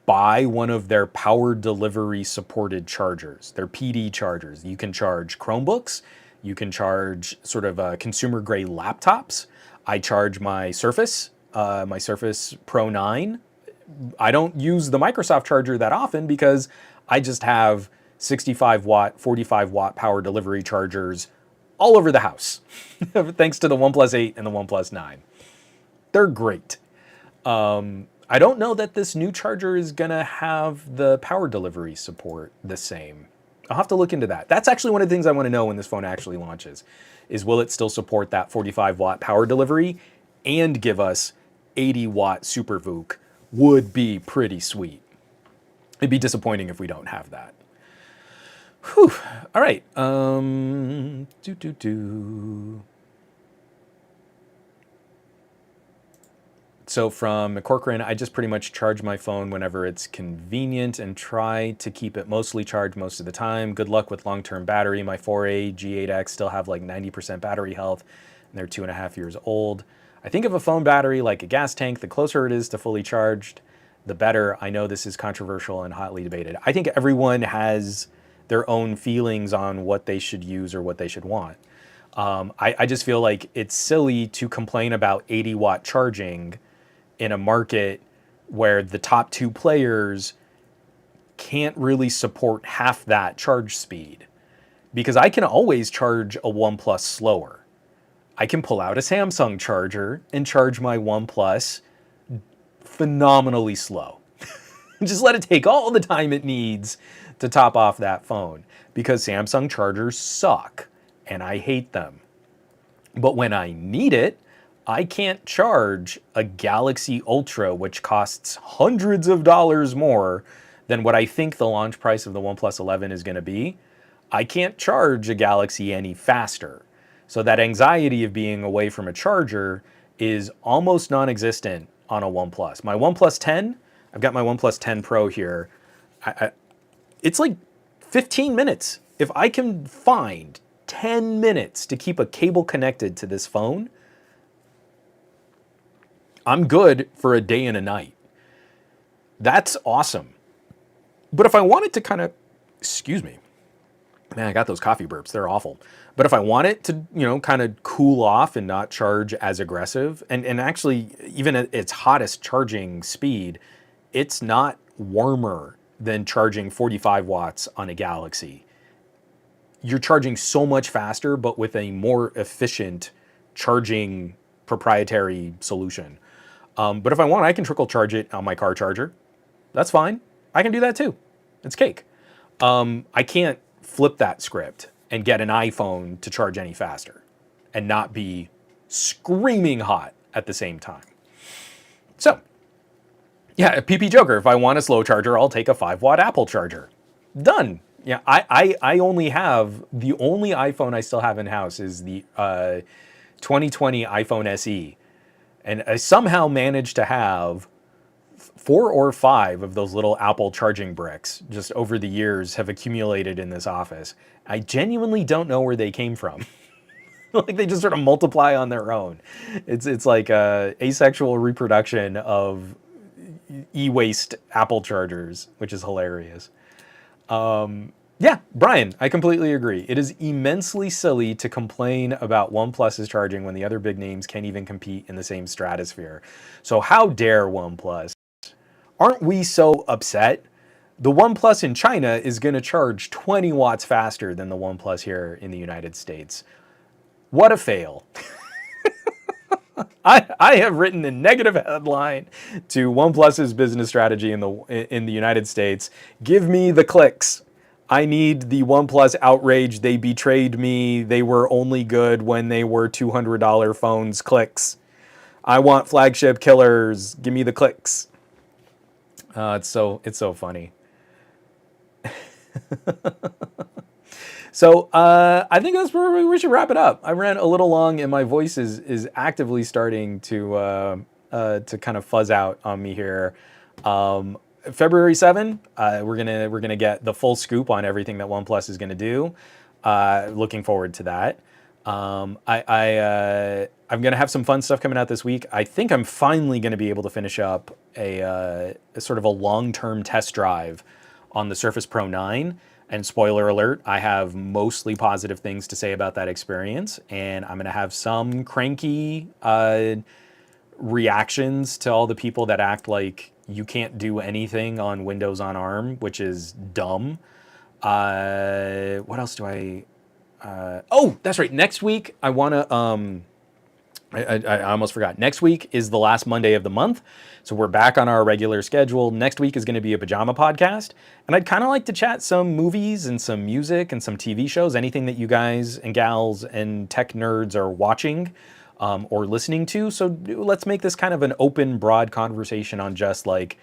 buy one of their power delivery supported chargers. They're PD chargers. You can charge Chromebooks. You can charge sort of consumer grade laptops. I charge my Surface Pro 9. I don't use the Microsoft charger that often because I just have 65 watt, 45 watt power delivery chargers all over the house, thanks to the OnePlus 8 and the OnePlus 9. They're great. I don't know that this new charger is gonna have the power delivery support the same. I'll have to look into that. That's actually one of the things I want to know when this phone actually launches, is will it still support that 45 watt power delivery and give us 80 watt Super VOOC? Would be pretty sweet. It'd be disappointing if we don't have that. Whew. All right. So from Corcoran, I just pretty much charge my phone whenever it's convenient and try to keep it mostly charged most of the time. Good luck with long-term battery. My 4A G8X still have like 90% battery health, and they're 2.5 years old. I think of a phone battery like a gas tank. The closer it is to fully charged, the better. I know this is controversial and hotly debated. I think everyone has their own feelings on what they should use or what they should want. I just feel like it's silly to complain about 80 watt charging in a market where the top two players can't really support half that charge speed. because I can always charge a OnePlus slower. I can pull out a Samsung charger and charge my OnePlus phenomenally slow. Just let it take all the time it needs to top off that phone, because Samsung chargers suck and I hate them. But when I need it, I can't charge a Galaxy Ultra, which costs hundreds of dollars more than what I think the launch price of the OnePlus 11 is going to be. I can't charge a Galaxy any faster. So that anxiety of being away from a charger is almost non-existent on a OnePlus. My OnePlus 10, I've got my OnePlus 10 Pro here. It's like 15 minutes. If I can find 10 minutes to keep a cable connected to this phone, I'm good for a day and a night. That's awesome. But if I wanted to kind of, excuse me, man, I got those coffee burps. They're awful. But if I want it to, kind of cool off and not charge as aggressive, and actually, even at its hottest charging speed, it's not warmer than charging 45 watts on a Galaxy. You're charging so much faster, but with a more efficient charging proprietary solution. But if I want, I can trickle charge it on my car charger. That's fine. I can do that too. It's cake. I can't flip that script and get an iPhone to charge any faster and not be screaming hot at the same time. So, yeah, PP Joker, if I want a slow charger, I'll take a 5-watt Apple charger. Done. Yeah, I only have, the only iPhone I still have in-house is the 2020 iPhone SE. And I somehow managed to have 4 or 5 of those little Apple charging bricks just over the years have accumulated in this office. I genuinely don't know where they came from. Like they just sort of multiply on their own. It's like a asexual reproduction of e-waste Apple chargers, which is hilarious. Yeah, Brian, I completely agree. It is immensely silly to complain about OnePlus's charging when the other big names can't even compete in the same stratosphere. So how dare OnePlus? Aren't we so upset? The OnePlus in China is going to charge 20 watts faster than the OnePlus here in the United States. What a fail. I have written a negative headline to OnePlus's business strategy in the United States. Give me the clicks. I need the OnePlus outrage. They betrayed me. They were only good when they were $200 phones. Clicks. I want flagship killers. Give me the clicks. It's so funny. So I think that's where we should wrap it up. I ran a little long, and my voice is actively starting to kind of fuzz out on me here. February 7, we're gonna get the full scoop on everything that OnePlus is gonna do. Looking forward to that. I'm gonna have some fun stuff coming out this week. I think I'm finally gonna be able to finish up a sort of a long-term test drive on the Surface Pro 9. And spoiler alert, I have mostly positive things to say about that experience, and I'm gonna have some cranky reactions to all the people that act like you can't do anything on Windows on ARM, which is dumb. What else do I? Oh, that's right. Next week, I want to. I almost forgot. Next week is the last Monday of the month, so we're back on our regular schedule. Next week is going to be a pajama podcast, and I'd kind of like to chat some movies and some music and some TV shows, anything that you guys and gals and tech nerds are watching or listening to. So let's make this kind of an open, broad conversation on just like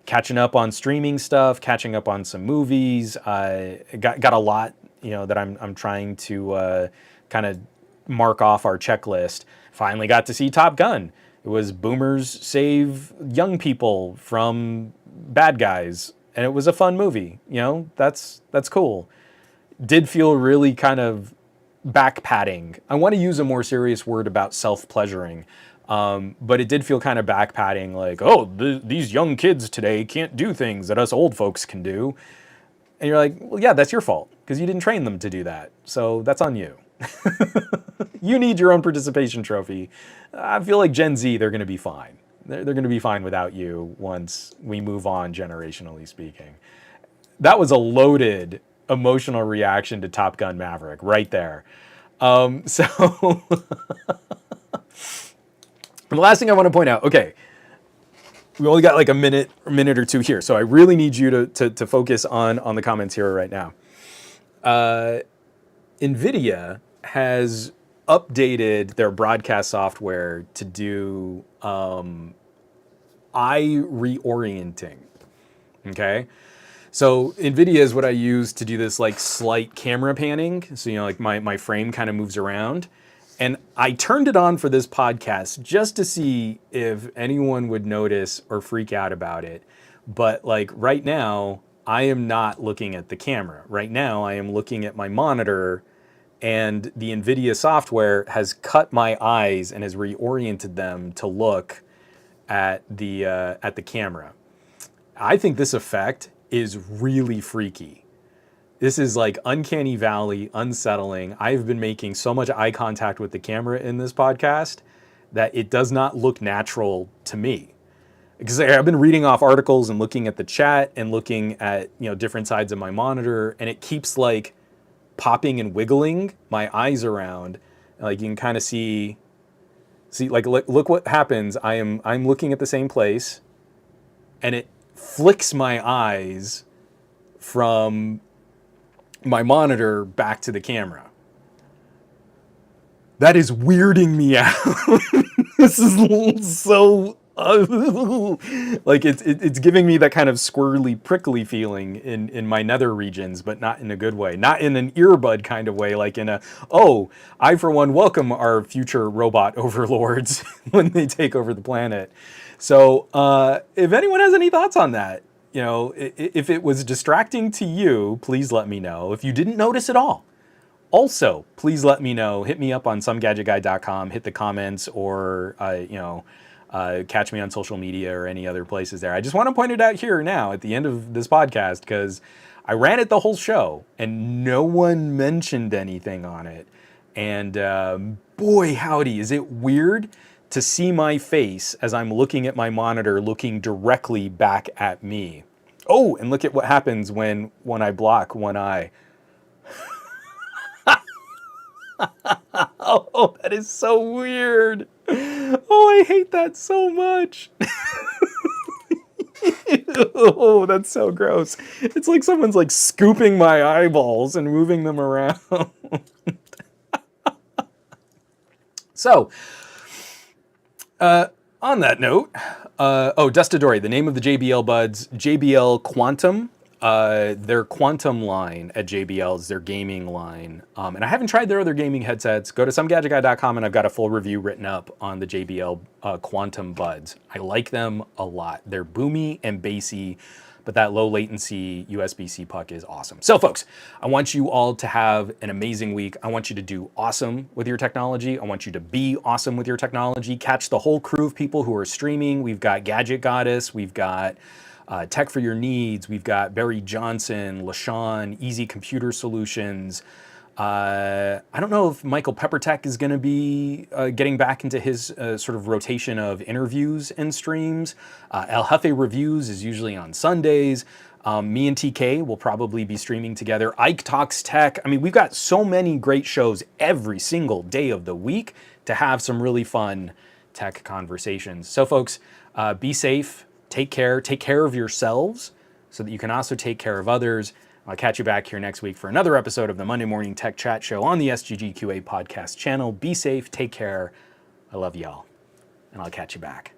catching up on streaming stuff, catching up on some movies. Got a lot, that I'm trying to kind of mark off our checklist. Finally got to see Top Gun. It was boomers save young people from bad guys, and it was a fun movie. That's cool. Did feel really kind of back patting. I want to use a more serious word about self-pleasuring, but it did feel kind of back patting, like, oh, these young kids today can't do things that us old folks can do. And you're like, well, yeah, that's your fault, because you didn't train them to do that. So that's on you. You need your own participation trophy. I feel like Gen Z, they're going to be fine. They're going to be fine without you once we move on, generationally speaking. That was a loaded emotional reaction to Top Gun Maverick right there. So the last thing I want to point out, okay, we only got like a minute or two here, so I really need you to focus on the comments here right now. NVIDIA has updated their broadcast software to do eye reorienting. Okay, so NVIDIA is what I use to do this like slight camera panning. So, like my frame kind of moves around. And I turned it on for this podcast just to see if anyone would notice or freak out about it. But like right now, I am not looking at the camera. Right now, I am looking at my monitor, and the NVIDIA software has cut my eyes and has reoriented them to look at the camera. I think this effect is really freaky. This is like uncanny valley, unsettling. I've been making so much eye contact with the camera in this podcast that it does not look natural to me. Because I've been reading off articles and looking at the chat and looking at, different sides of my monitor, and it keeps like popping and wiggling my eyes around. Like you can kind of see like look what happens. I'm looking at the same place, and it flicks my eyes from my monitor back to the camera. That is weirding me out. This is so like it's giving me that kind of squirrely, prickly feeling in my nether regions, but not in a good way. Not in an earbud kind of way, like in a, oh, I for one welcome our future robot overlords when they take over the planet. So if anyone has any thoughts on that, if it was distracting to you, please let me know. If you didn't notice at all, also, please let me know. Hit me up on somegadgetguy.com, hit the comments, or, catch me on social media or any other places there. I just want to point it out here now at the end of this podcast because I ran it the whole show and no one mentioned anything on it. And boy, howdy, is it weird to see my face as I'm looking at my monitor looking directly back at me. Oh, and look at what happens when I block one eye. Oh, that is so weird. Oh, I hate that so much. Oh, that's so gross. It's like someone's like scooping my eyeballs and moving them around. So, on that note, Dustadori, the name of the JBL Buds, JBL Quantum. Their Quantum line at JBL is their gaming line. And I haven't tried their other gaming headsets. Go to somegadgetguy.com and I've got a full review written up on the JBL Quantum Buds. I like them a lot. They're boomy and bassy, but that low latency USB-C puck is awesome. So folks, I want you all to have an amazing week. I want you to do awesome with your technology. I want you to be awesome with your technology. Catch the whole crew of people who are streaming. We've got Gadget Goddess. We've got Tech for Your Needs. We've got Barry Johnson, LaShawn, Easy Computer Solutions. I don't know if Michael Peppertech is going to be getting back into his sort of rotation of interviews and streams. El Jefe Reviews is usually on Sundays. Me and TK will probably be streaming together. Ike Talks Tech. I mean, we've got so many great shows every single day of the week to have some really fun tech conversations. So folks, be safe. Take care of yourselves so that you can also take care of others. I'll catch you back here next week for another episode of the Monday Morning Tech Chat Show on the SGGQA podcast channel. Be safe, take care. I love y'all, and I'll catch you back.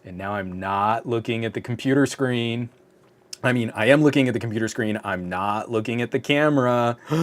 And now I'm not looking at the computer screen. I mean, I am looking at the computer screen. I'm not looking at the camera.